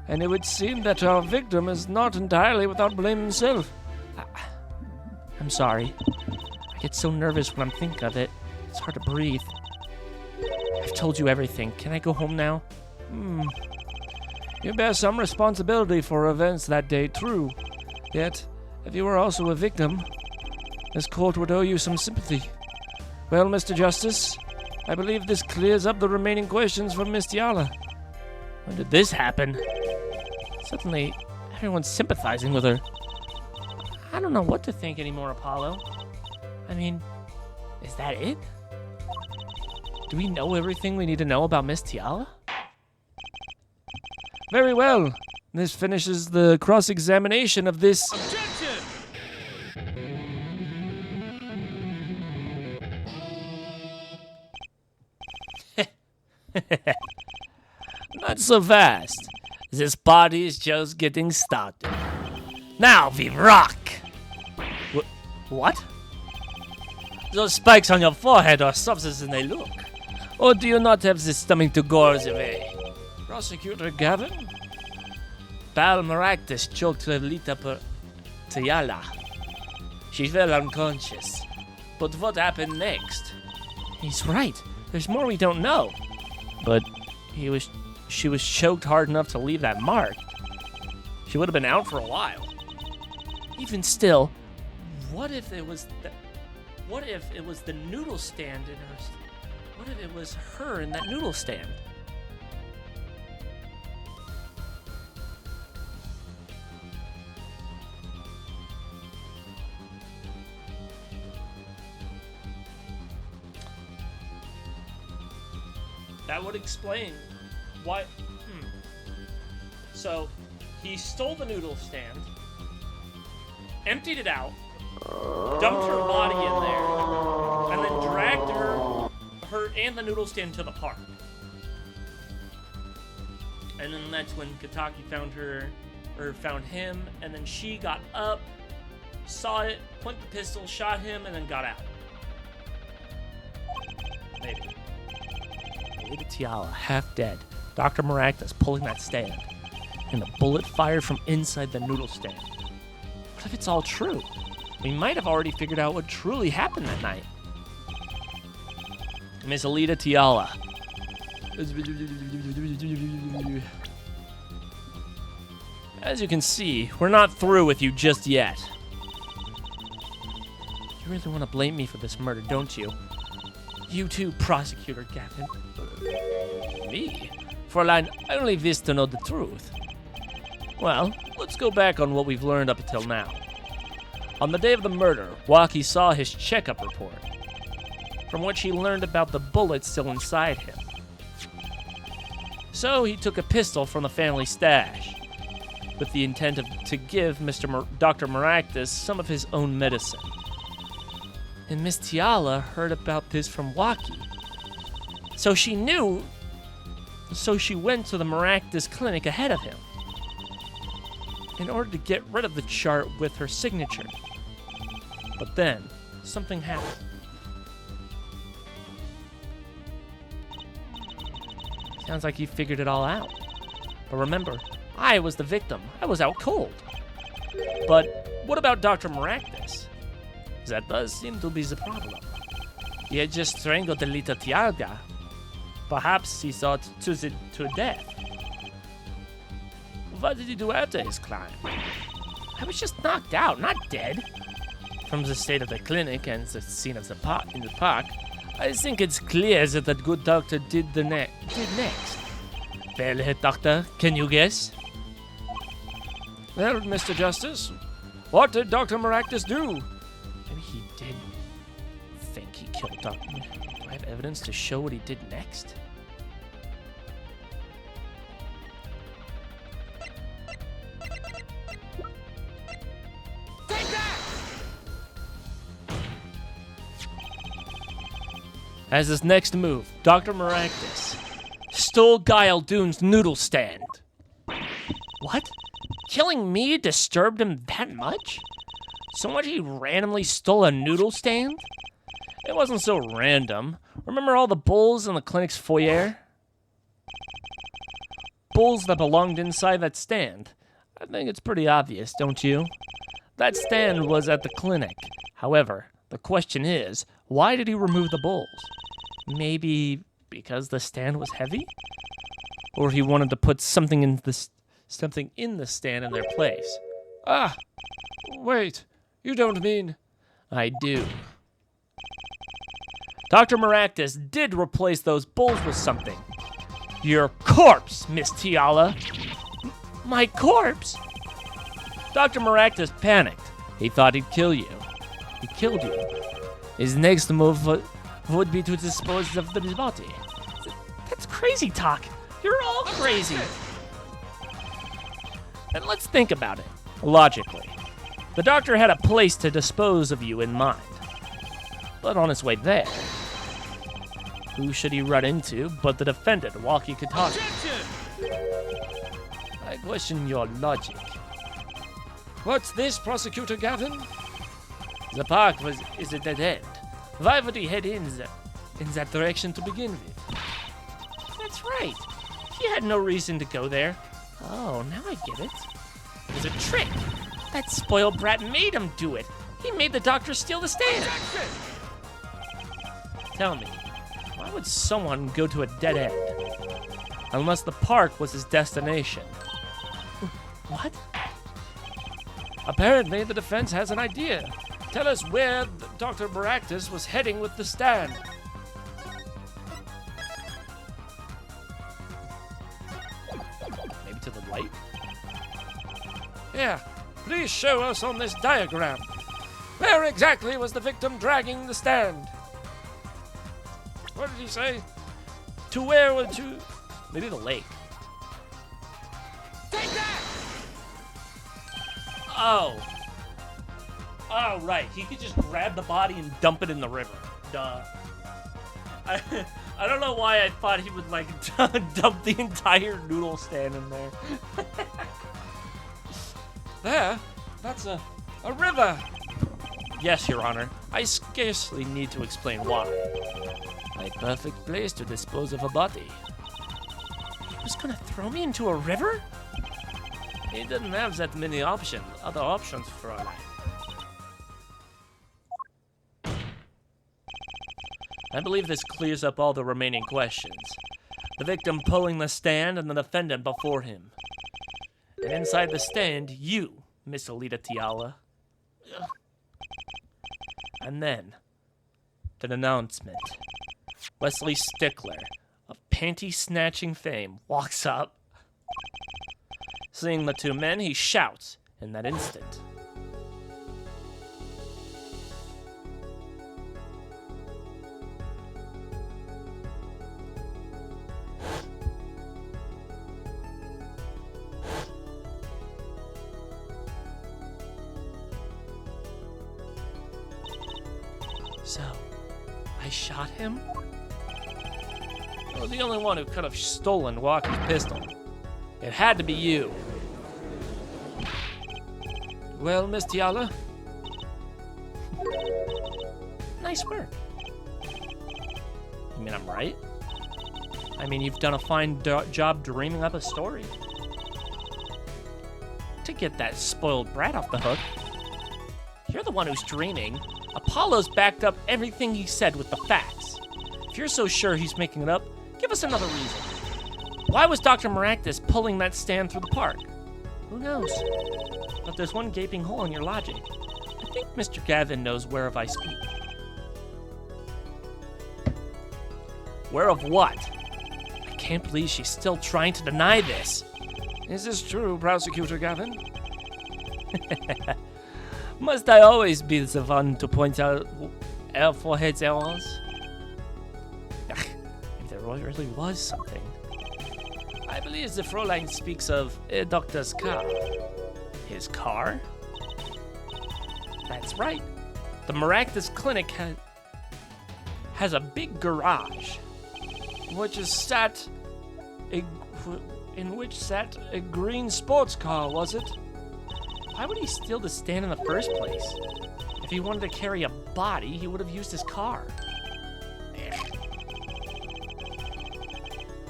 And it would seem that our victim is not entirely without blame himself. I'm sorry. I get so nervous when I'm thinking of it. It's hard to breathe. I've told you everything. Can I go home now? You bear some responsibility for events that day, true. Yet, if you were also a victim, this court would owe you some sympathy. Well, Mr. Justice, I believe this clears up the remaining questions from Miss Tiala. When did this happen? Suddenly, everyone's sympathizing with her. I don't know what to think anymore, Apollo. I mean, is that it? Do we know everything we need to know about Miss Tiala? Very well. This finishes the cross-examination of this... Objection! Not so fast. This party is just getting started. Now we rock! What? Those spikes on your forehead are softer than they look. Or do you not have the stomach to gore away? Prosecutor Gavin? Pal Maractus choked Lolita Tiala. She fell unconscious. But what happened next? He's right. There's more we don't know. But she was choked hard enough to leave that mark. She would have been out for a while. Even still, what if it was the noodle stand in her? What if it was her in that noodle stand? That would explain why. So, he stole the noodle stand, emptied it out, dumped her body in there, and then dragged her and the noodle stand to the park. And then that's when Kataki found him, and then she got up, saw it, pointed the pistol, shot him, and then got out. Maybe. Lady Tiala, half dead. Dr. Maractus pulling that stand. And the bullet fired from inside the noodle stand. What if it's all true? We might have already figured out what truly happened that night. Miss Alita Tiala. As you can see, we're not through with you just yet. You really want to blame me for this murder, don't you? You too, Prosecutor Gavin. Me? Fräulein, I only wish to know the truth. Well, let's go back on what we've learned up until now. On the day of the murder, Waki saw his checkup report, from which he learned about the bullet still inside him. So he took a pistol from the family stash, with the intent to give Dr. Maractus some of his own medicine. And Miss Tiala heard about this from Waki. So she knew, so she went to the Maractus clinic ahead of him in order to get rid of the chart with her signature. But then, something happened. Sounds like you figured it all out. But remember, I was the victim. I was out cold. But what about Dr. Maractus? That does seem to be the problem. He had just strangled the little Tiaga. Perhaps he thought to death. What did he do after his crime? I was just knocked out, not dead. From the state of the clinic and the scene of the park in the park, I think it's clear that the good doctor did next. Well, doctor, can you guess? Well, Mr. Justice, what did Dr. Maractus do? Maybe he did think he killed Dr. Do I have evidence to show what he did next? As his next move, Dr. Maractus stole Guile Dune's noodle stand. What? Killing me disturbed him that much? So much he randomly stole a noodle stand? It wasn't so random. Remember all the bowls in the clinic's foyer? Bowls that belonged inside that stand. I think it's pretty obvious, don't you? That stand was at the clinic. However, the question is, why did he remove the bowls? Maybe because the stand was heavy? Or he wanted to put something in the stand in their place. Ah, wait, you don't mean... I do. Dr. Maractus did replace those bowls with something. Your corpse, Miss Tiala. My corpse? Dr. Maractus panicked. He thought he'd kill you. He killed you. His next move would be to dispose of the body. That's crazy talk. You're all crazy. And let's think about it, logically. The doctor had a place to dispose of you in mind. But on his way there, who should he run into but the defendant, Walkie Katana? I question your logic. What's this, Prosecutor Gavin? The park is a dead end. Why would he head in that direction to begin with? That's right. He had no reason to go there. Oh, now I get it. It was a trick. That spoiled brat made him do it. He made the doctor steal the stand. Tell me, why would someone go to a dead end? Unless the park was his destination. What? Apparently, the defense has an idea. Tell us where Dr. Maractus was heading with the stand. Maybe to the light? Yeah, please show us on this diagram. Where exactly was the victim dragging the stand? What did he say? To where would to... Maybe the lake. Take that! Oh. Oh, right. He could just grab the body and dump it in the river. Duh. I don't know why I thought he would, like, dump the entire noodle stand in there. There? That's a river. Yes, Your Honor. I scarcely need to explain why. A perfect place to dispose of a body. He was gonna throw me into a river? He didn't have that many other options for a life. I believe this clears up all the remaining questions. The victim pulling the stand and the defendant before him. And inside the stand, you, Miss Alita Tiala. And then, the announcement. Wesley Stickler, of panty-snatching fame, walks up. Seeing the two men, he shouts in that instant. So, I shot him? You're the only one who could have stolen Walker's pistol. It had to be you. Well, Miss Tiala? Nice work. You mean I'm right? I mean, you've done a fine job dreaming up a story. To get that spoiled brat off the hook. You're the one who's dreaming. Apollo's backed up everything he said with the facts. If you're so sure he's making it up, give us another reason. Why was Dr. Maractus pulling that stand through the park? Who knows? But there's one gaping hole in your logic. I think Mr. Gavin knows whereof I speak. Where of what? I can't believe she's still trying to deny this. Is this true, Prosecutor Gavin? Must I always be the one to point out our forehead's errors? If there really was something. I believe the Fräulein speaks of a doctor's car. His car? That's right. The Maractus Clinic has a big garage, in which sat a green sports car, was it? Why would he steal the stand in the first place? If he wanted to carry a body, he would have used his car.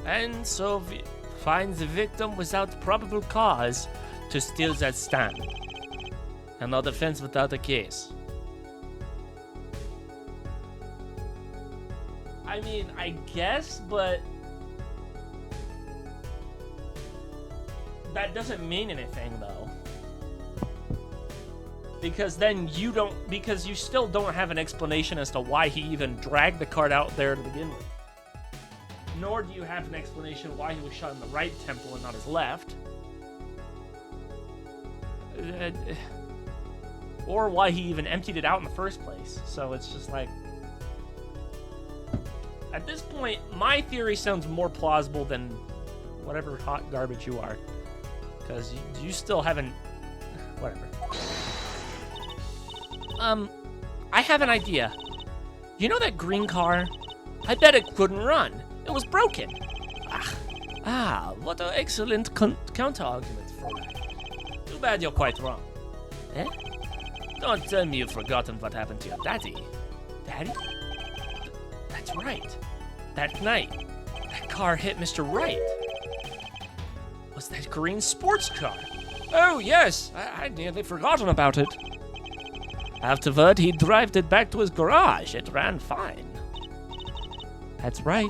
And so finds the victim without probable cause to steal that stand. And no defense without a case. I mean, I guess, but that doesn't mean anything, though. Because then because you still don't have an explanation as to why he even dragged the cart out there to begin with. Nor do you have an explanation why he was shot in the right temple and not his left. Or why he even emptied it out in the first place. So it's just like... At this point, my theory sounds more plausible than whatever hot garbage you are. Because you still haven't... Whatever. I have an idea. You know that green car? I bet it couldn't run. It was broken. What an excellent counter-argument for that. Too bad you're quite wrong. Eh? Don't tell me you've forgotten what happened to your daddy. Daddy? That's right. That night, that car hit Mr. Wright. Was that green sports car? Oh, yes. I'd nearly forgotten about it. Afterward, he drove it back to his garage. It ran fine. That's right.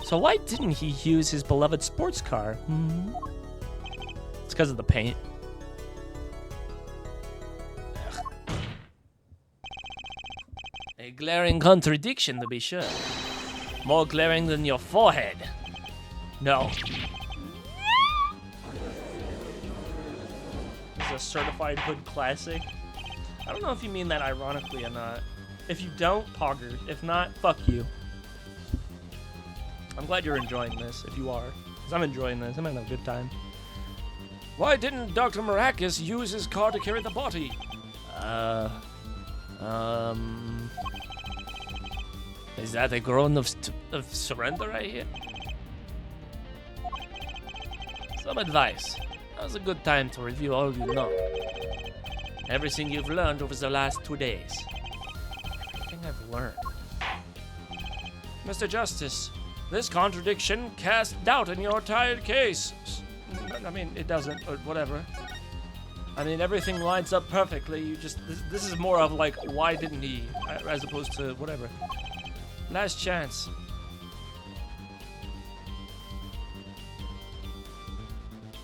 So why didn't he use his beloved sports car? It's because of the paint. Ugh. A glaring contradiction, to be sure. More glaring than your forehead. No. This is a certified hood classic. I don't know if you mean that ironically or not. If you don't, Pogger. If not, fuck you. I'm glad you're enjoying this, if you are. Because I'm enjoying this. I'm having a good time. Why didn't Dr. Maracus use his car to carry the body? Is that a groan of surrender right here? Some advice. Now's a good time to review all you know. Everything you've learned over the last 2 days. Everything I've learned. Mr. Justice, this contradiction casts doubt in your entire case. I mean, it doesn't, but whatever. I mean, everything lines up perfectly. You just, this is more of like, why didn't he, as opposed to whatever. Last chance.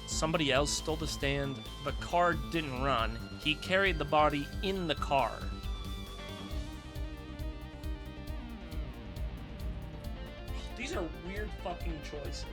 Somebody else stole the stand. The car didn't run. He carried the body in the car. These are weird fucking choices.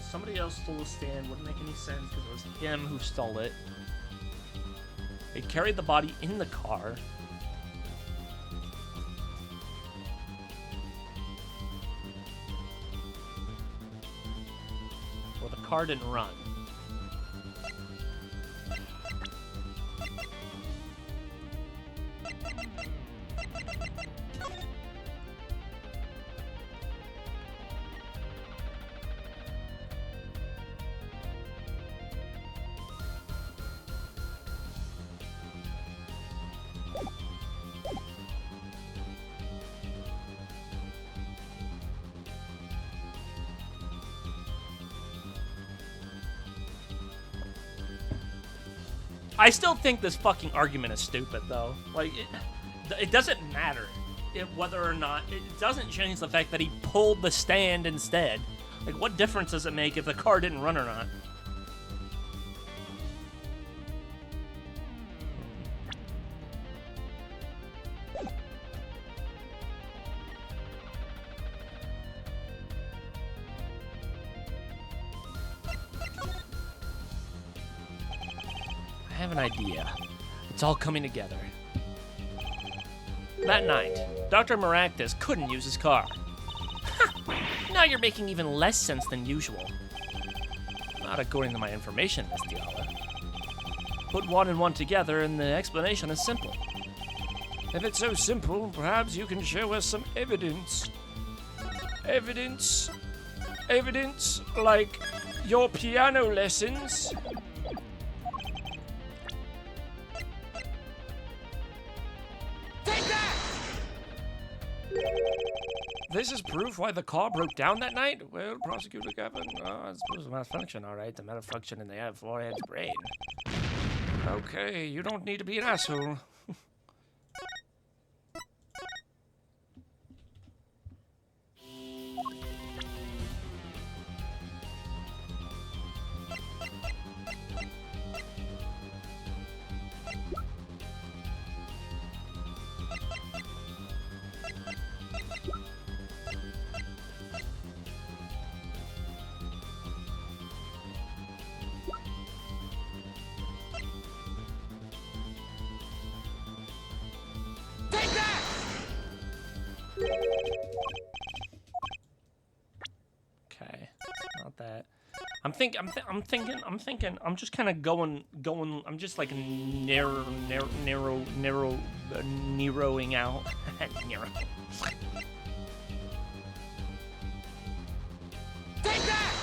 Somebody else stole the stand. Wouldn't make any sense because it was him who stole it. They carried the body in the car. Well, the car didn't run. I still think this fucking argument is stupid, though. Like, it doesn't matter whether or not... It doesn't change the fact that he pulled the stand instead. Like, what difference does it make if the car didn't run or not? I have an idea. It's all coming together. That night, Dr. Maractus couldn't use his car. Now you're making even less sense than usual. Not according to my information, Miss Diala. Put one and one together and the explanation is simple. If it's so simple, perhaps you can show us some evidence. Evidence like your piano lessons. This is proof why the car broke down that night? Well, Prosecutor Gavin, I suppose a malfunction, all right. A malfunction in the forehead's brain. Okay, you don't need to be an asshole. thinking. I'm just kind of going. I'm just like narrowing out. Narrow. Take that!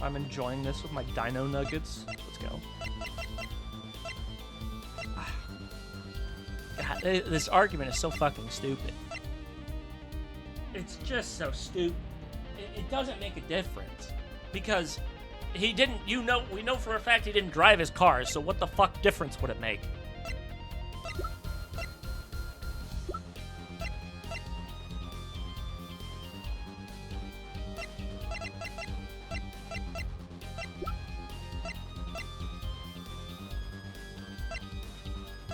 I'm enjoying this with my dino nuggets. Let's go. God, this argument is so fucking stupid. It's just so stupid. It doesn't make a difference. Because he didn't, we know for a fact he didn't drive his car, so what the fuck difference would it make?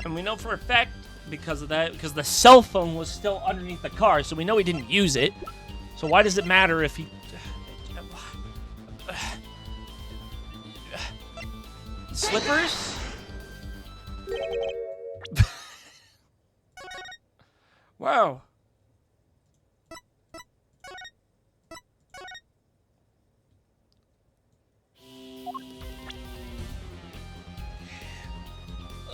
And we know for a fact because of that, because the cell phone was still underneath the car, so we know he didn't use it. So why does it matter if he... Slippers? Wow.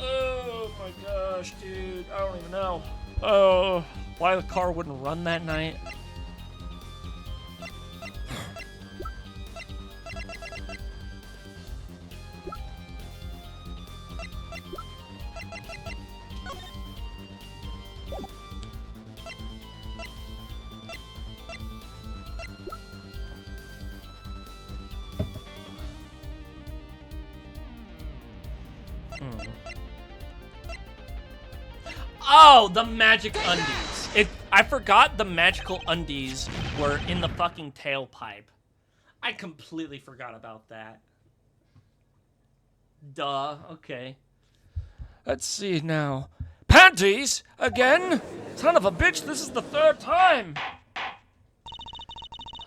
Oh my gosh, dude. I don't even know. Oh, why the car wouldn't run that night. Oh, the magic undies. I forgot the magical undies were in the fucking tailpipe. I completely forgot about that. Duh, okay. Let's see now. Panties? Again? Son of a bitch, this is the third time.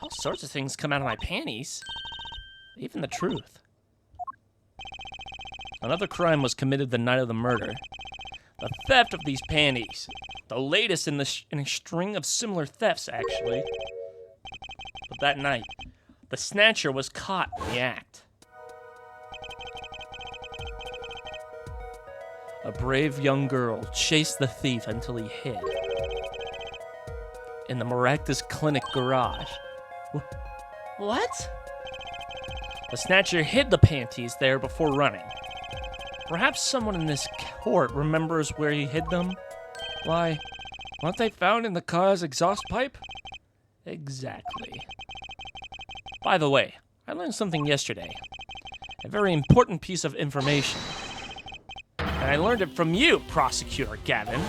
All sorts of things come out of my panties. Even the truth. Another crime was committed the night of the murder. The theft of these panties. The latest in a string of similar thefts, actually. But that night, the snatcher was caught in the act. A brave young girl chased the thief until he hid. In the Maractus Clinic garage. What? The snatcher hid the panties there before running. Perhaps someone in this court remembers where he hid them? Why, weren't they found in the car's exhaust pipe? Exactly. By the way, I learned something yesterday. A very important piece of information. And I learned it from you, Prosecutor Gavin.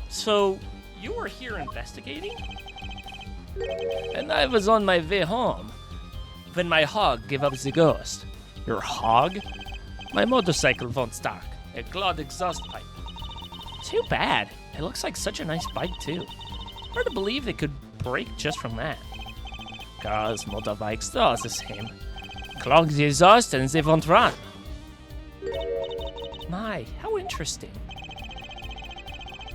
So you were here investigating? And I was on my way home when my hog gave up the ghost. Your hog? My motorcycle won't start. A clogged exhaust pipe. Too bad. It looks like such a nice bike, too. Hard to believe it could break just from that. Cars, motorbikes, they're all the same. Clog the exhaust and they won't run. My, how interesting.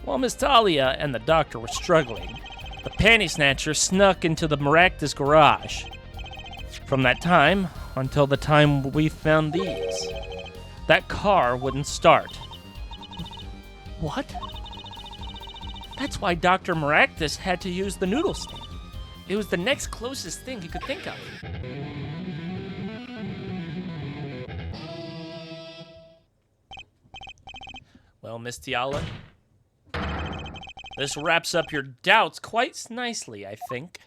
While Miss Talia and the doctor were struggling, the panty snatcher snuck into the Maractus garage. From that time until the time we found these, that car wouldn't start. What? That's why Dr. Maractus had to use the noodle stand. It was the next closest thing he could think of. Well, Miss Tiala, this wraps up your doubts quite nicely, I think.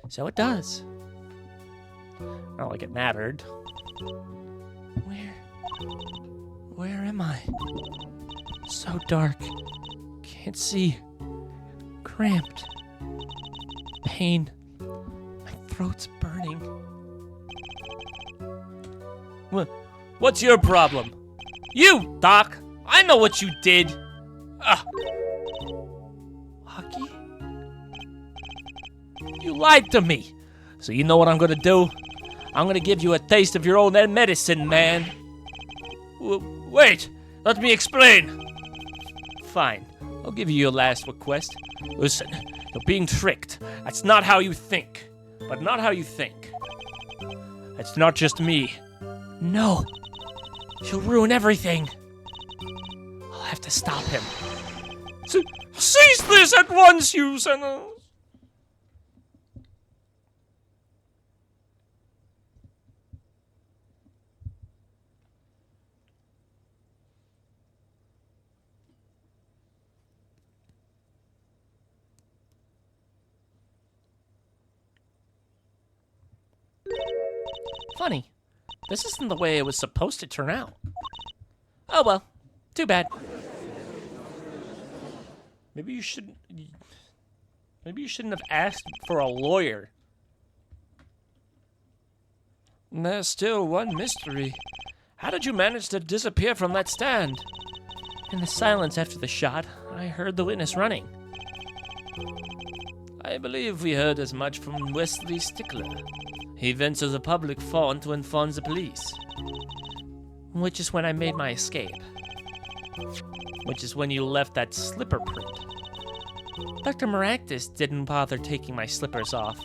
So it does. Not like it mattered. Where am I? So dark. Can't see. Cramped. Pain. My throat's burning. What's your problem? You, Doc! I know what you did! Walkie? You lied to me. So you know what I'm gonna do? I'm gonna give you a taste of your own medicine, man. Wait, let me explain. Fine. I'll give you your last request. Listen, you're being tricked. That's not how you think. But not how you think. It's not just me. No. She'll ruin everything. I'll have to stop him. Cease this at once, you son. Funny. This isn't the way it was supposed to turn out. Oh well. Too bad. Maybe you shouldn't have asked for a lawyer. There's still one mystery. How did you manage to disappear from that stand? In the silence after the shot, I heard the witness running. I believe we heard as much from Wesley Stickler. He ventures a public phone to inform the police. Which is when I made my escape. Which is when you left that slipper print. Dr. Maractus didn't bother taking my slippers off.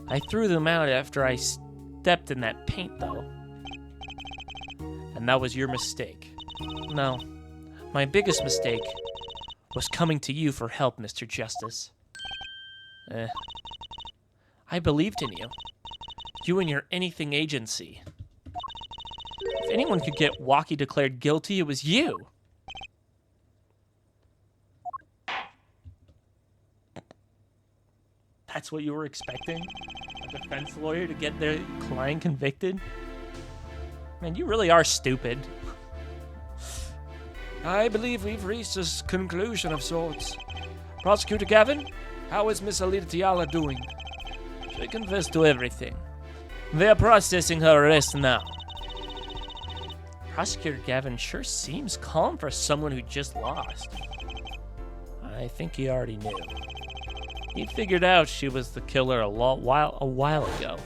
I threw them out after I stepped in that paint, though. And that was your mistake. No, my biggest mistake was coming to you for help, Mr. Justice. I believed in you. You and your anything agency. If anyone could get Walkie declared guilty, it was you. That's what you were expecting? A defense lawyer to get their client convicted? Man, you really are stupid. I believe we've reached a conclusion of sorts. Prosecutor Gavin, how is Miss Alita Tiala doing? She confessed to everything. They're processing her arrest now. Prosecutor Gavin sure seems calm for someone who just lost. I think he already knew. He figured out she was the killer a while ago.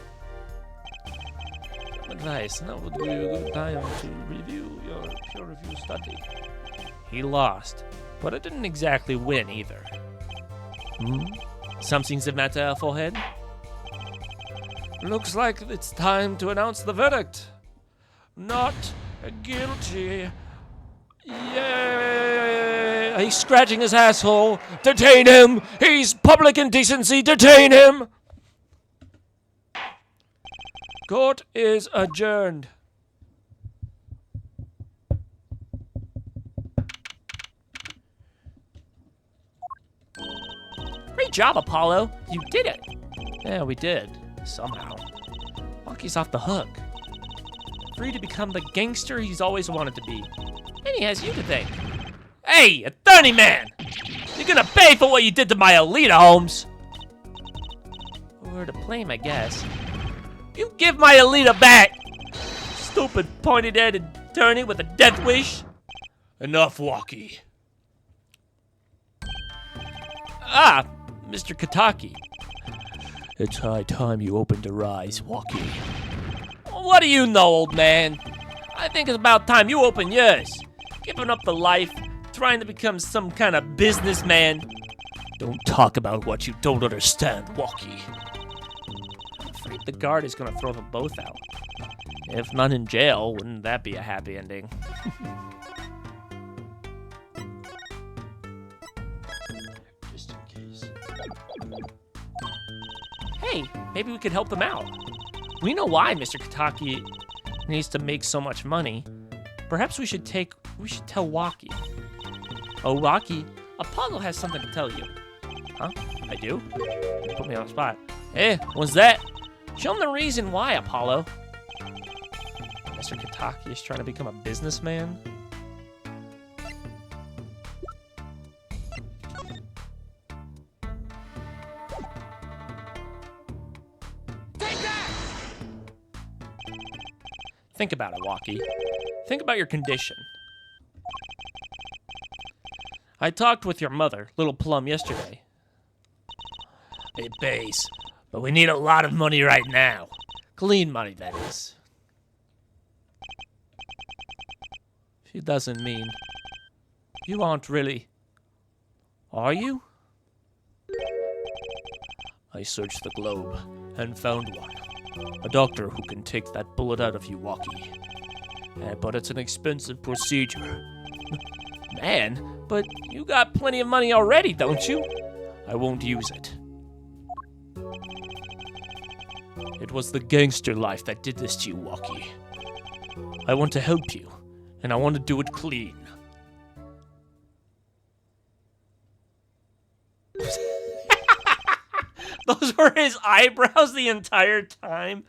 Some advice, now would be a good time to review your peer review study. He lost, but it didn't exactly win either. Something's the matter, forehead? Looks like it's time to announce the verdict. Not guilty. Yay! He's scratching his asshole. Detain him! He's public indecency. Detain him! Court is adjourned. Great job, Apollo. You did it. Yeah, we did. Somehow. Walkie's off the hook. Free to become the gangster he's always wanted to be. And he has you to thank. Hey, attorney man! You're gonna pay for what you did to my Alita, Holmes! Or to blame, I guess. You give my Alita back! Stupid pointed-headed attorney with a death wish! Enough, Walkie. Ah, Mr. Kataki. It's high time you opened your eyes, Walkie. What do you know, old man? I think it's about time you open yours. Giving up the life, trying to become some kind of businessman. Don't talk about what you don't understand, Walkie. I'm afraid the guard is gonna throw them both out. If not in jail, wouldn't that be a happy ending? Just in case. Hey, maybe we could help them out. We know why Mr. Kataki needs to make so much money. Perhaps we should tell Walkie. Oh, Walkie, Apollo has something to tell you. Huh? I do? You put me on the spot. Hey, what's that? Show him the reason why, Apollo. Mr. Kataki is trying to become a businessman? Think about it, Walkie. Think about your condition. I talked with your mother, Little Plum, yesterday. It pays, but we need a lot of money right now. Clean money, that is. She doesn't mean... You aren't really... Are you? I searched the globe and found one. A doctor who can take that bullet out of you, Walkie. But it's an expensive procedure. Man, but you got plenty of money already, don't you? I won't use it. It was the gangster life that did this to you, Walkie. I want to help you, and I want to do it clean. Those were his eyebrows the entire time.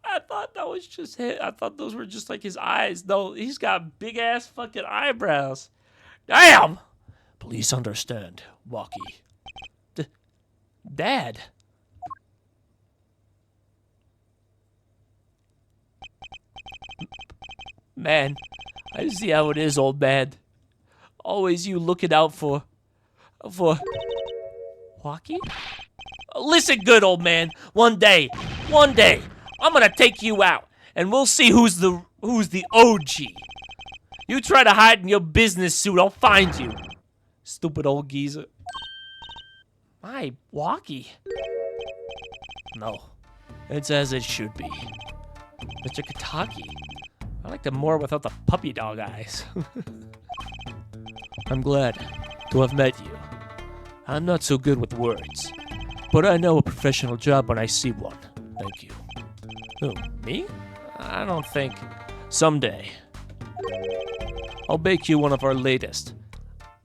I thought that was just it. I thought those were just like his eyes. No, he's got big ass fucking eyebrows. Damn! Please understand, Walkie. Dad. Man, I see how it is, old man. Always you looking out for Walkie? Listen good, old man. One day, I'm gonna take you out, and we'll see who's the OG. You try to hide in your business suit, I'll find you. Stupid old geezer. My Walkie. No, it's as it should be. Mr. Kataki. I liked him more without the puppy dog eyes. I'm glad to have met you. I'm not so good with words, but I know a professional job when I see one. Thank you. Who, me? I don't think. Someday, I'll bake you one of our latest,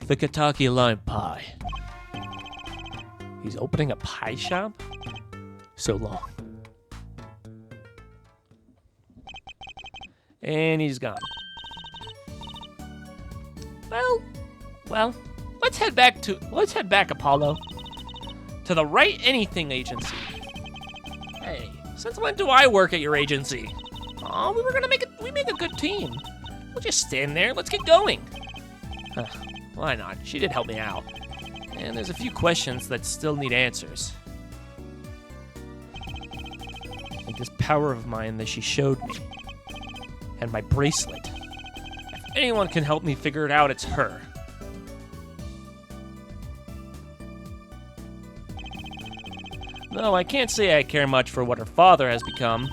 the Kataki lime pie. He's opening a pie shop? So long. And he's gone. Well, let's head back, Apollo. To the Right Anything Agency. Hey, since when do I work at your agency? Oh, we made a good team. We'll just stand there, let's get going. Why not? She did help me out. And there's a few questions that still need answers. Like this power of mine that she showed me. And my bracelet. If anyone can help me figure it out, it's her. No, I can't say I care much for what her father has become.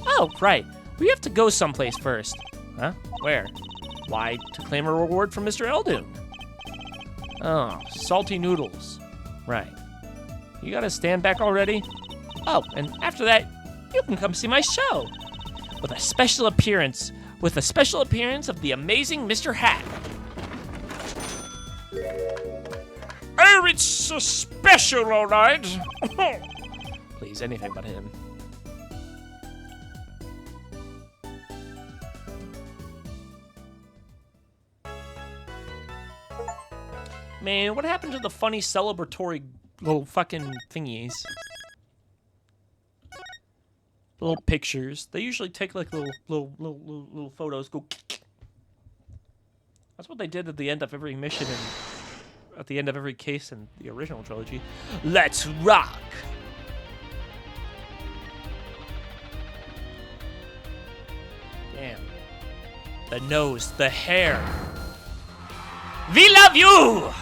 Oh, right. We have to go someplace first. Huh? Where? Why, to claim a reward from Mr. Eldoon. Oh, salty noodles. Right. You gotta stand back already? Oh, and after that, you can come see my show. With a special appearance of the amazing Mr. Hat. Oh, it's so special, all right. Please, anything but him. Man, what happened to the funny celebratory little fucking thingies? Little pictures. They usually take like little photos. Go. That's what they did at the end of every mission and at the end of every case in the original trilogy. Let's rock! Damn. The nose, the hair. We love you!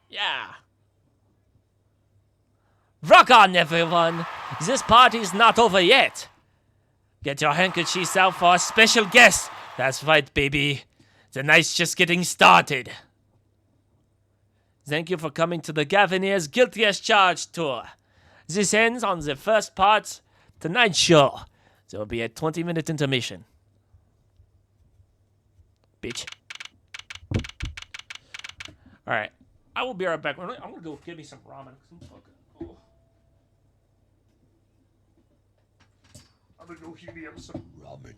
Yeah. Rock on, everyone! This party's not over yet. Get your handkerchiefs out for a special guest. That's right, baby. The night's just getting started. Thank you for coming to the Gavineer's Guilty as Charged tour. This ends on the first part tonight's show. There will be a 20-minute intermission. Bitch. Alright. I will be right back. I'm gonna go get me some ramen. I'm gonna go heat me up some Ramen.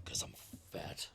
Because I'm fat.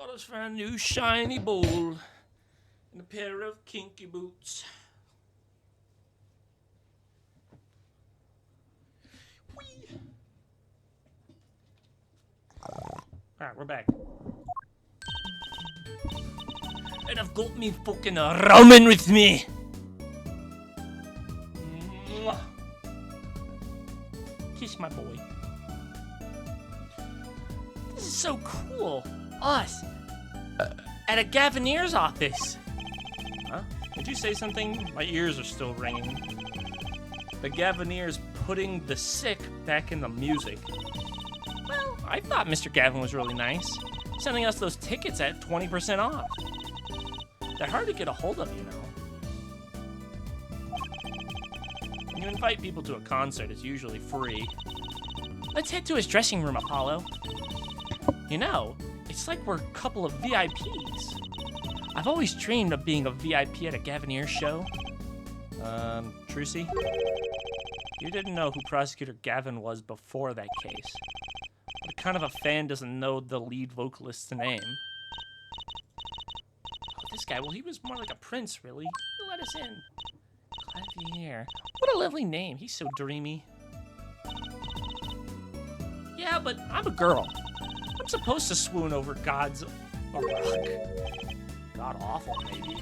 got us for a new shiny bowl and a pair of kinky boots. Whee! Alright, we're back. And I've got me fucking ramen with me. Mwah. Kiss my boy. This is so cool. Us. At a Gavanier's office. Huh? Did you say something? My ears are still ringing. The Gavanier's putting the sick back in the music. Well, I thought Mr. Gavin was really nice. Sending us those tickets at 20% off. They're hard to get a hold of, you know. When you invite people to a concert, it's usually free. Let's head to his dressing room, Apollo. You know, it's like we're a couple of VIPs. I've always dreamed of being a VIP at a Gavinier show. Trucy? You didn't know who Prosecutor Gavin was before that case. What kind of a fan doesn't know the lead vocalist's name? Oh, this guy, well, he was more like a prince, really. He let us in. Clavier. What a lovely name. He's so dreamy. Yeah, but I'm a girl. I'm supposed to swoon over God's rock. God awful, maybe.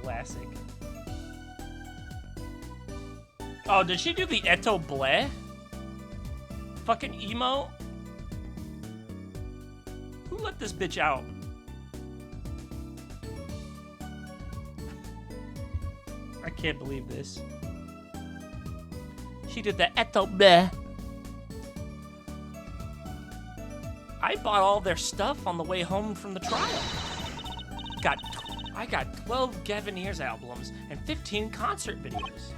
Classic. Oh, did she do the Eto Bleh? Fucking emo? Who let this bitch out? I can't believe this. She did the Eto Bleh. I bought all their stuff on the way home from the trial. I got 12 Gaviniers albums and 15 concert videos.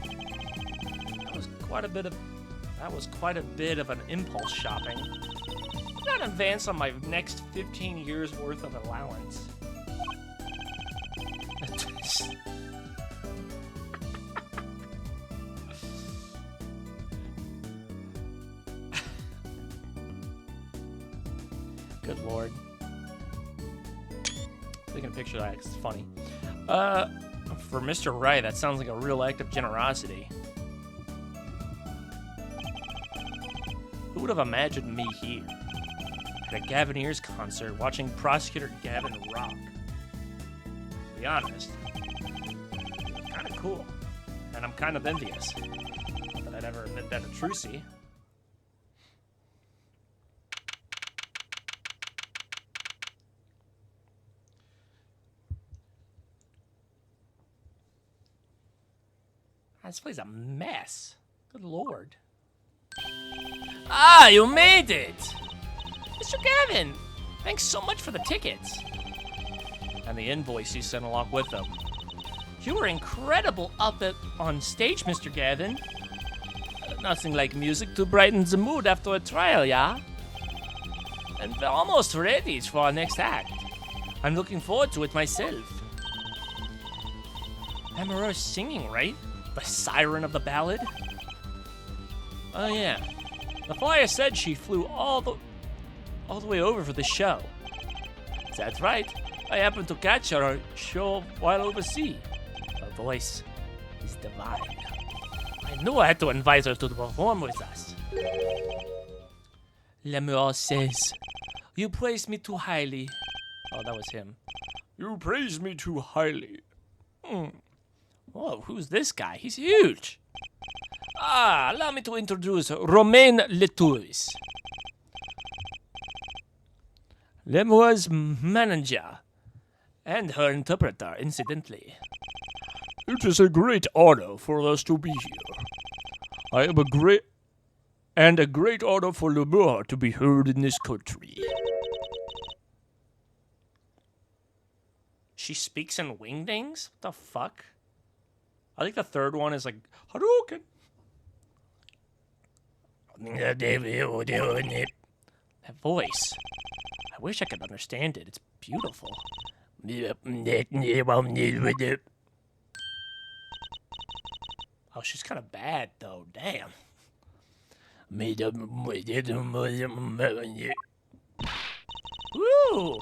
That was quite a bit of an impulse shopping. I'm not advanced on my next 15 years worth of allowance. Good lord. Taking a picture of that 'cause it's funny. For Mr. Wright, that sounds like a real act of generosity. Who would have imagined me here at a Gaviniere's concert watching Prosecutor Gavin rock? To be honest, it's kind of cool, and I'm kind of envious. Not that I'd ever admit that to Trucy. This place is a mess. Good lord. Ah, you made it! Mr. Gavin! Thanks so much for the tickets. And the invoice you sent along with them. You were incredible on stage, Mr. Gavin. Nothing like music to brighten the mood after a trial, yeah? And we're almost ready for our next act. I'm looking forward to it myself. Amorous singing, right? The siren of the ballad? Oh yeah. The flyer said she flew all the way over for the show. That's right. I happened to catch her show while overseas. Her voice is divine. I knew I had to invite her to perform with us. Lemuel says, "You praise me too highly." Oh, that was him. You praise me too highly. Whoa, who's this guy? He's huge. Allow me to introduce Romaine Letouris. Lemuel's manager. And her interpreter, incidentally. It is a great honor for us to be here. A great honor for Lemuel to be heard in this country. She speaks in wingdings? What the fuck? I think the third one is like Hadouken. That voice. I wish I could understand it. It's beautiful. Oh, she's kind of bad, though. Damn. Ooh,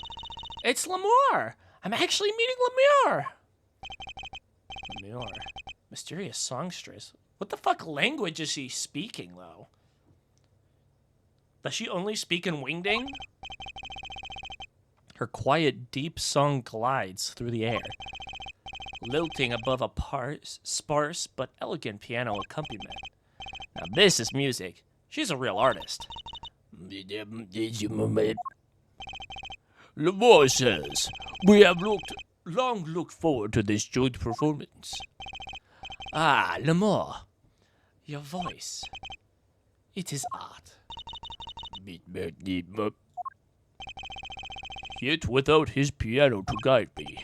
it's Lemur. I'm actually meeting Lemur. Lemur. Mysterious songstress. What the fuck language is she speaking, though? Does she only speak in Wingding? Her quiet, deep song glides through the air, lilting above a sparse but elegant piano accompaniment. Now this is music. She's a real artist. Lemur says, "We have long looked forward to this joint performance." Ah, Lemur, your voice. It is art. Yet without his piano to guide me,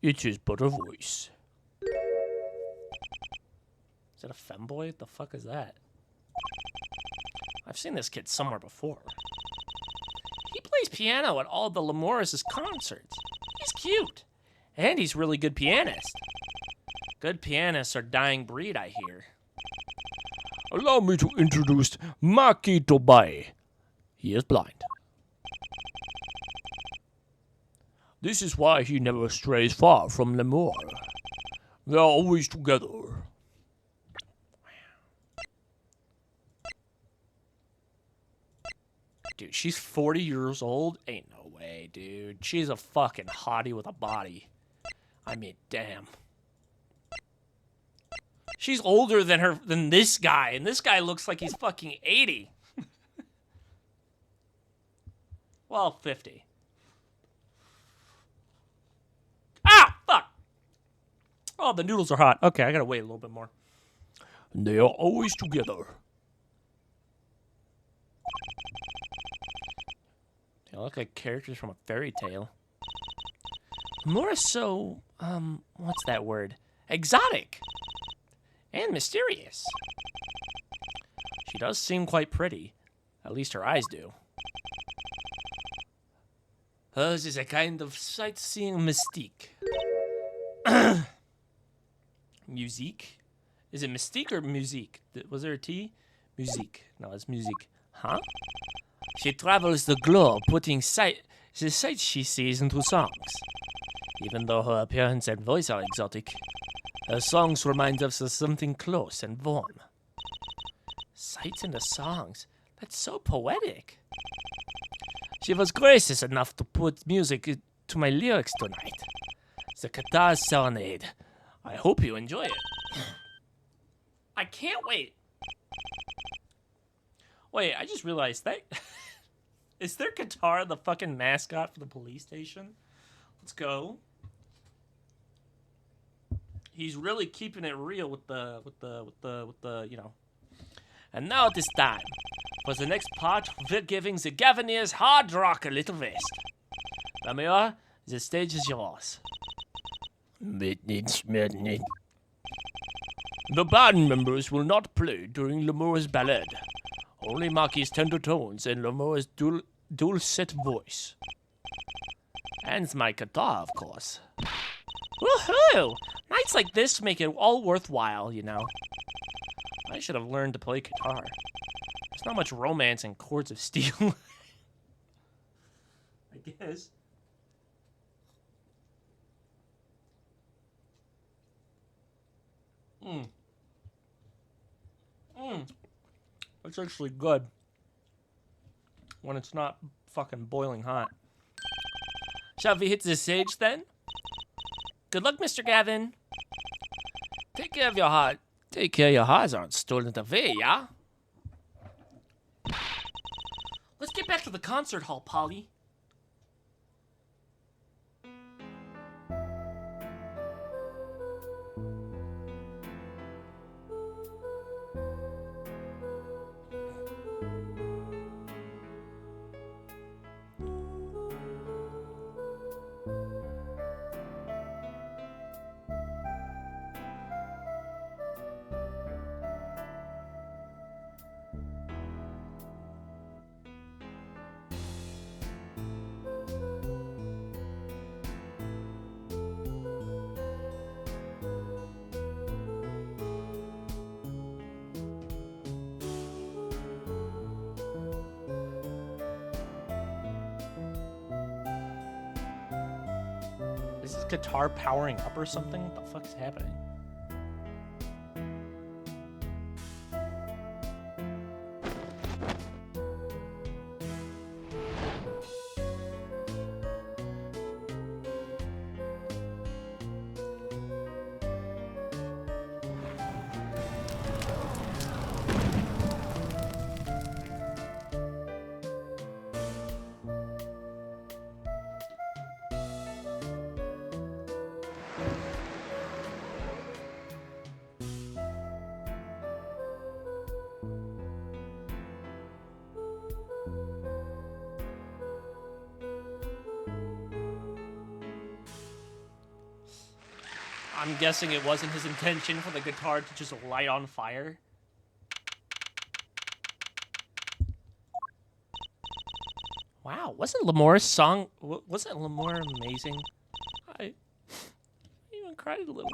it is but a voice. Is that a femboy? What the fuck is that? I've seen this kid somewhere before. He plays piano at all the Lemur's concerts. He's cute. And he's really good pianist. Good pianists are dying breed, I hear. Allow me to introduce Maki Tobai. He is blind. This is why he never strays far from Lemur. They are always together. Dude, she's 40 years old? Ain't no way, dude. She's a fucking hottie with a body. I mean, damn. She's older than this guy, and this guy looks like he's fucking 80. Well, 50. Ah, fuck. Oh, the noodles are hot. Okay, I gotta wait a little bit more. They are always together. They look like characters from a fairy tale. More so, what's that word? Exotic. And mysterious. She does seem quite pretty. At least her eyes do. Hers is a kind of sightseeing mystique. Musique? Is it mystique or musique? Was there a T? Musique. No, it's musique. Huh? She travels the globe, putting the sights she sees into songs. Even though her appearance and voice are exotic, her songs remind us of something close and warm. Sights into songs? That's so poetic. She was gracious enough to put music to my lyrics tonight. The Guitar Serenade. I hope you enjoy it. I can't wait. Wait, I just realized that... Is their guitar the fucking mascot for the police station? Let's go. He's really keeping it real with the, you know. And now it is time for the next part. We're giving the Gaviniers hard rock a little rest. Lemur, the stage is yours. The band members will not play during Lemur's ballad. Only Maki's tender tones and Lemur's dulcet voice. And my guitar, of course. Woohoo! Nights like this make it all worthwhile, you know. I should have learned to play guitar. There's not much romance in chords of steel. I guess. It's actually good. When it's not fucking boiling hot. Shall we hit the stage then? Good luck, Mr. Gavin. Take care of your heart. Take care your hearts aren't stolen away, yeah? Let's get back to the concert hall, Polly. Is this guitar powering up or something? What the fuck's happening? I'm guessing it wasn't his intention for the guitar to just light on fire. Wow, wasn't Lamore's song, wasn't Lamore amazing? I even cried a little.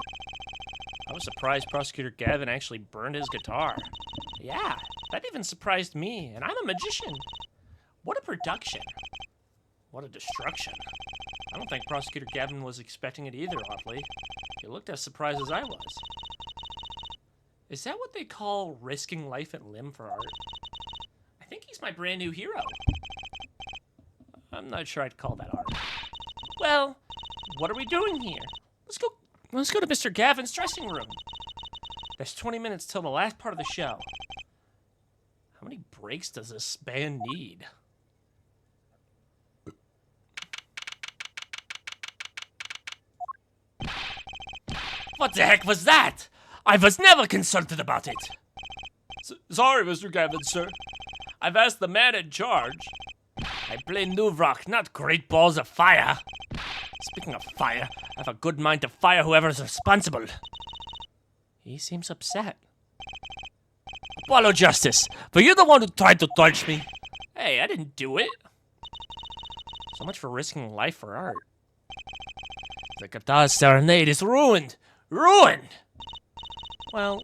I was surprised Prosecutor Gavin actually burned his guitar. Yeah, that even surprised me, and I'm a magician. What a production. What a destruction. I don't think Prosecutor Gavin was expecting it either, oddly. He looked as surprised as I was. Is that what they call risking life and limb for art? I think he's my brand new hero. I'm not sure I'd call that art. Well, what are we doing here? Let's go to Mr. Gavin's dressing room. There's 20 minutes till the last part of the show. How many breaks does this band need? What the heck was that? I was never consulted about it. Sorry, Mr. Gavin, sir. I've asked the man in charge. I play new rock, not great balls of fire. Speaking of fire, I have a good mind to fire whoever's responsible. He seems upset. Apollo Justice, were you the one who tried to touch me? Hey, I didn't do it. So much for risking life for art. The guitar serenade is ruined. Ruined! Well,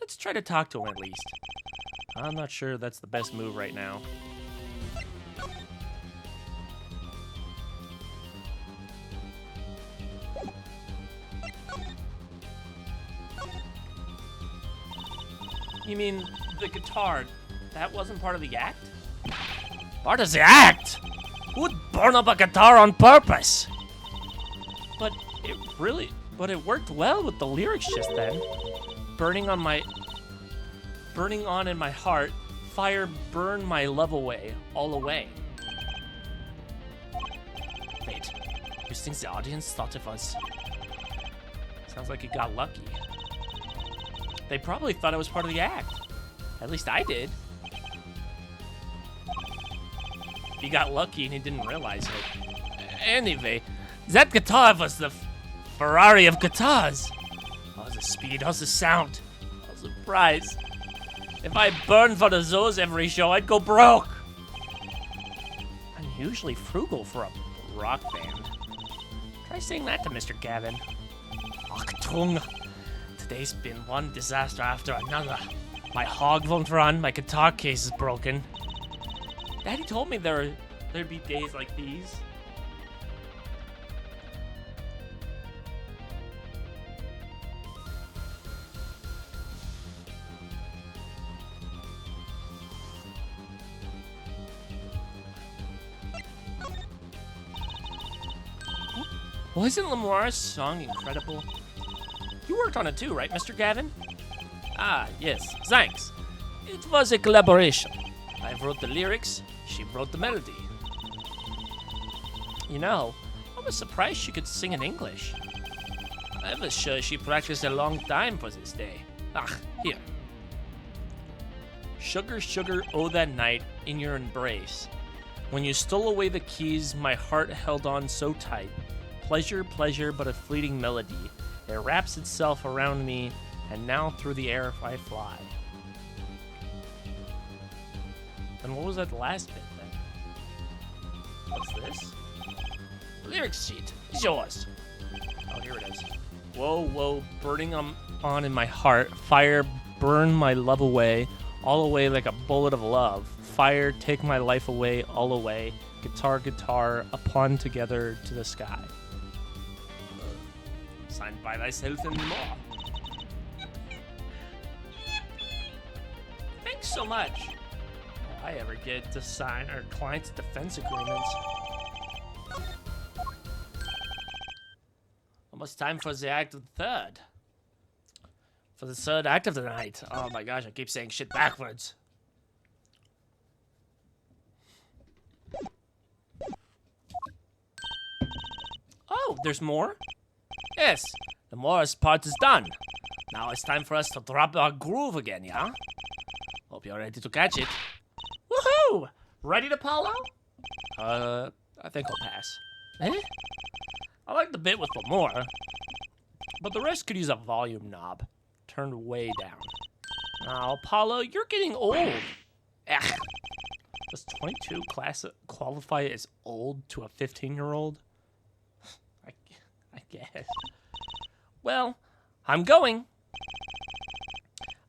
let's try to talk to him at least. I'm not sure that's the best move right now. You mean the guitar, that wasn't part of the act? Part of the act? Who'd burn up a guitar on purpose? But it worked well with the lyrics just then. Burning on in my heart, fire burn my love away, all away. Wait, you think the audience thought of us? Sounds like you got lucky. They probably thought it was part of the act. At least I did. He got lucky and he didn't realize it. Anyway, that guitar was the Ferrari of guitars. How's the speed? How's the sound? How's the price? If I burned for the Zoes every show, I'd go broke. Unusually frugal for a rock band. Try saying that to Mr. Gavin. Achtung. Today's been one disaster after another. My hog won't run, my guitar case is broken. Daddy told me there'd be days like these. Wasn't Lamore's song incredible? You worked on it too, right, Mr. Gavin? Ah, yes, thanks. It was a collaboration. I wrote the lyrics, she wrote the melody. You know, I was surprised she could sing in English. I was sure she practiced a long time for this day. Ah, here. Sugar, sugar, oh that night in your embrace. When you stole away the keys, my heart held on so tight. Pleasure, pleasure, but a fleeting melody. It wraps itself around me, and now through the air I fly. And what was that last bit then? What's this? Lyrics sheet. It's yours. Oh, here it is. Whoa, whoa, burning on in my heart. Fire, burn my love away. All away like a bullet of love. Fire, take my life away, all away. Guitar, guitar, upon together to the sky. Signed by thyself and more. Thanks so much. If I ever get to sign our client's defense agreements. Almost time for the act of the third. For the third act of the night. Oh my gosh, I keep saying shit backwards. Oh, there's more? Yes, the Morris part is done. Now it's time for us to drop our groove again, yeah? Hope you're ready to catch it. Woohoo! Ready to Apollo? I think I'll pass. Eh? I like the bit with Lamora, but the rest could use a volume knob turned way down. Now, Apollo, you're getting old. Ugh. Does 22 qualify as old to a 15-year-old? I guess. Well, I'm going.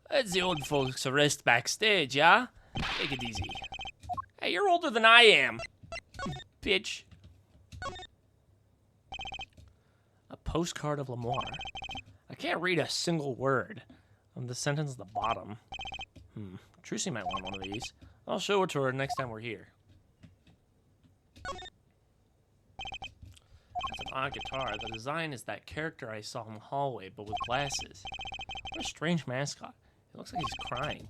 It's the old folks rest backstage, yeah? Take it easy. Hey, you're older than I am. Bitch. A postcard of Lamar. I can't read a single word of the sentence at the bottom. Trucy might want one of these. I'll show it to her next time we're here. That's an odd guitar. The design is that character I saw in the hallway, but with glasses. What a strange mascot. It looks like he's crying.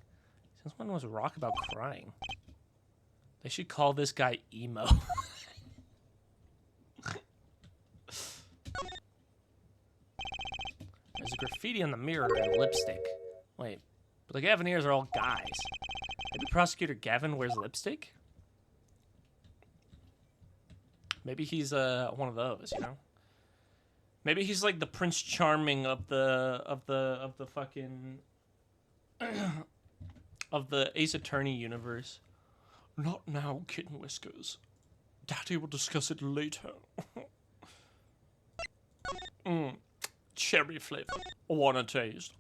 Since when was rock about crying? They should call this guy emo. There's a graffiti on the mirror and lipstick. Wait, but the Gavineers are all guys. Maybe Prosecutor Gavin wears lipstick? Maybe he's one of those, you know? Maybe he's like the Prince Charming of the fucking of the Ace Attorney universe. Not now, Kitten Whiskers. Daddy will discuss it later. Cherry flavor. Wanna taste?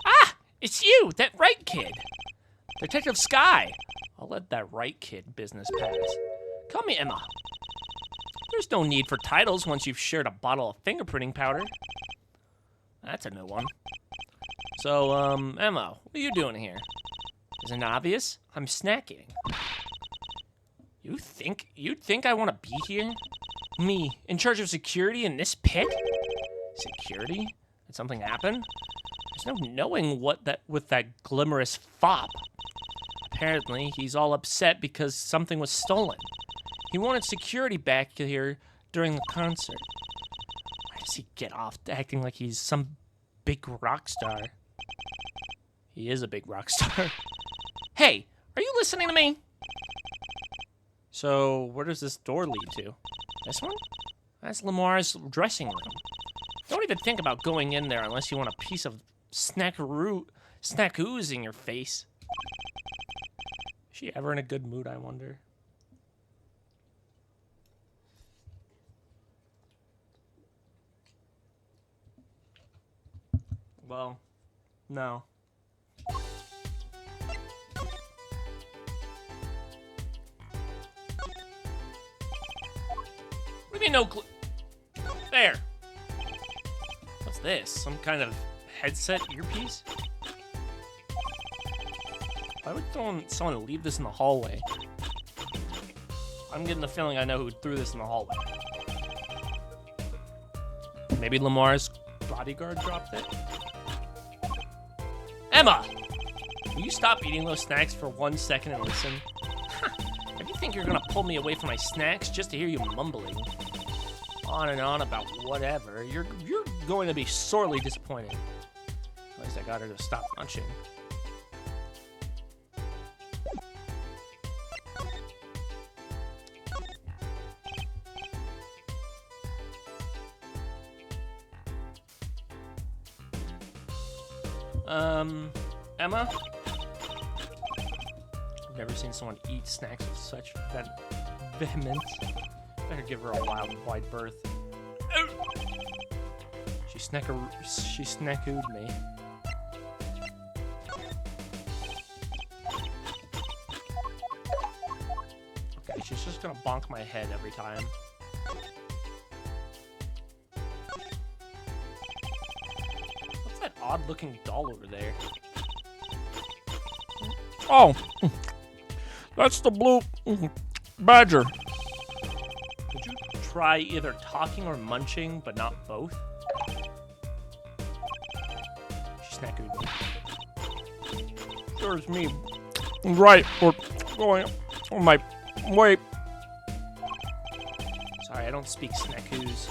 Ah! It's you! That right kid! Detective Sky! I'll let that right kid business pass. Call me Emma. There's no need for titles once you've shared a bottle of fingerprinting powder. That's a new one. So, Emma, what are you doing here? Isn't it obvious? I'm snacking. You'd think I want to be here? Me, in charge of security in this pit? Security? Did something happen? There's no knowing what with that glimmerous fop. Apparently, he's all upset because something was stolen. He wanted security back here during the concert. Why does he get off acting like he's some big rock star? He is a big rock star. Hey, are you listening to me? So, where does this door lead to? This one? That's Lamar's dressing room. Don't even think about going in there unless you want a piece of snack-ooze in your face. Is she ever in a good mood, I wonder? Well, no. What do you mean no clue? There. What's this? Some kind of headset earpiece? Why would someone leave this in the hallway? I'm getting the feeling I know who threw this in the hallway. Maybe Lamar's bodyguard dropped it? Emma! Will you stop eating those snacks for 1 second and listen? If you think you're gonna pull me away from my snacks just to hear you mumbling on and on about whatever, you're going to be sorely disappointed. At least I got her to stop munching. Emma? I've never seen someone eat snacks with such vehemence. Better give her a wild, wide berth. She snackooed me. Okay, she's just gonna bonk my head every time. What's that odd-looking doll over there? Oh, that's the blue badger. Could you try either talking or munching, but not both? She snackooed me. There's me. Right, we're going on my way. Sorry, I don't speak snackoos.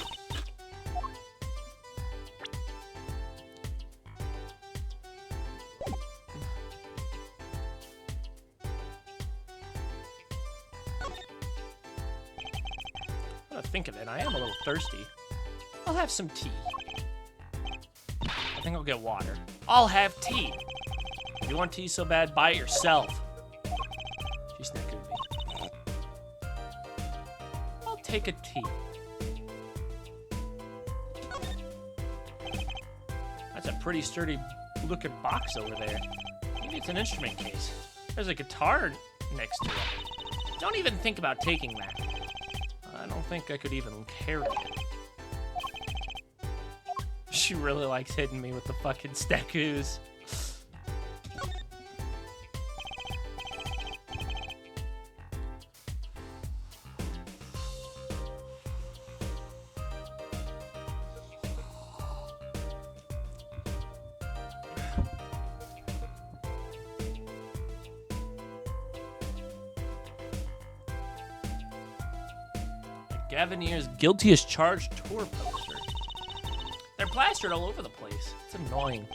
Now that I think of it, I am a little thirsty. I'll have some tea. I think I'll get water. I'll have tea. If you want tea so bad, buy it yourself. She snackooed me. I'll take a tea. That's a pretty sturdy looking box over there. Maybe it's an instrument case. There's a guitar next to it. Don't even think about taking that. I don't think I could even carry it. She really likes hitting me with the fucking snackoos. Gavanier's Guilty as Charged tour poster. They're plastered all over the place. It's annoying.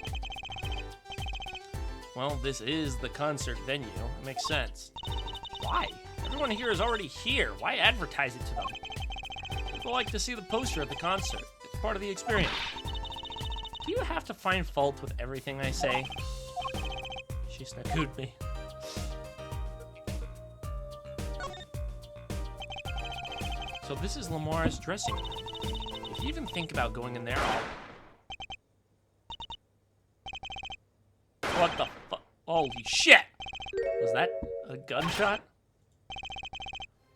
Well, this is the concert venue. It makes sense. Why? Everyone here is already here. Why advertise it to them? People like to see the poster at the concert. It's part of the experience. Do you have to find fault with everything I say? She snackooed me. So this is Lamar's dressing room. If you even think about going in there, What the fuck? Holy shit! Was that a gunshot?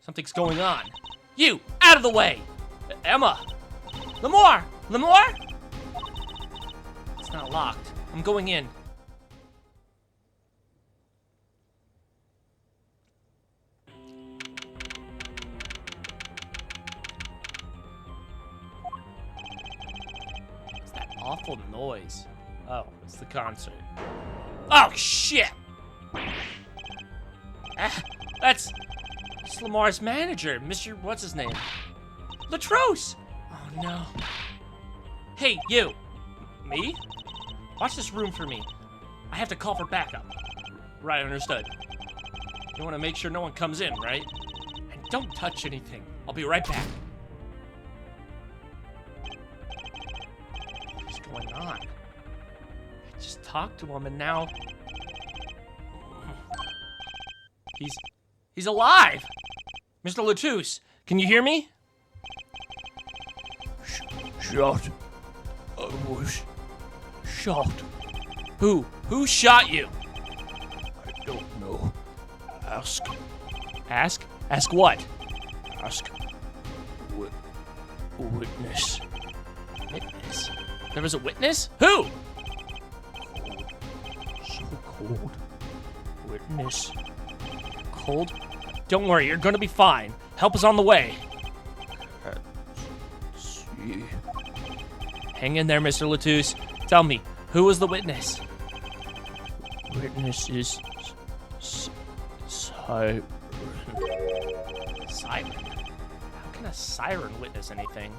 Something's going on. You! Out of the way! Emma! Lamar! Lamar! It's not locked. I'm going in. Awful noise. Oh, it's the concert. Oh, shit! That's Lamar's manager, Mr. What's his name? Latrose! Oh, no. Hey, you! Me? Watch this room for me. I have to call for backup. Right, understood. You want to make sure no one comes in, right? And don't touch anything. I'll be right back. Going on? I just talked to him and now he's alive. Mr. Latouche, can you hear me? Shot. I was shot. Who shot you? I don't know. Ask What? Ask witness. Witness? There was a witness? Who? So cold. Witness. Cold? Don't worry, you're gonna be fine. Help is on the way. See. Hang in there, Mr. Latouche. Tell me, who was the witness? Witness is siren. Siren? How can a siren witness anything?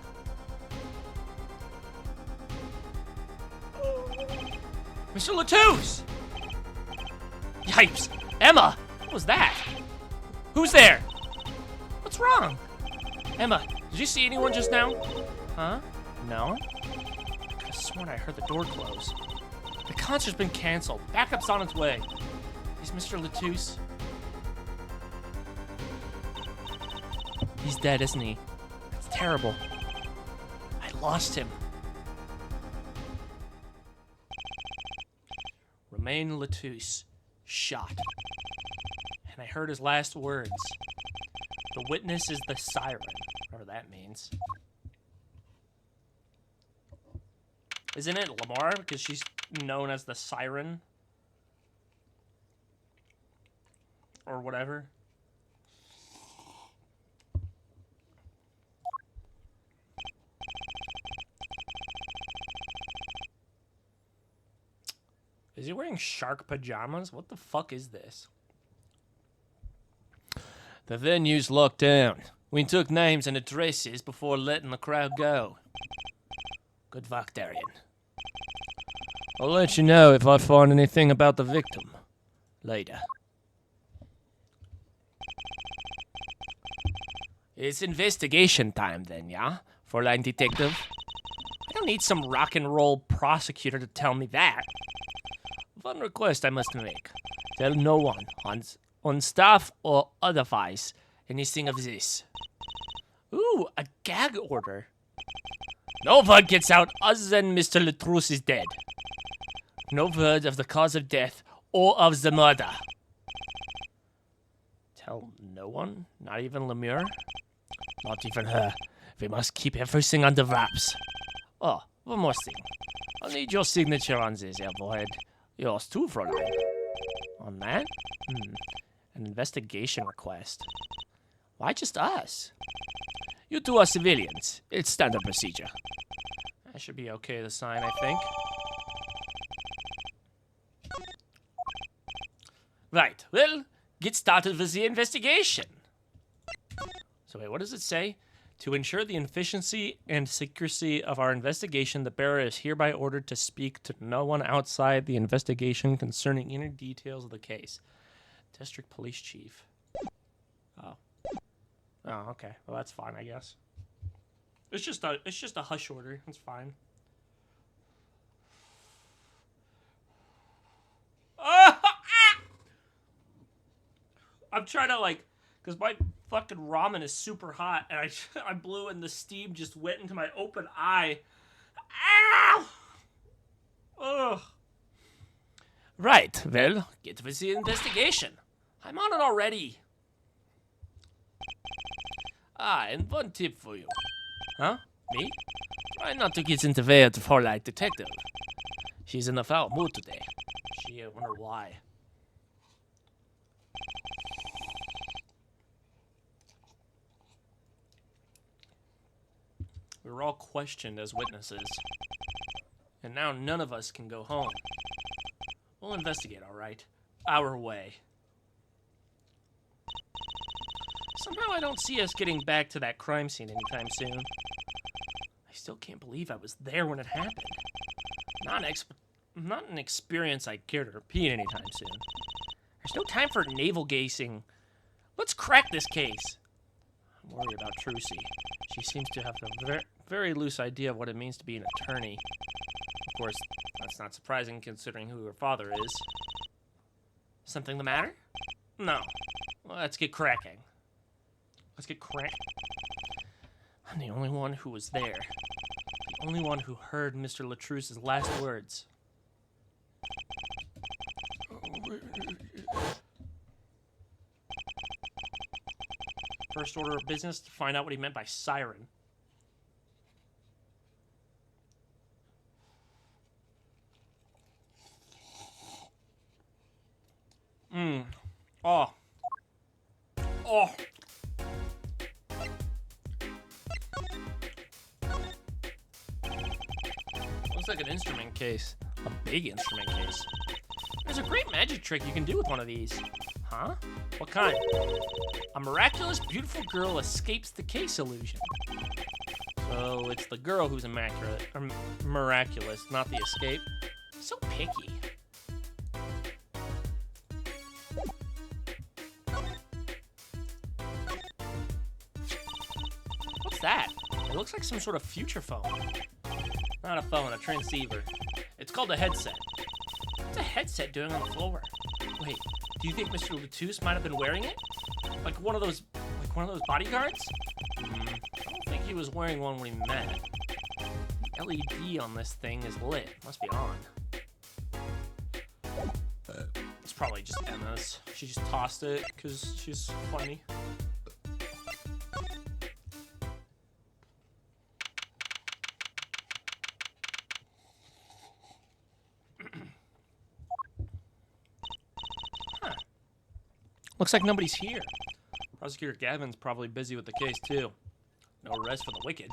Mr. Latouche! Yipes! Emma! What was that? Who's there? What's wrong? Emma, did you see anyone just now? Huh? No? I could have sworn I heard the door close. The concert's been canceled. Backup's on its way. Is Mr. Latouche? He's dead, isn't he? That's terrible. I lost him. Romain Latouche, shot. And I heard his last words. The witness is the siren, whatever that means. Isn't it Lamar? Because she's known as the siren? Or whatever. Is he wearing shark pajamas? What the fuck is this? The venue's locked down. We took names and addresses before letting the crowd go. Good luck, Darian. I'll let you know if I find anything about the victim. Later. It's investigation time then, yeah? Fräulein Detective? I don't need some rock and roll prosecutor to tell me that. One request I must make. Tell no one, on staff or otherwise, anything of this. Ooh, a gag order. No word gets out other than Mr. Latouche is dead. No word of the cause of death or of the murder. Tell no one? Not even Lemure? Not even her. We must keep everything under wraps. Oh, one more thing. I'll need your signature on this, Airboard. Yours too, Fräulein. On that? An investigation request. Why just us? You two are civilians. It's standard procedure. That should be okay to sign, I think. Right, well, get started with the investigation. So wait, what does it say? To ensure the efficiency and secrecy of our investigation, the bearer is hereby ordered to speak to no one outside the investigation concerning inner details of the case. District Police Chief. Oh. Oh, okay. Well, that's fine, I guess. It's just a hush order. It's fine. I'm trying to, like, because my fucking ramen is super hot, and I blew and the steam just went into my open eye. Ow! Ugh. Right, well, get with the investigation. I'm on it already. Ah, and one tip for you. Huh? Me? Try not to get into the way of the Fräulein Detective. She's in a foul mood today. I wonder why. We were all questioned as witnesses. And now none of us can go home. We'll investigate, all right? Our way. Somehow I don't see us getting back to that crime scene anytime soon. I still can't believe I was there when it happened. Not an experience I care to repeat anytime soon. There's no time for navel gazing. Let's crack this case. I'm worried about Trucy. She seems to have a very loose idea of what it means to be an attorney. Of course, that's not surprising considering who her father is. Something the matter? No. Well, let's get cracking. Let's get cracking. I'm the only one who was there. The only one who heard Mr. Latouche's last words. First order of business to find out what he meant by siren. Oh. Oh. Looks like an instrument case. A big instrument case. There's a great magic trick you can do with one of these. Huh? What kind? A miraculous, beautiful girl escapes the case illusion. So it's the girl who's immaculate, or miraculous, not the escape. So picky. What's that? It looks like some sort of future phone. Not a phone, a transceiver. It's called a headset. What's a headset doing on the floor? Wait, do you think Mr. Latouche might have been wearing it? Like one of those bodyguards? I don't think he was wearing one when he met. The LED on this thing is lit. Must be on. probably just Emma's. She just tossed it because she's funny. Huh. Looks like nobody's here. Prosecutor Gavin's probably busy with the case, too. No rest for the wicked.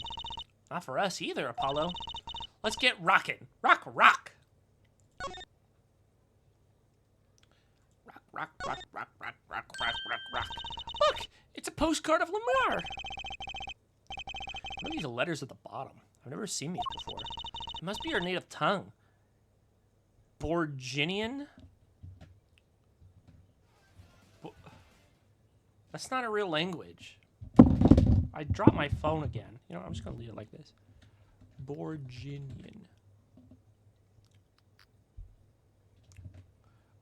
Not for us either, Apollo. Let's get rockin'. Rock, rock! Rock, rock, rock, rock, rock, rock, rock, rock, rock. Look! It's a postcard of Lamar! What are these letters at the bottom? I've never seen these before. It must be her native tongue. Borginian? That's not a real language. I dropped my phone again. You know, I'm just going to leave it like this. Borginian.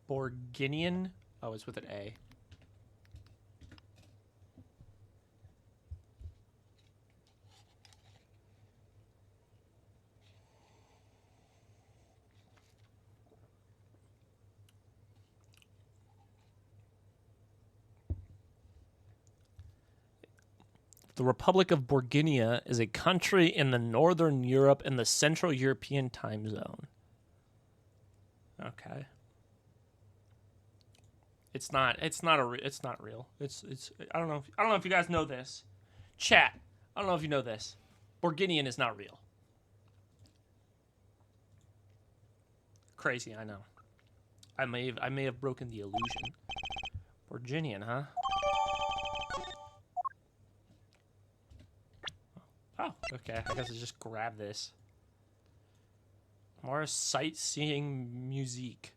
Borginian? Oh, it's with an A. The Republic of Borginia is a country in the Northern Europe in the Central European time zone. Okay. It's not real. I don't know if you guys know this. Chat. I don't know if you know this. Borginian is not real. Crazy, I know. I may have broken the illusion. Borginian, huh? Oh, okay. I guess I just grab this. More sightseeing music.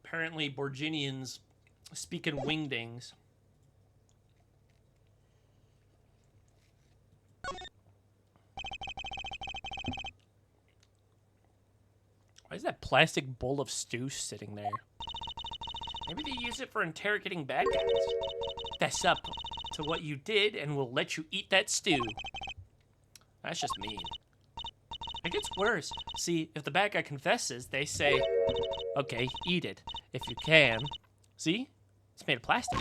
Apparently, Borginians speak in wingdings. Why is that plastic bowl of stew sitting there? Maybe they use it for interrogating bad guys. Fess up to what you did and we'll let you eat that stew. That's just mean. It gets worse. See, if the bad guy confesses, they say, okay, eat it, if you can. See? It's made of plastic.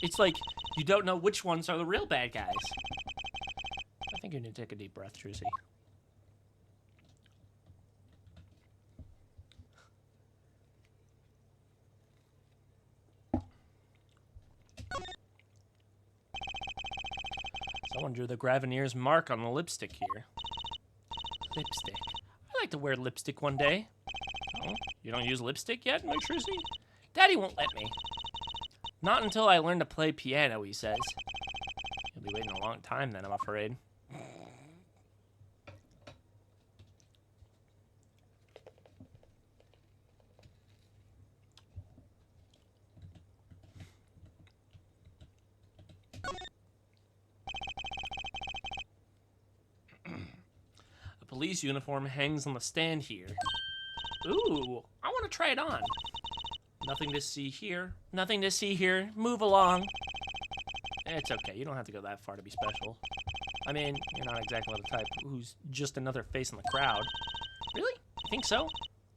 It's like you don't know which ones are the real bad guys. I think you need to take a deep breath, Trucy. Someone drew the Gravenier's mark on the lipstick here. Lipstick. I'd like to wear lipstick one day. Oh, you don't use lipstick yet, my Trucy? Daddy won't let me. Not until I learn to play piano, he says. You'll be waiting a long time then, I'm afraid. A police uniform hangs on the stand here. Ooh, I want to try it on. Nothing to see here. Nothing to see here. Move along. It's okay. You don't have to go that far to be special. I mean, you're not exactly the type who's just another face in the crowd. Really? You think so?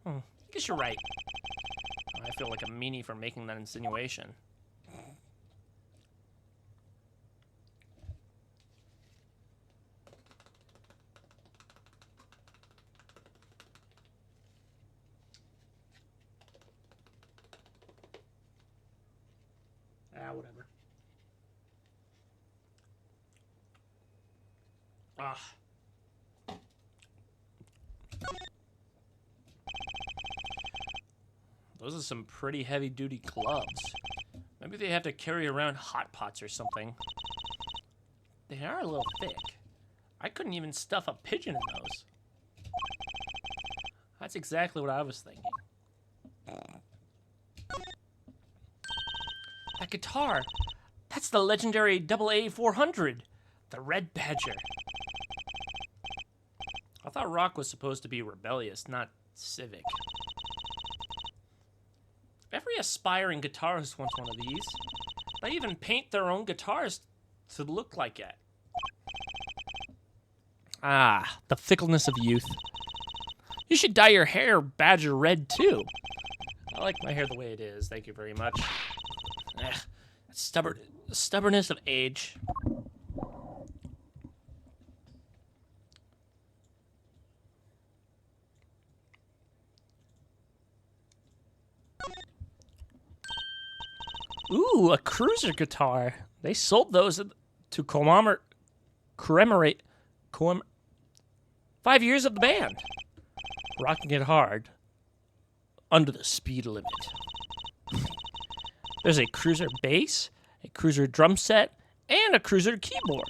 I guess you're right. I feel like a meanie for making that insinuation. Whatever. Those are some pretty heavy-duty gloves. Maybe they have to carry around hot pots or something. They are a little thick. I couldn't even stuff a pigeon in those. That's exactly what I was thinking. That guitar! That's the legendary AA400! The Red Badger. I thought rock was supposed to be rebellious, not civic. Every aspiring guitarist wants one of these. They even paint their own guitars to look like it. Ah, the fickleness of youth. You should dye your hair badger red, too. I like my hair the way it is. Thank you very much. Ugh, stubbornness of age. Ooh, a cruiser guitar. They sold those to commemorate 5 years of the band. Rocking it hard. Under the speed limit. There's a cruiser bass, a cruiser drum set, and a cruiser keyboard.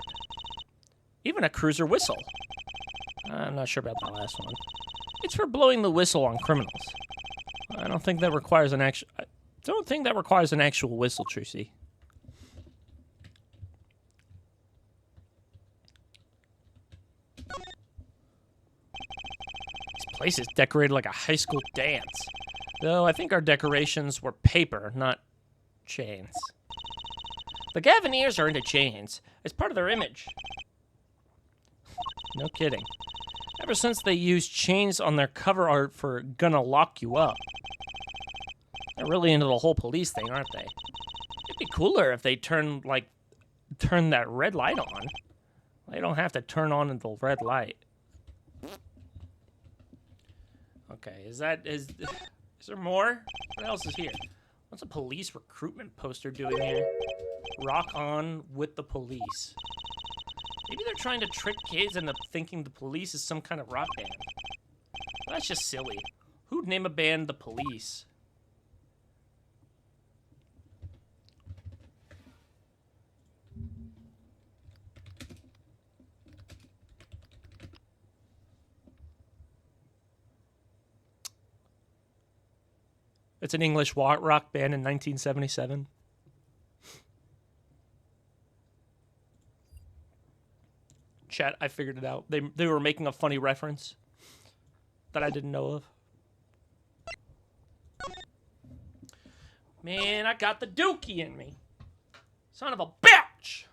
Even a cruiser whistle. I'm not sure about that last one. It's for blowing the whistle on criminals. I don't think that requires an actual whistle, Trucy. This place is decorated like a high school dance. Though I think our decorations were paper, not chains. The Gavineers are into chains. It's part of their image. No kidding. Ever since they used chains on their cover art for Gonna Lock You Up. They're really into the whole police thing, aren't they? It'd be cooler if they turn that red light on. They don't have to turn on the red light. Okay, is there more? What else is here? What's a police recruitment poster doing here? Rock on with the police. Maybe they're trying to trick kids into thinking the police is some kind of rock band. Well, that's just silly. Who'd name a band the Police? It's an English rock band in 1977. Chat, I figured it out. They were making a funny reference that I didn't know of. Man, I got the dookie in me. Son of a bitch!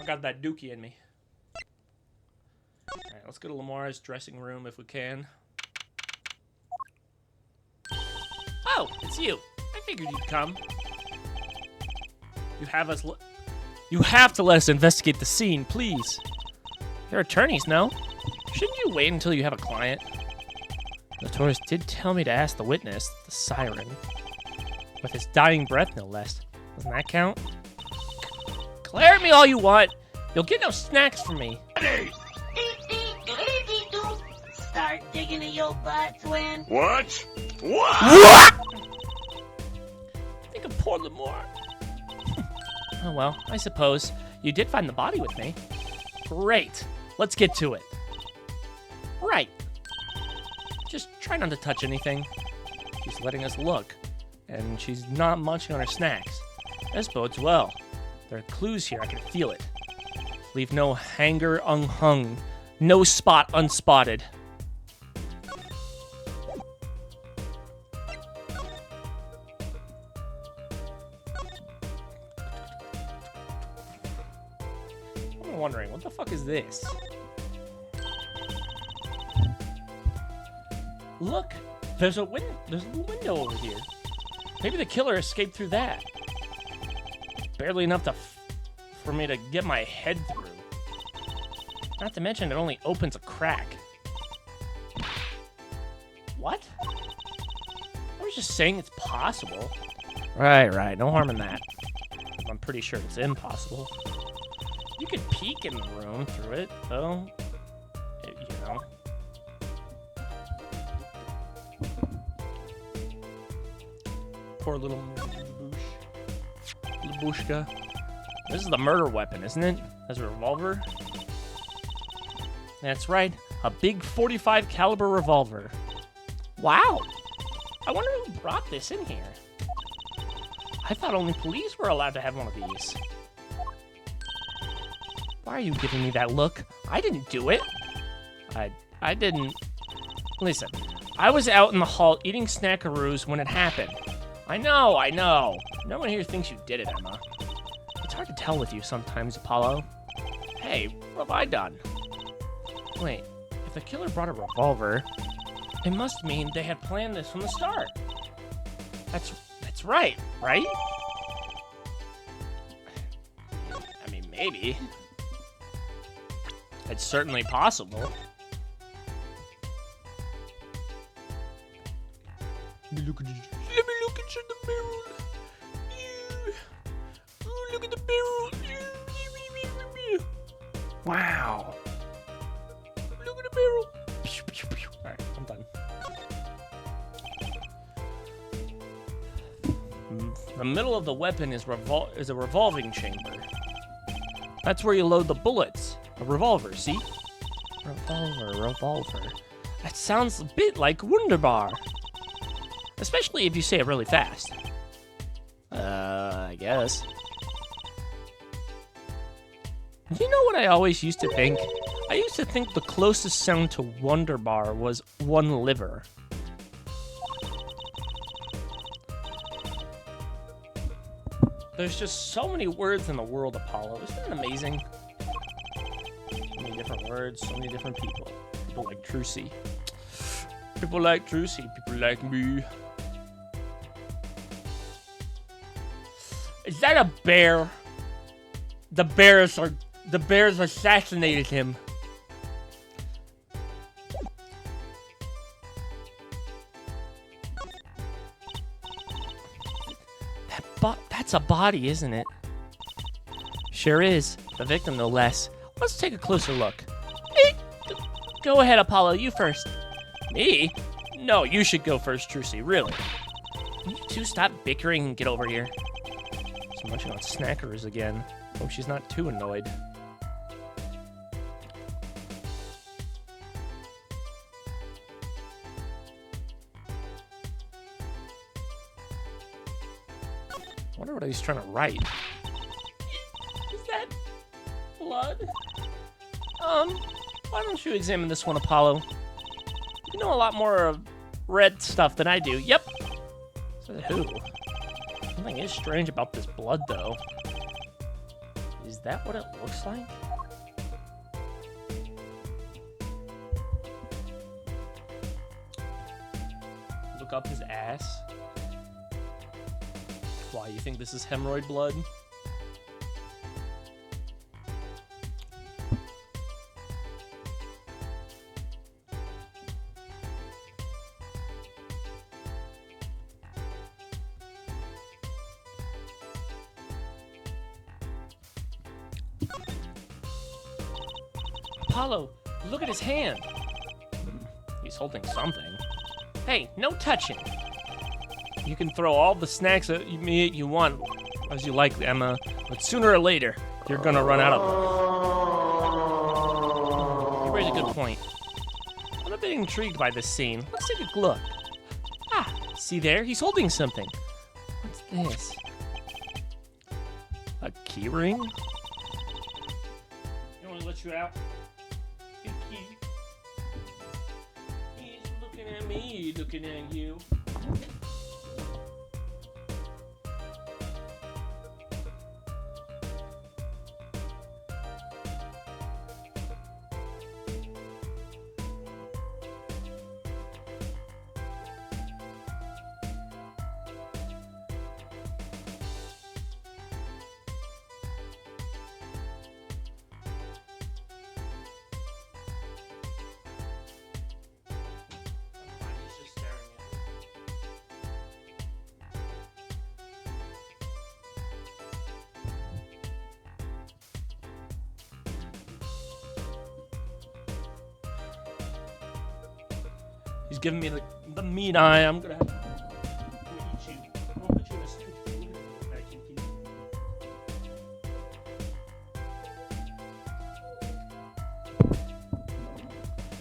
I got that dookie in me. Alright, let's go to Lamar's dressing room if we can. Oh, it's you. I figured you'd come. You have to let us investigate the scene, please. You're attorneys, no? Shouldn't you wait until you have a client? The tourist did tell me to ask the witness, the siren. With his dying breath, no less. Doesn't that count? Glare at me all you want. You'll get no snacks from me. Start digging in your butt, twin. What? I think of poor Lamar. Oh well, I suppose. You did find the body with me. Great. Let's get to it. Right. Just try not to touch anything. She's letting us look. And she's not munching on her snacks. This bodes well. There are clues here, I can feel it. Leave no hanger unhung. No spot unspotted. I'm wondering, what the fuck is this? Look, there's a little window over here. Maybe the killer escaped through that. It's barely enough for me to get my head through. Not to mention, it only opens a crack. What? I was just saying it's possible. Right, no harm in that. I'm pretty sure it's impossible. You could peek in the room through it, though. You know. Poor little Labushka. This is the murder weapon, isn't it? That's a revolver. That's right, a big .45 caliber revolver. Wow. I wonder who brought this in here. I thought only police were allowed to have one of these. Why are you giving me that look? I didn't do it. I didn't. Listen, I was out in the hall eating snackaroos when it happened. I know. No one here thinks you did it, Emma. It's hard to tell with you sometimes, Apollo. Hey, what have I done? Wait, if the killer brought a revolver, it must mean they had planned this from the start. That's right? I mean, maybe. It's certainly possible. Let me look into the barrel. Ooh, look at the barrel. Wow. Look at the barrel. Alright, I'm done. The middle of the weapon is a revolving chamber. That's where you load the bullets. A revolver, see? Revolver. That sounds a bit like Wunderbar. Especially if you say it really fast. I guess. You know what I always used to think? I used to think the closest sound to Wunderbar was one liver. There's just so many words in the world, Apollo. Isn't that amazing? So many different words, so many different people. People like Trucy. People like Trucy. People like me. Is that a bear? The bears assassinated him. That's a body, isn't it? Sure is. The victim, no less. Let's take a closer look. Go ahead, Apollo. You first. Me? No, you should go first, Trucy. Really. Can you two stop bickering and get over here? So much on snackers again. Hope she's not too annoyed. I wonder what he's trying to write. Is that blood? Why don't you examine this one, Apollo? You know a lot more of red stuff than I do. Yep. So who? Something is strange about this blood, though. Is that what it looks like? Look up his ass. Why, you think this is hemorrhoid blood? Apollo, look at his hand. He's holding something. Hey, no touching. You can throw all the snacks at me you want as you like, Emma, but sooner or later, you're gonna run out of them. You raise a good point. I'm a bit intrigued by this scene. Let's take a look. Ah, see there? He's holding something. What's this? A key ring? You want to let you out? Your key. He's looking at me, looking at you. He's giving me the mean eye. I'm gonna have to eat you. I'm gonna put you in a stooge. Vacuum cleaner.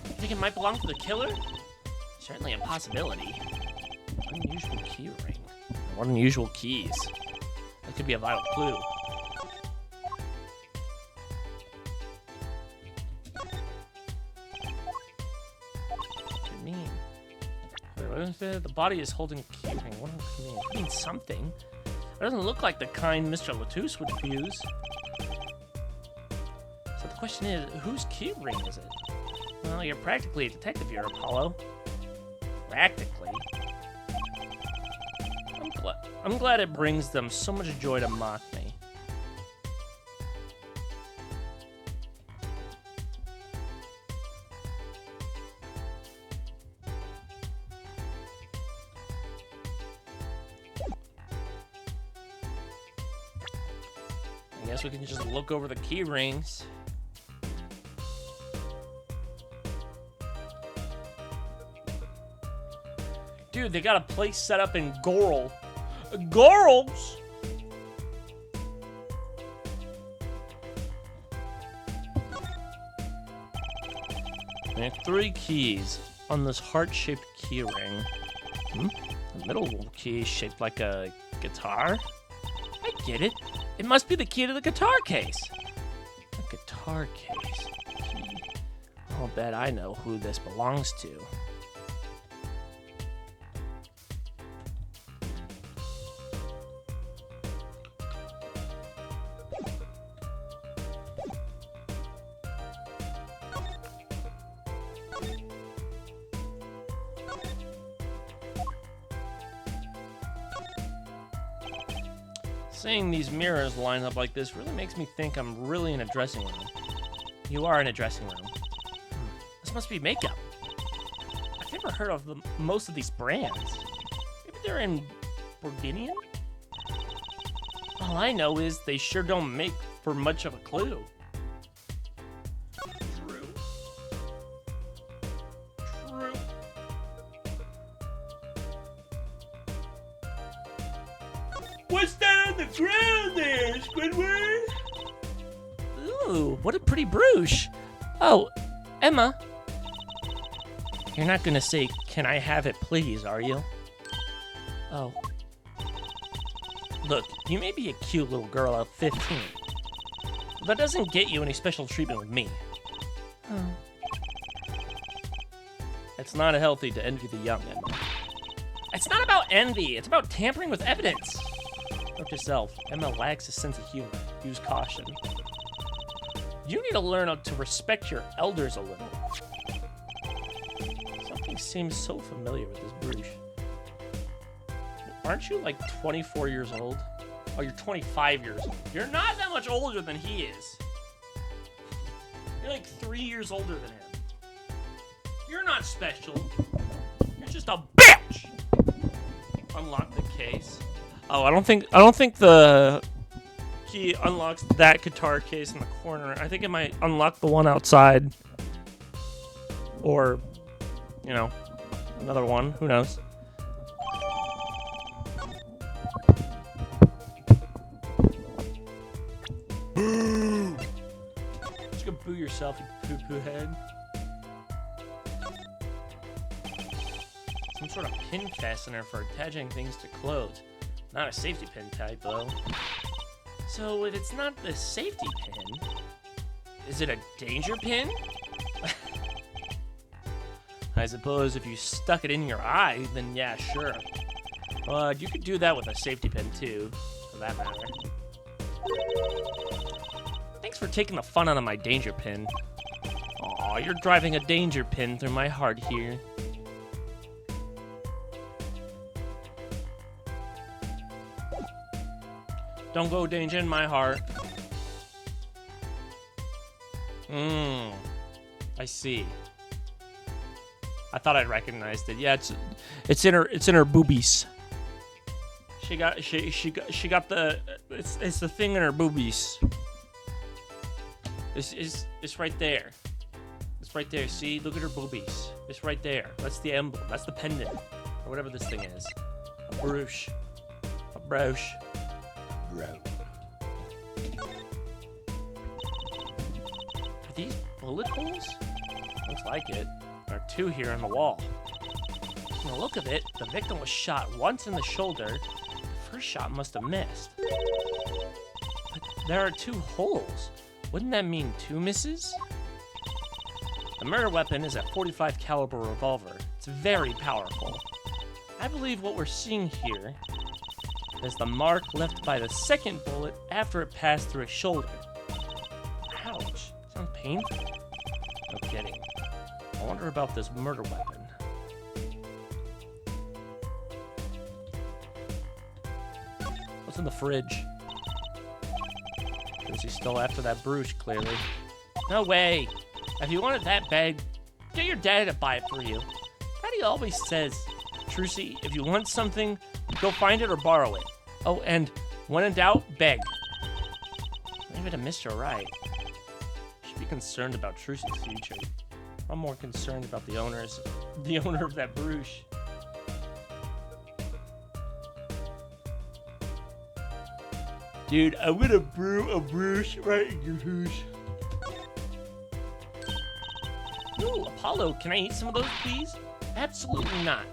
You think it might belong to the killer? Certainly a possibility. Unusual key ring. What unusual keys? That could be a vital clue. The body is holding a key ring. What does it mean? It means something. It doesn't look like the kind Mr. Latouche would use. So the question is, whose key ring is it? Well, you're practically a detective here, Apollo. Practically. I'm glad it brings them so much joy to mock me. I guess we can just look over the key rings. Dude, they got a place set up in Goral. Gorals? There are 3 keys on this heart-shaped key ring. The middle key is shaped like a guitar? I get it. It must be the key to the guitar case. A guitar case. I'll bet I know who this belongs to. Seeing these mirrors line up like this really makes me think I'm really in a dressing room. You are in a dressing room. This must be makeup. I've never heard of most of these brands. Maybe they're in Burgundian? All I know is they sure don't make for much of a clue. True. True. What's that on the ground there, Squidward? Ooh, what a pretty brooch. Oh, Emma. You're not gonna say, "Can I have it, please," are you? Oh. Look, you may be a cute little girl of 15, but that doesn't get you any special treatment with me. Oh. It's not healthy to envy the young, Emma. It's not about envy, it's about tampering with evidence. Note to self, Emma lacks a sense of humor. Use caution. You need to learn to respect your elders a little. Something seems so familiar with this brooch. Aren't you like 24 years old? Oh, you're 25 years old. You're not that much older than he is. You're like 3 years older than him. You're not special. You're just a bitch! Unlock the case. Oh, I don't think the key unlocks that guitar case in the corner. I think it might unlock the one outside. Or, you know, another one. Who knows? Boo! Just go boo yourself, you poo-poo head. Some sort of pin fastener for attaching things to clothes. Not a safety pin type, though. So if it's not the safety pin, is it a danger pin? I suppose if you stuck it in your eye, then yeah, sure. You could do that with a safety pin, too, for that matter. Thanks for taking the fun out of my danger pin. Aw, you're driving a danger pin through my heart here. Don't go danger in my heart. I see. I thought I'd recognized it. Yeah, it's in her boobies. She got the it's the thing in her boobies. It's right there. It's right there. See, look at her boobies. It's right there. That's the emblem. That's the pendant, or whatever this thing is. A brooch. A brooch. Bro. Are these bullet holes? Looks like it. There are 2 here on the wall. From the look of it, the victim was shot once in the shoulder. The first shot must have missed. But there are 2 holes. Wouldn't that mean 2 misses? The murder weapon is a .45 caliber revolver. It's very powerful. I believe what we're seeing here is the mark left by the second bullet after it passed through his shoulder. Ouch. Sounds painful. No kidding. I wonder about this murder weapon. What's in the fridge? Is he still after that Bruce, clearly? No way! If you want it that bad, get your dad to buy it for you. Daddy always says, Trucy, if you want something, go find it or borrow it. Oh, and when in doubt, beg. Maybe to Mr. Right. Should be concerned about Trucy's future. I'm more concerned about the owner of that Bruce. Dude, I'm gonna brew a Bruce right in your house. Ooh, Apollo, can I eat some of those, please? Absolutely not.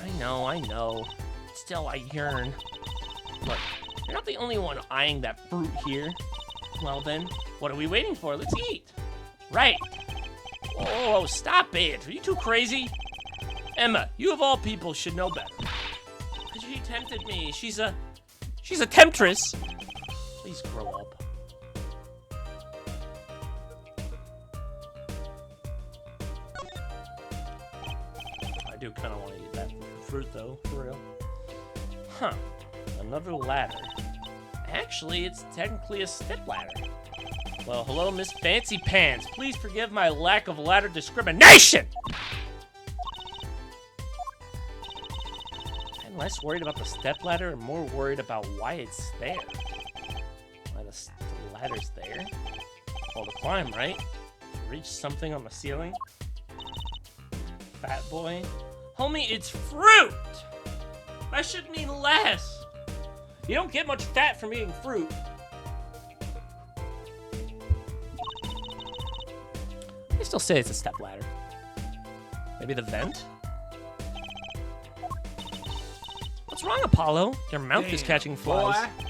I know. Still, I yearn. Look, you're not the only one eyeing that fruit here. Well then, what are we waiting for? Let's eat. Right. Oh, stop it. Are you too crazy? Emma, you of all people should know better. Because she tempted me. She's a temptress. Please grow up. I do kind of want to eat that fruit, though, for real. Huh. Another ladder. Actually, it's technically a step ladder. Well, hello, Miss Fancy Pants. Please forgive my lack of ladder discrimination! I'm less worried about the step ladder and more worried about why it's there. Why the ladder's there? Well, to climb, right? To reach something on the ceiling? Fat boy? Homie, it's fruit! That should mean less! You don't get much fat from eating fruit. I still say it's a step ladder. Maybe the vent? What's wrong, Apollo? Your mouth is catching flies. Boy.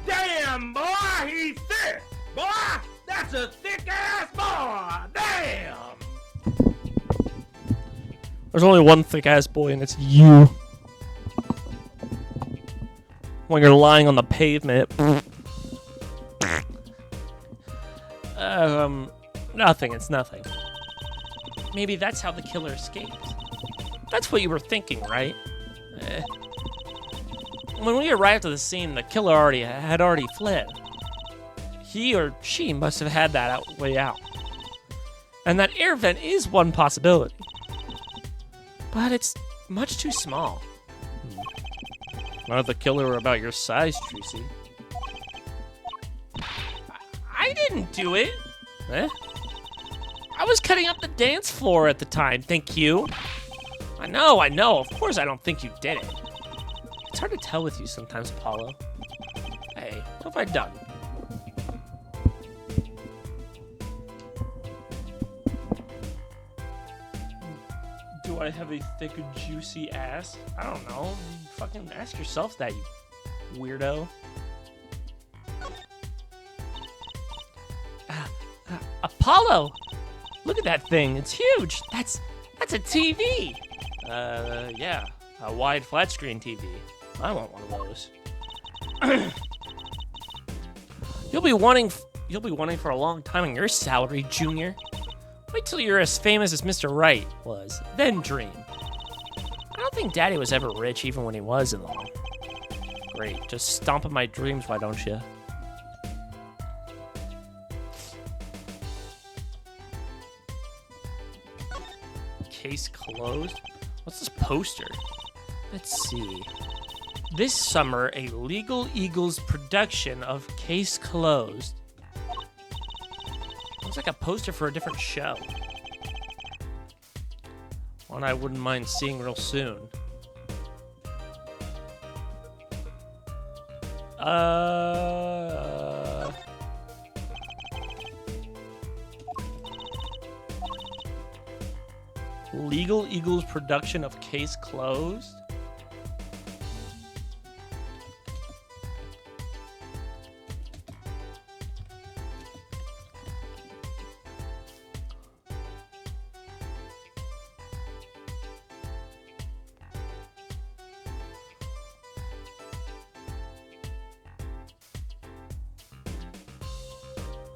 Damn, boy, he's thick! Boy, that's a thick-ass boy! Damn! There's only one thick-ass boy, and it's you. When you're lying on the pavement. Nothing, it's nothing. Maybe that's how the killer escaped. That's what you were thinking, right? When we arrived at the scene, the killer had already fled. He or she must have had that way out. And that air vent is one possibility. But it's much too small. Not the killer about your size, Trucy. I didn't do it. Eh? I was cutting up the dance floor at the time, thank you. I know. Of course I don't think you did it. It's hard to tell with you sometimes, Apollo. Hey, what have I done? Do I have a thick, juicy ass? I don't know. Fucking ask yourself that, you weirdo. Apollo! Look at that thing. It's huge. That's a TV. Yeah. A wide flat screen TV. I want one of those. You'll be wanting for a long time on your salary, Junior. Wait till you're as famous as Mr. Wright was, then dream. I don't think Daddy was ever rich, even when he was in law. Great, just stomp on my dreams, why don't you? Case closed? What's this poster? Let's see. This summer, a Legal Eagles production of Case Closed. Looks like a poster for a different show. One I wouldn't mind seeing real soon. Legal Eagles production of Case Closed?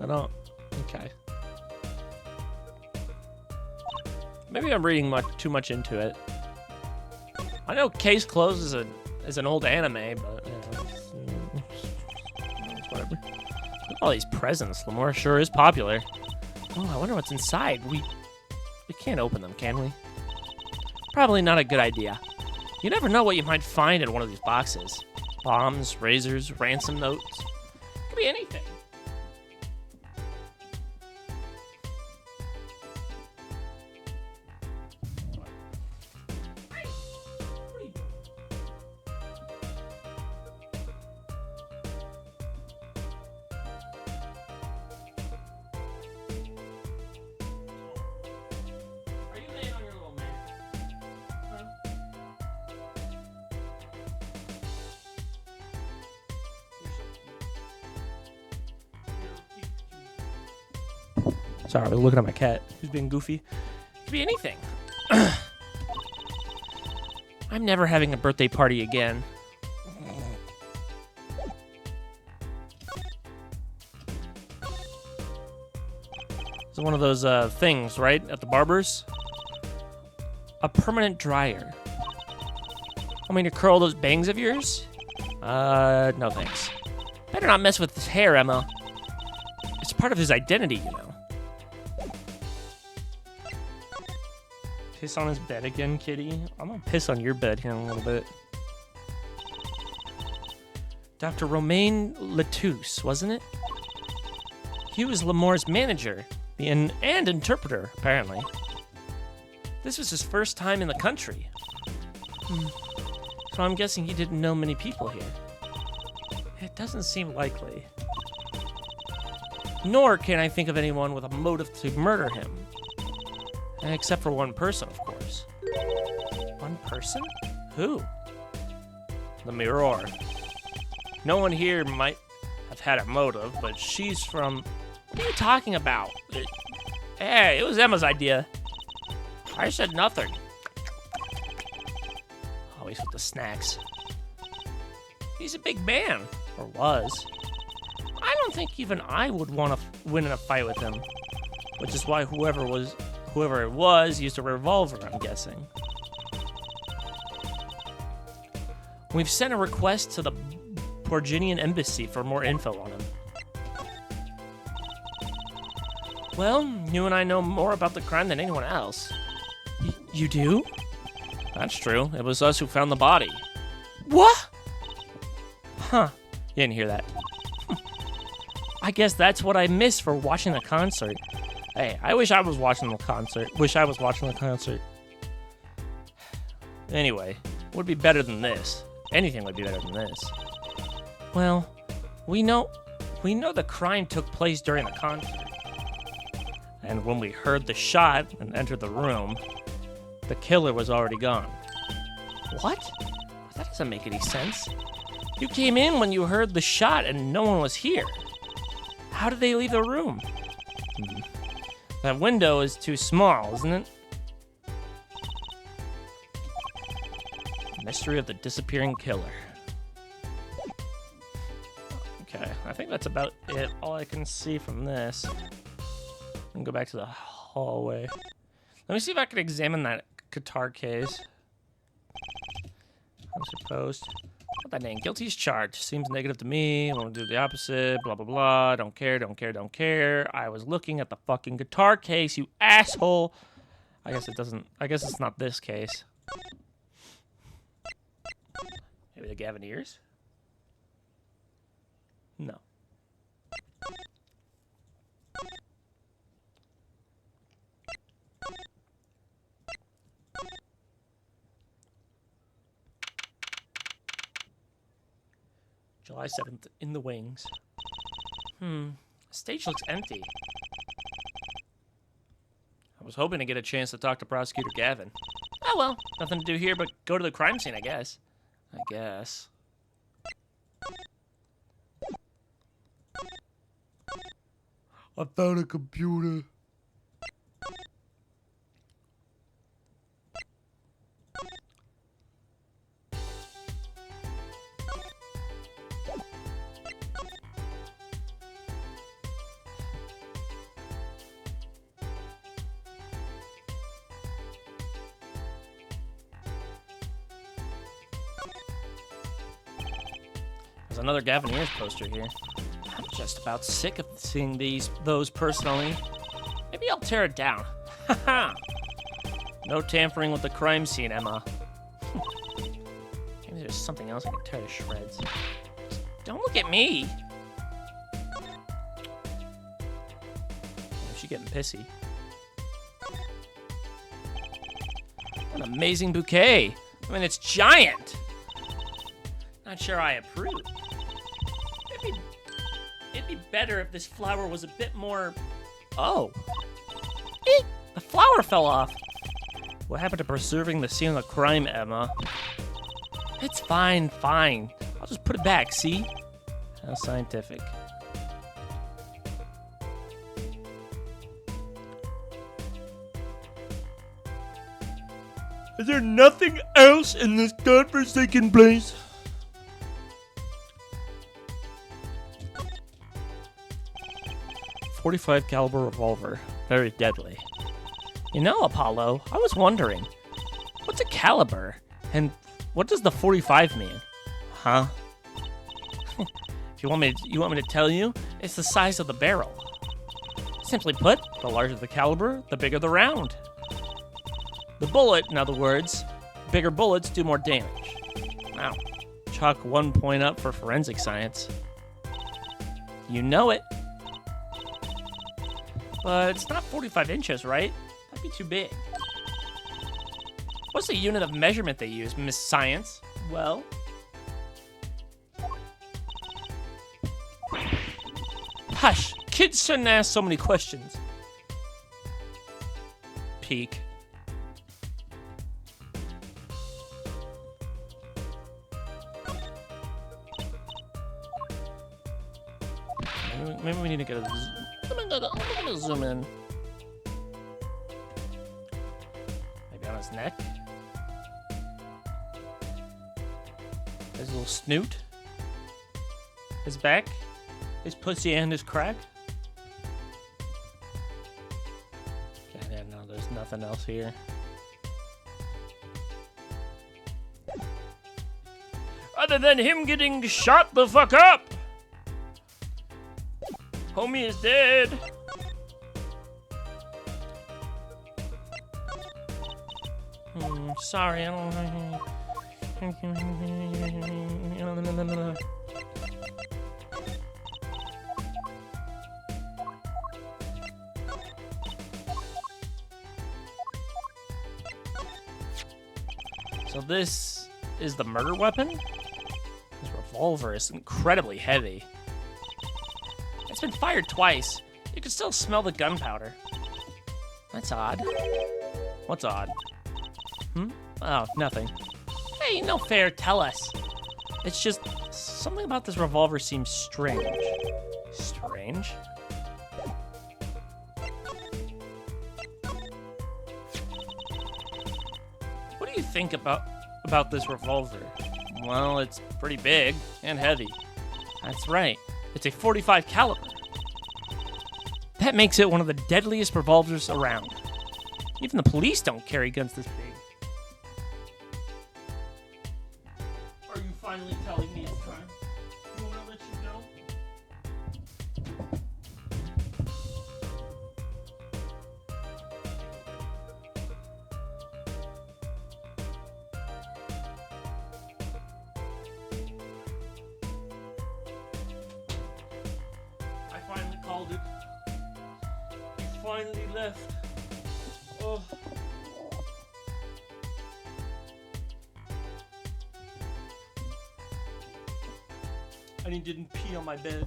I don't. Okay. Maybe I'm reading too much into it. I know Case Closed is an old anime, but it's whatever. Look at all these presents. Lamore sure is popular. Oh, I wonder what's inside. We can't open them, can we? Probably not a good idea. You never know what you might find in one of these boxes. Bombs, razors, ransom notes. Could be anything. Sorry, I was looking at my cat. He's being goofy. Could be anything. I'm never having a birthday party again. It's one of those things, right? At the barber's? A permanent dryer. I mean to curl those bangs of yours? No thanks. Better not mess with his hair, Emma. It's part of his identity, you know. Piss on his bed again, kitty? I'm gonna piss on your bed here in a little bit. Dr. Romain Letousse, wasn't it? He was Lamore's manager and interpreter, apparently. This was his first time in the country. So I'm guessing he didn't know many people here. It doesn't seem likely. Nor can I think of anyone with a motive to murder him. Except for one person, of course. One person? Who? The Mirror. No one here might have had a motive, but she's from... What are you talking about? Hey, it was Emma's idea. I said nothing. Always with the snacks. He's a big man. Or was. I don't think even I would want to win in a fight with him. Which is why whoever it was used a revolver, I'm guessing. We've sent a request to the Borginian embassy for more info on him. Well, you and I know more about the crime than anyone else. You do? That's true. It was us who found the body. What? Huh. You didn't hear that. I guess that's what I missed for watching the concert. Hey, I wish I was watching the concert. Anyway, would be better than this. Anything would be better than this. Well, we know the crime took place during the concert. And when we heard the shot and entered the room, the killer was already gone. What? That doesn't make any sense. You came in when you heard the shot and no one was here. How did they leave the room? That window is too small, isn't it? Mystery of the disappearing killer. Okay, I think that's about it. All I can see from this. And go back to the hallway. Let me see if I can examine that guitar case. I'm supposed. What that name? Guilty as charged. Seems negative to me. I want to do the opposite. Blah, blah, blah. Don't care, don't care, don't care. I was looking at the fucking guitar case, you asshole. I guess it doesn't. I guess it's not this case. Maybe the Gavineers? No. July 7th, in the wings. The stage looks empty. I was hoping to get a chance to talk to Prosecutor Gavin. Oh well, nothing to do here but go to the crime scene, I guess. I found a computer. There's another Gaviniers poster here. I'm just about sick of seeing those personally. Maybe I'll tear it down. Haha. No tampering with the crime scene, Emma. Maybe there's something else I can tear to shreds. Don't look at me. She's getting pissy. What an amazing bouquet. I mean, it's giant. Not sure I approve. It'd be better if this flower was a bit more... Oh. Eek! The flower fell off. What happened to preserving the scene of the crime, Emma? It's fine, fine. I'll just put it back, see? How scientific. Is there nothing else in this godforsaken place? .45 caliber revolver, very deadly. You know, Apollo, I was wondering, what's a caliber, and what does the 45 mean? Huh? If you want me to tell you, it's the size of the barrel. Simply put, the larger the caliber, the bigger the round. The bullet, in other words, bigger bullets do more damage. Wow. Chalk 1 point up for forensic science. You know it. But it's not 45 inches, right? That'd be too big. What's the unit of measurement they use, Miss Science? Well... Hush! Kids shouldn't ask so many questions. Peek. Maybe we need to get a... I'm gonna zoom in. Maybe on his neck. His little snoot. His back. His pussy and his crack. Yeah, no, there's nothing else here. Other than him getting shot the fuck up! Homie is dead. Sorry, I don't... So this is the murder weapon? This revolver is incredibly heavy. It's been fired twice. You can still smell the gunpowder. That's odd. What's odd? Oh, nothing. Hey, no fair, tell us. It's just, something about this revolver seems strange. Strange? What do you think about this revolver? Well, it's pretty big and heavy. That's right. It's a .45 caliber. That makes it one of the deadliest revolvers around. Even the police don't carry guns this big. Are you finally telling me it's time? You want me to let you go? I finally called it. You finally left. Oh. And he didn't pee on my bed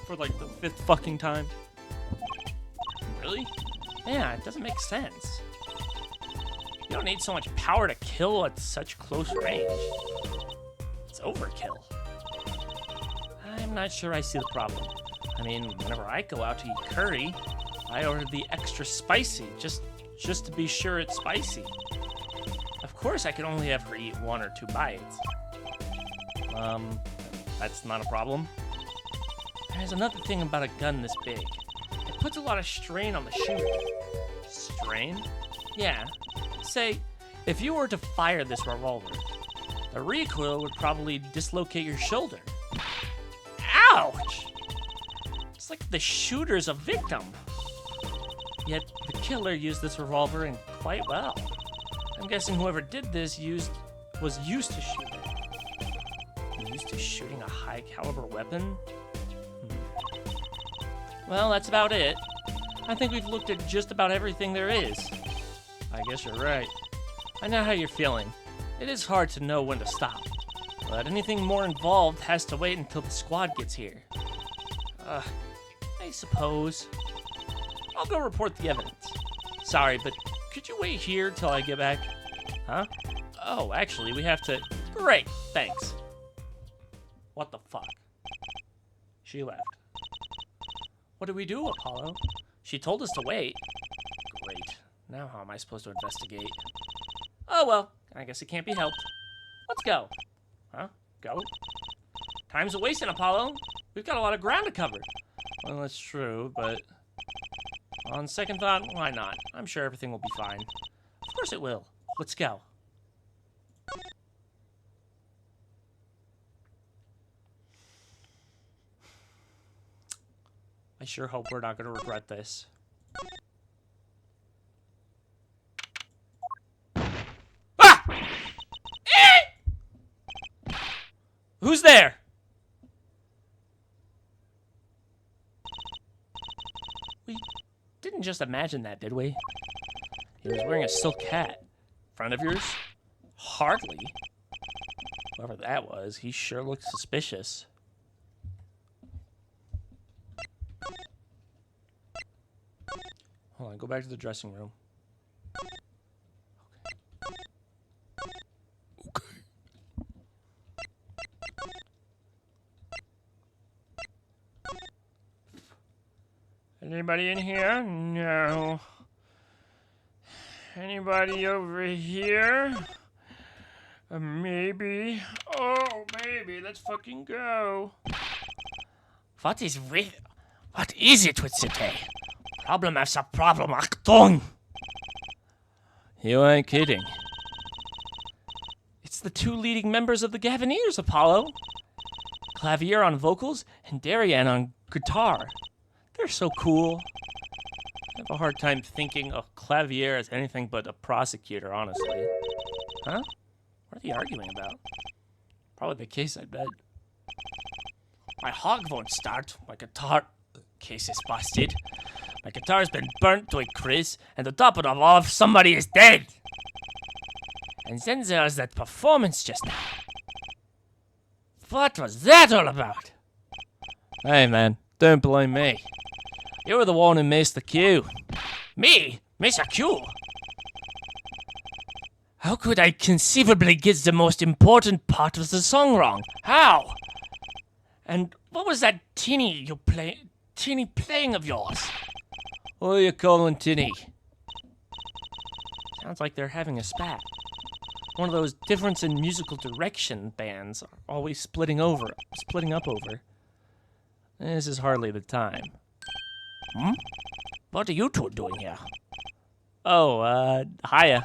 for like the 5th fucking time. Really? Yeah, it doesn't make sense. You don't need so much power to kill at such close range. It's overkill. I'm not sure I see the problem. I mean, whenever I go out to eat curry, I order the extra spicy, just to be sure it's spicy. Of course, I can only ever eat 1 or 2 bites. That's not a problem. There's another thing about a gun this big. It puts a lot of strain on the shooter. Strain? Yeah. Say, if you were to fire this revolver, the recoil would probably dislocate your shoulder. Ouch! It's like the shooter's a victim. Yet the killer used this revolver and quite well. I'm guessing whoever did this was used to shooting. Used to shooting a high caliber weapon? Well, that's about it. I think we've looked at just about everything there is. I guess you're right. I know how you're feeling. It is hard to know when to stop. But anything more involved has to wait until the squad gets here. I suppose. I'll go report the evidence. Sorry, but could you wait here till I get back? Huh? Oh, actually, we have to... Great, thanks. What the fuck? She left. What do we do, Apollo? She told us to wait. Great. Now how am I supposed to investigate? Oh well, I guess it can't be helped. Let's go. Huh? Go? Time's a wasting, Apollo. We've got a lot of ground to cover. Well, that's true, but... On second thought, why not? I'm sure everything will be fine. Of course it will. Let's go. I sure hope we're not going to regret this. Ah! Who's there? We didn't just imagine that, did we? He was wearing a silk hat. Friend of yours? Hardly. Whoever that was, he sure looked suspicious. Hold on, go back to the dressing room. Okay. Anybody in here? No. Anybody over here? Maybe. Oh, maybe. Let's fucking go. What is it with today? Problem after problem, Achtung! You ain't kidding. It's the two leading members of the Gavineers, Apollo. Clavier on vocals and Darian on guitar. They're so cool. I have a hard time thinking of Clavier as anything but a prosecutor, honestly. Huh? What are they arguing about? Probably the case, I bet. My hog won't start. My guitar case is busted. My guitar's been burnt to a crisp, and to top it all, somebody is dead. And then there's that performance just now. What was that all about? Hey, man, don't blame me. You were the one who missed the cue. Me? Miss a cue? How could I conceivably get the most important part of the song wrong? How? And what was that tinny playing of yours? What are you calling tinny? Sounds like they're having a spat. One of those difference in musical direction bands are always splitting up over. This is hardly the time. Hmm? What are you two doing here? Oh, hiya.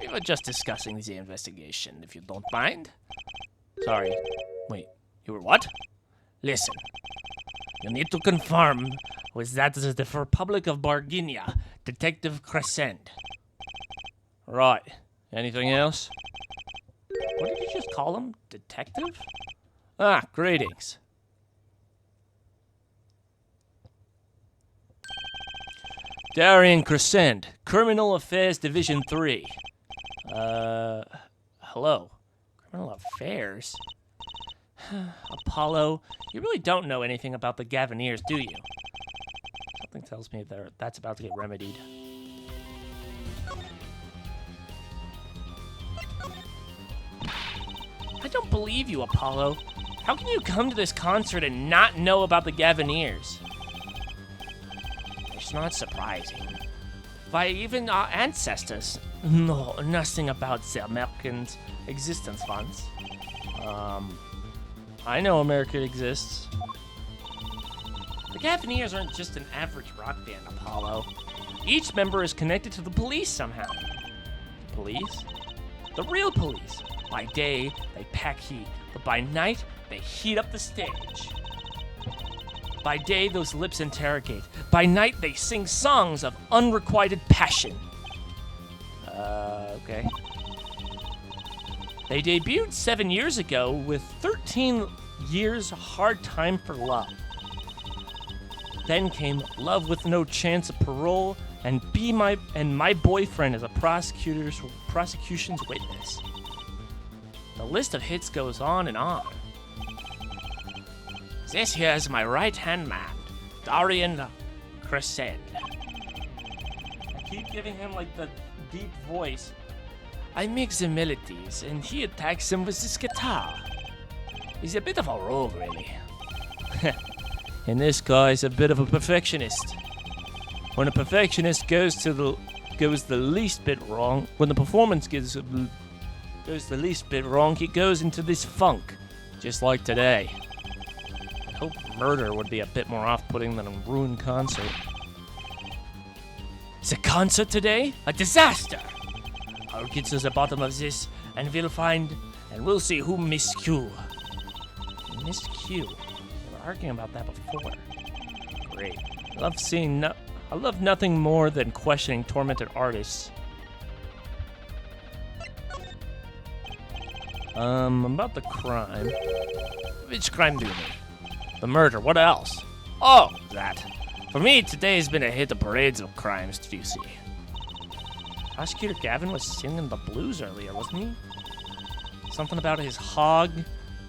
We were just discussing the investigation, if you don't mind. Sorry. Wait, you were what? Listen. You need to confirm with that the Republic of Barginia, Detective Crescent. Right. Anything else? What did you just call him? Detective? Ah, greetings. Darian Crescent, Criminal Affairs Division 3. Hello. Criminal Affairs? Apollo, you really don't know anything about the Gavineers, do you? Something tells me that's about to get remedied. I don't believe you, Apollo. How can you come to this concert and not know about the Gavineers? It's not surprising. Why, even our ancestors know nothing about the Americans' existence once. I know America exists. The Gavineers aren't just an average rock band, Apollo. Each member is connected to the police somehow. Police? The real police. By day, they pack heat, but by night, they heat up the stage. By day, those lips interrogate. By night, they sing songs of unrequited passion. Okay. They debuted 7 years ago with 13 years Hard Time for Love. Then came Love with No Chance of Parole and My Boyfriend as a prosecution's witness. The list of hits goes on and on. This here is my right-hand man, Darian Crescent. I keep giving him like the deep voice. I make the melodies, and he attacks them with his guitar. He's a bit of a rogue, really. And this guy's a bit of a perfectionist. When a perfectionist goes the least bit wrong, when the performance goes the least bit wrong, he goes into this funk, just like today. I hope murder would be a bit more off-putting than a ruined concert. The concert today? A disaster! I'll get to the bottom of this, and we'll see who missed Q. Missed Q? We were arguing about that before. Great. I love nothing more than questioning tormented artists. About the crime. Which crime do you mean? The murder, what else? Oh, that. For me, today has been a hit of parades of crimes, do you see? Prosecutor Gavin was singing the blues earlier, wasn't he? Something about his hog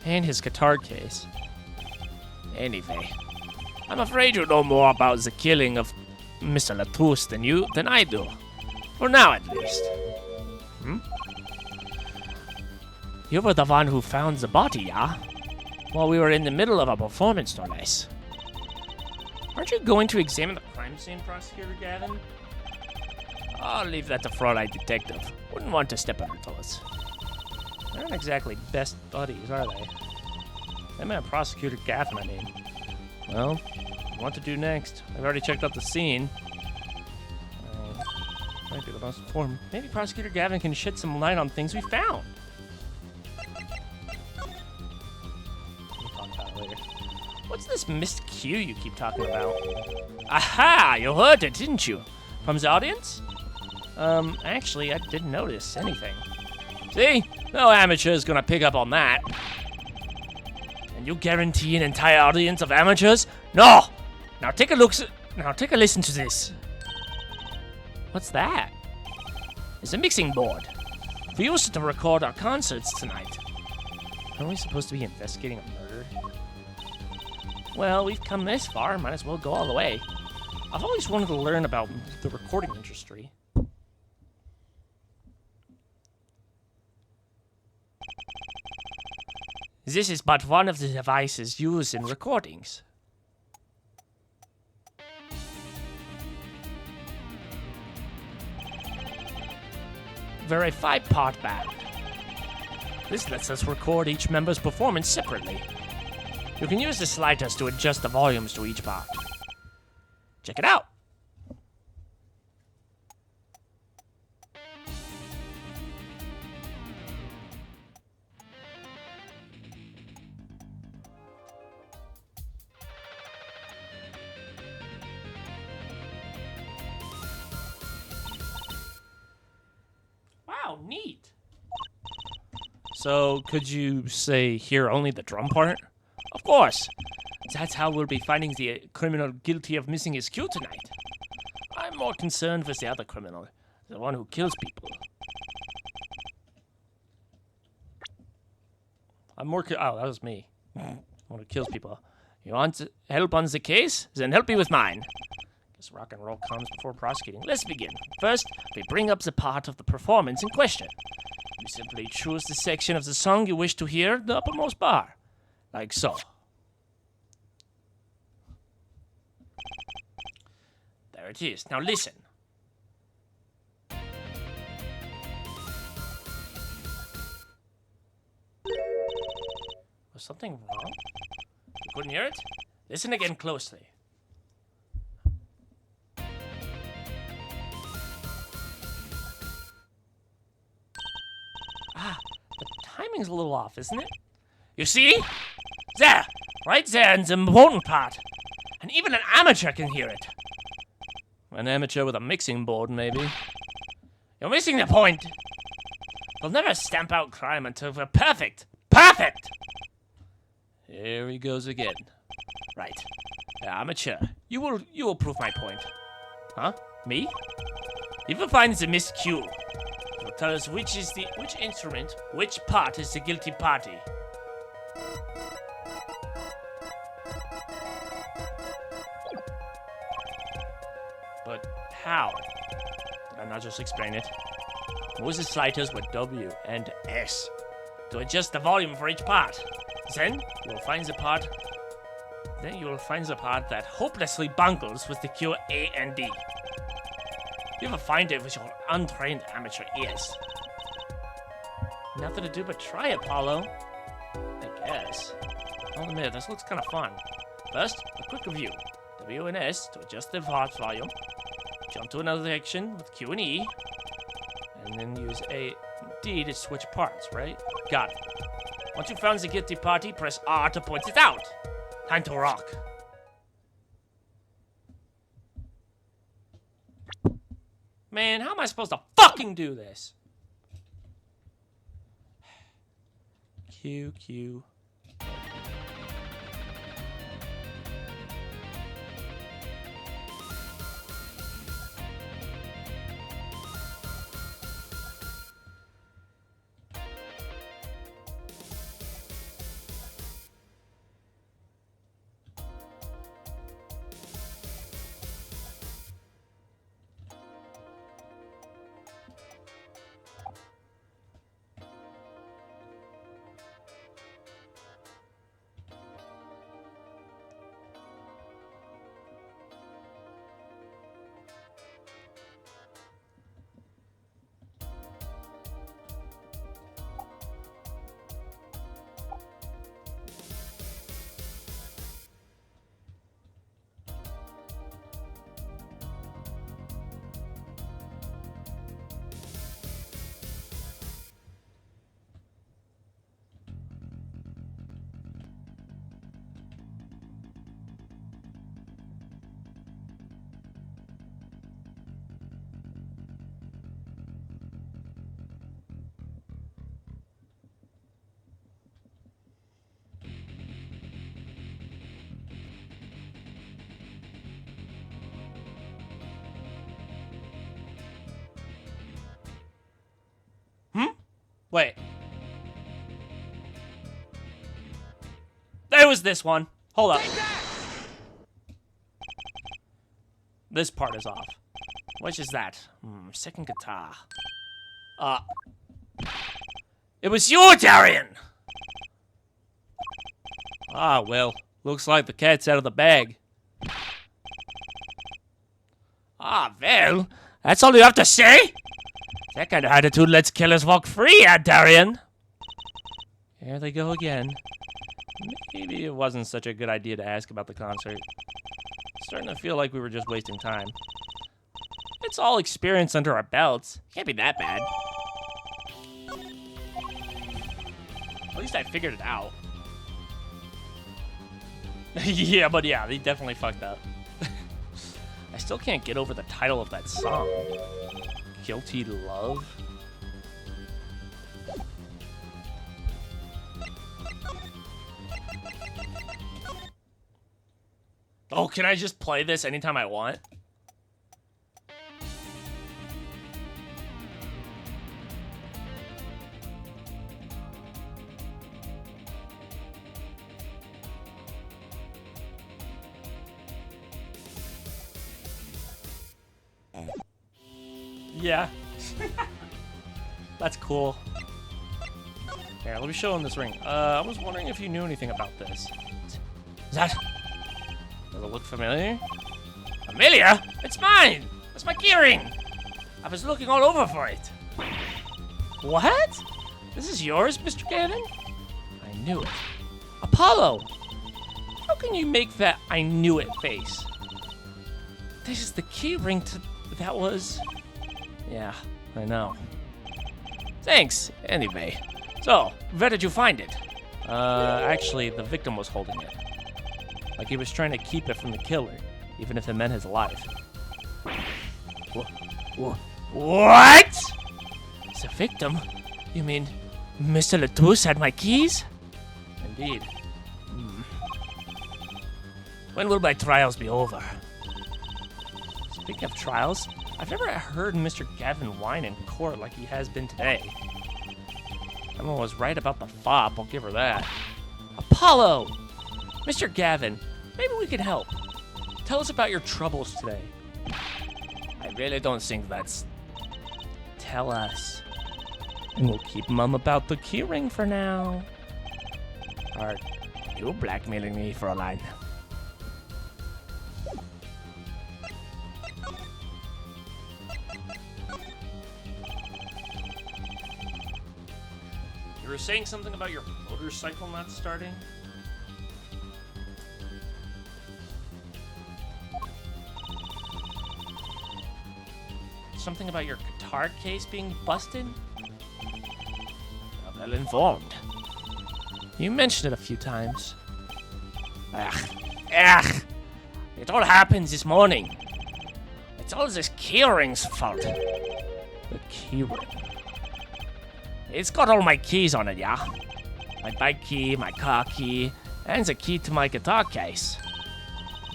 and his guitar case. Anyway, I'm afraid you know more about the killing of Mr. Latouche than I do. For now, at least. You were the one who found the body, yeah? While we were in the middle of a performance, no less. Aren't you going to examine the crime scene, Prosecutor Gavin? I'll leave that to Fraulein Detective. Wouldn't want to step on her toes. They're not exactly best buddies, are they? They met Prosecutor Gavin, I mean. Well, what to do next? I've already checked out the scene. Might be the most informed. Maybe Prosecutor Gavin can shed some light on things we found. We'll talk about it later. What's this missed Q you keep talking about? Aha! You heard it, didn't you? From the audience? Actually, I didn't notice anything. See? No amateur's gonna pick up on that. And you guarantee an entire audience of amateurs? No! Now take a listen to this. What's that? It's a mixing board. We used it to record our concerts tonight. Aren't we supposed to be investigating a murder? Well, we've come this far, might as well go all the way. I've always wanted to learn about the recording industry. This is but one of the devices used in recordings. We're a 5-part band. This lets us record each member's performance separately. You can use the sliders to adjust the volumes to each part. Check it out! Wow, neat! So, could you say hear only the drum part? Of course! That's how we'll be finding the criminal guilty of missing his cue tonight. I'm more concerned with the other criminal, the one who kills people. Oh, that was me. The one who kills people. You want help on the case? Then help me with mine. Guess rock and roll comes before prosecuting. Let's begin. First, we bring up the part of the performance in question. You simply choose the section of the song you wish to hear, the uppermost bar. Like so. There it is. Now listen. Was something wrong? You couldn't hear it? Listen again closely. timing's a little off, isn't it? You see? There! Right there in the important part. And even an amateur can hear it. An amateur with a mixing board, maybe. You're missing the point. They'll never stamp out crime until we're perfect. Perfect! Here he goes again. Right. Amateur, you will prove my point. Huh? Me? If you find the miscue, it will tell us which instrument, which part is the guilty party. But how? Did I not just explain it? Use the sliders with W and S to adjust the volume for each part. Then you will find the part. Then you will find the part that hopelessly bungles with the cue A and D. You will find it with your untrained amateur ears. Nothing to do but try, Apollo. I guess. I'll admit, this looks kind of fun. First, a quick review. W and S to adjust the part volume. Jump to another section with Q and E. And then use A and D to switch parts, right? Got it. Once you found the guilty party, press R to point it out. Time to rock. Man, how am I supposed to fucking do this? Q. Wait. There was this one. Hold up. This part is off. Which is that? Second guitar. It was you, Darian! Ah, well. Looks like the cat's out of the bag. Ah, well. That's all you have to say? That kind of attitude lets killers walk free, Darian. Here they go again. Maybe it wasn't such a good idea to ask about the concert. Starting to feel like we were just wasting time. It's all experience under our belts. Can't be that bad. At least I figured it out. Yeah, but yeah, they definitely fucked up. I still can't get over the title of that song. Guilty Love? Oh, can I just play this anytime I want? Yeah. That's cool. Here, let me show him this ring. I was wondering if you knew anything about this. Does it look familiar? Familiar? It's mine! That's my keyring! I was looking all over for it. What? This is yours, Mr. Gavin? I knew it. Apollo! How can you make that I knew it face? This is the keyring to... that was... Yeah, I know. Thanks, anyway. So, where did you find it? Actually, the victim was holding it. Like he was trying to keep it from the killer, even if it meant his life. What? The victim? You mean Mr. Latouche had my keys? Indeed. When will my trials be over? Speaking of trials, I've never heard Mr. Gavin whine in court like he has been today. Emma was right about the fop, I'll give her that. Apollo! Mr. Gavin, maybe we can help. Tell us about your troubles today. I really don't think that's... Tell us. And we'll keep mum about the keyring for now. Are you blackmailing me, Fräulein? You were saying something about your motorcycle not starting? Something about your guitar case being busted? I'm well informed. You mentioned it a few times. It all happens this morning. It's all this keyring's fault. The keyring? It's got all my keys on it, yeah? My bike key, my car key, and the key to my guitar case.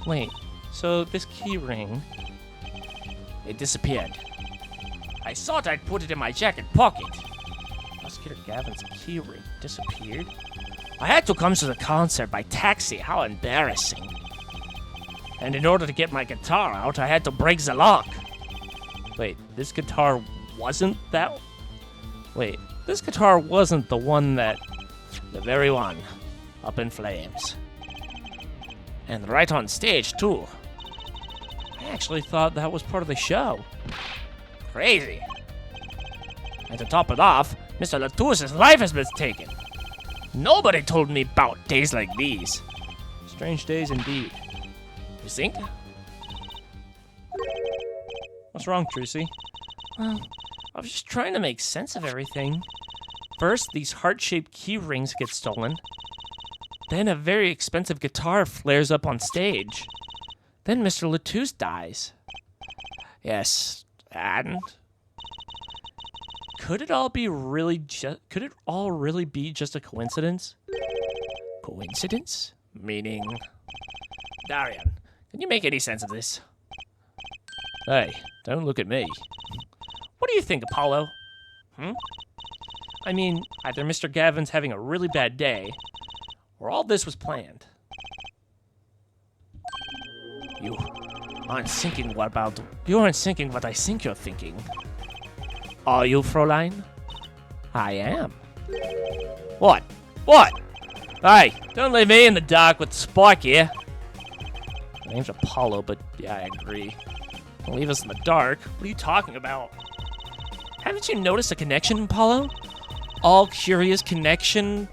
Wait, so this keyring... It disappeared. I thought I'd put it in my jacket pocket. Prosecutor Gavin's keyring disappeared? I had to come to the concert by taxi. How embarrassing. And in order to get my guitar out, I had to break the lock. Wait, this guitar wasn't that... Wait, this guitar wasn't the one that... The very one. Up in flames. And right on stage, too. I actually thought that was part of the show. Crazy. And to top it off, Mr. Latouche's life has been taken. Nobody told me about days like these. Strange days indeed. You think? What's wrong, Tracy? Well, I was just trying to make sense of everything. First, these heart-shaped key rings get stolen. Then a very expensive guitar flares up on stage. Then Mr. Latouche dies. Yes, and... Could it all really be just a coincidence? Coincidence? Meaning... Darian, can you make any sense of this? Hey, don't look at me. What do you think, Apollo? I mean, either Mr. Gavin's having a really bad day, or all this was planned. You aren't thinking what I think you're thinking. Are you, Fräulein? I am. What? What? Hey, don't leave me in the dark with Spike here. My name's Apollo, but yeah, I agree. Don't leave us in the dark. What are you talking about? Haven't you noticed a connection, Apollo? A curious connection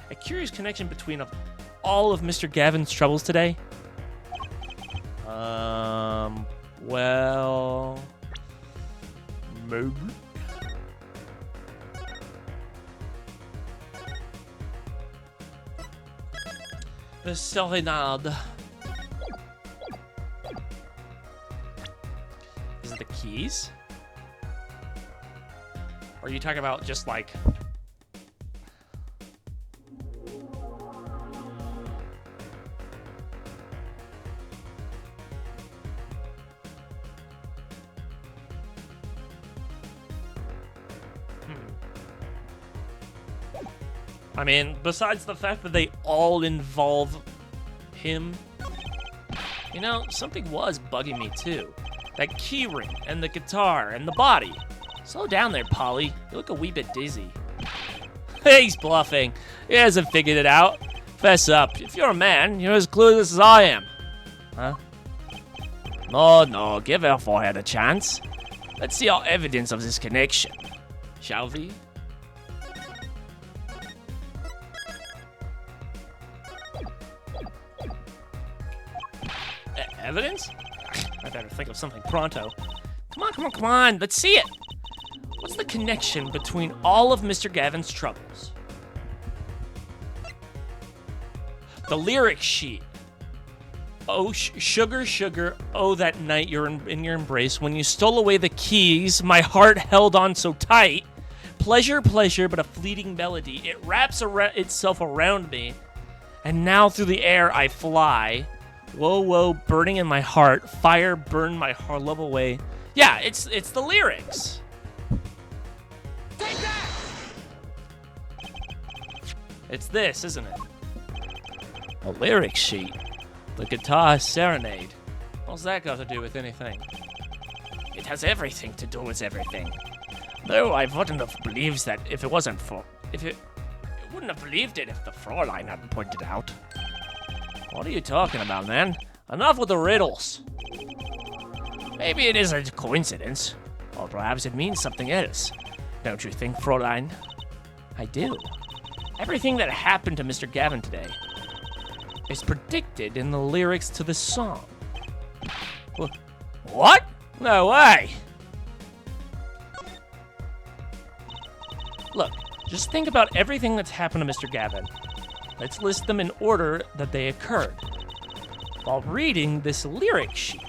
between all of Mr. Gavin's troubles today? Well... Maybe? The serenade. Is it the keys? Or are you talking about just like... I mean, besides the fact that they all involve him, you know, something was bugging me too. That keyring, and the guitar, and the body. Slow down there, Polly. You look a wee bit dizzy. He's bluffing. He hasn't figured it out. Fess up. If you're a man, you're as clueless as I am. Huh? No, give our forehead a chance. Let's see our evidence of this connection. Shall we? Evidence? I better think of something pronto. Come on, let's see it. What's the connection between all of Mr. Gavin's troubles? The lyric sheet. Oh, sugar, sugar, oh, that night you're in your embrace. When you stole away the keys, my heart held on so tight. Pleasure, pleasure, but a fleeting melody. It wraps itself around me. And now through the air I fly. Whoa, whoa, burning in my heart. Fire burned my heart, love away. Yeah, it's the lyrics. Take that! It's this, isn't it? A lyric sheet. The guitar serenade. What's that got to do with anything? It has everything to do with everything. Though I wouldn't have believed that if it wasn't for... I wouldn't have believed it if the Fräulein hadn't pointed it out. What are you talking about, man? Enough with the riddles. Maybe it is a coincidence. Or perhaps it means something else. Don't you think, Fräulein? I do. Everything that happened to Mr. Gavin today is predicted in the lyrics to this song. What? No way! Look, just think about everything that's happened to Mr. Gavin. Let's list them in order that they occurred. While reading this lyric sheet.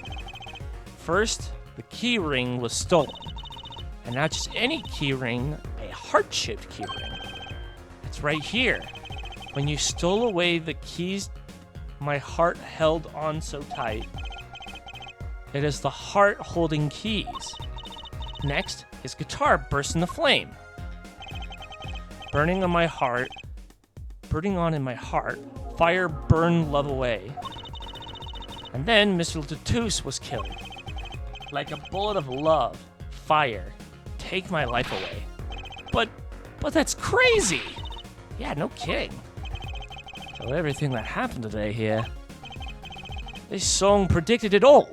First, the key ring was stolen. And not just any key ring, a heart-shaped key ring. It's right here. When you stole away the keys my heart held on so tight. It is the heart holding keys. Next, his guitar burst into flame. Burning on in my heart, fire burned love away. And then Mr. Latouche was killed. Like a bullet of love, fire, take my life away. But that's crazy! Yeah, no kidding. So everything that happened today here, this song predicted it all.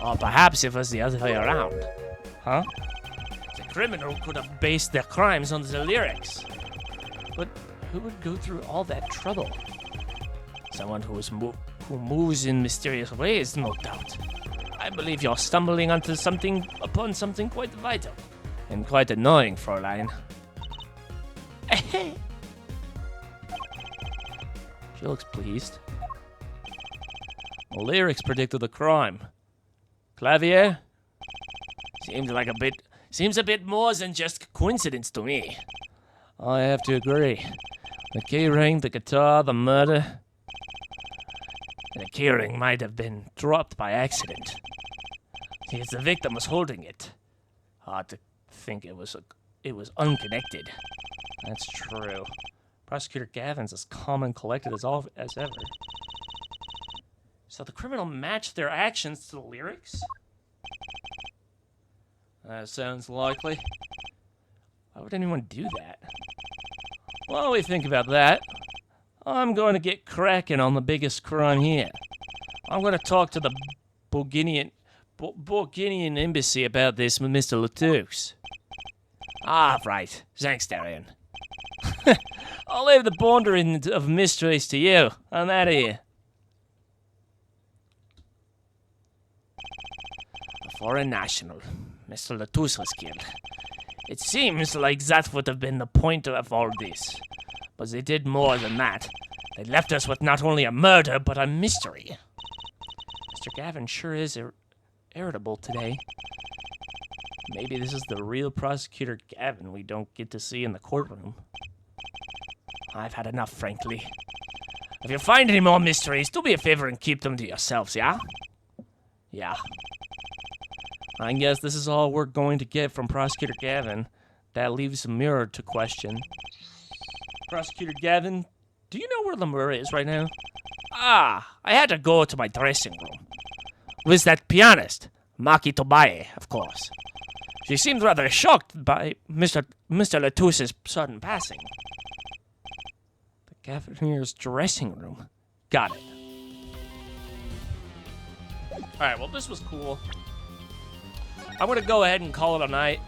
Or perhaps it was the other way around. Huh? The criminal could have based their crimes on the lyrics. But who would go through all that trouble? Someone who moves in mysterious ways, no doubt. I believe you're stumbling upon something quite vital. And quite annoying, Fräulein. She looks pleased. The lyrics predicted the crime. Clavier? Seems a bit more than just coincidence to me. I have to agree. The key ring, the guitar, the murder. The key ring might have been dropped by accident. Since the victim was holding it. Hard to think it was unconnected. That's true. Prosecutor Gavin's as calm and collected as ever. So the criminal matched their actions to the lyrics? That sounds likely. Why would anyone do that? While we think about that, I'm going to get cracking on the biggest crime here. I'm going to talk to the Bulgarian embassy about this with Mr. Latouche. Ah, right. Thanks, Darian. I'll leave the pondering of mysteries to you. I'm out of here. A foreign national. Mr. Latouche was killed. It seems like that would have been the point of all this. But they did more than that. They left us with not only a murder, but a mystery. Mr. Gavin sure is irritable today. Maybe this is the real Prosecutor Gavin we don't get to see in the courtroom. I've had enough, frankly. If you find any more mysteries, do me a favor and keep them to yourselves, yeah? Yeah. I guess this is all we're going to get from Prosecutor Gavin. That leaves Mirror to question. Prosecutor Gavin, do you know where Lemur is right now? Ah, I had to go to my dressing room. With that pianist, Maki Tobaye, of course. She seemed rather shocked by Mr. Latouche's sudden passing. The Gavin's dressing room. Got it. Alright, well this was cool. I'm gonna go ahead and call it a night.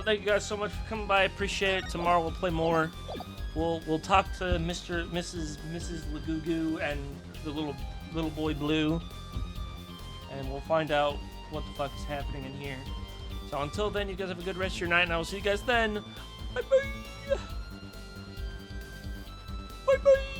Thank you guys so much for coming by. I appreciate it. Tomorrow we'll play more. We'll talk to Mrs. Lagugu and the little boy Blue, and we'll find out what the fuck is happening in here. So until then, you guys have a good rest of your night, and I will see you guys then. Bye bye. Bye bye.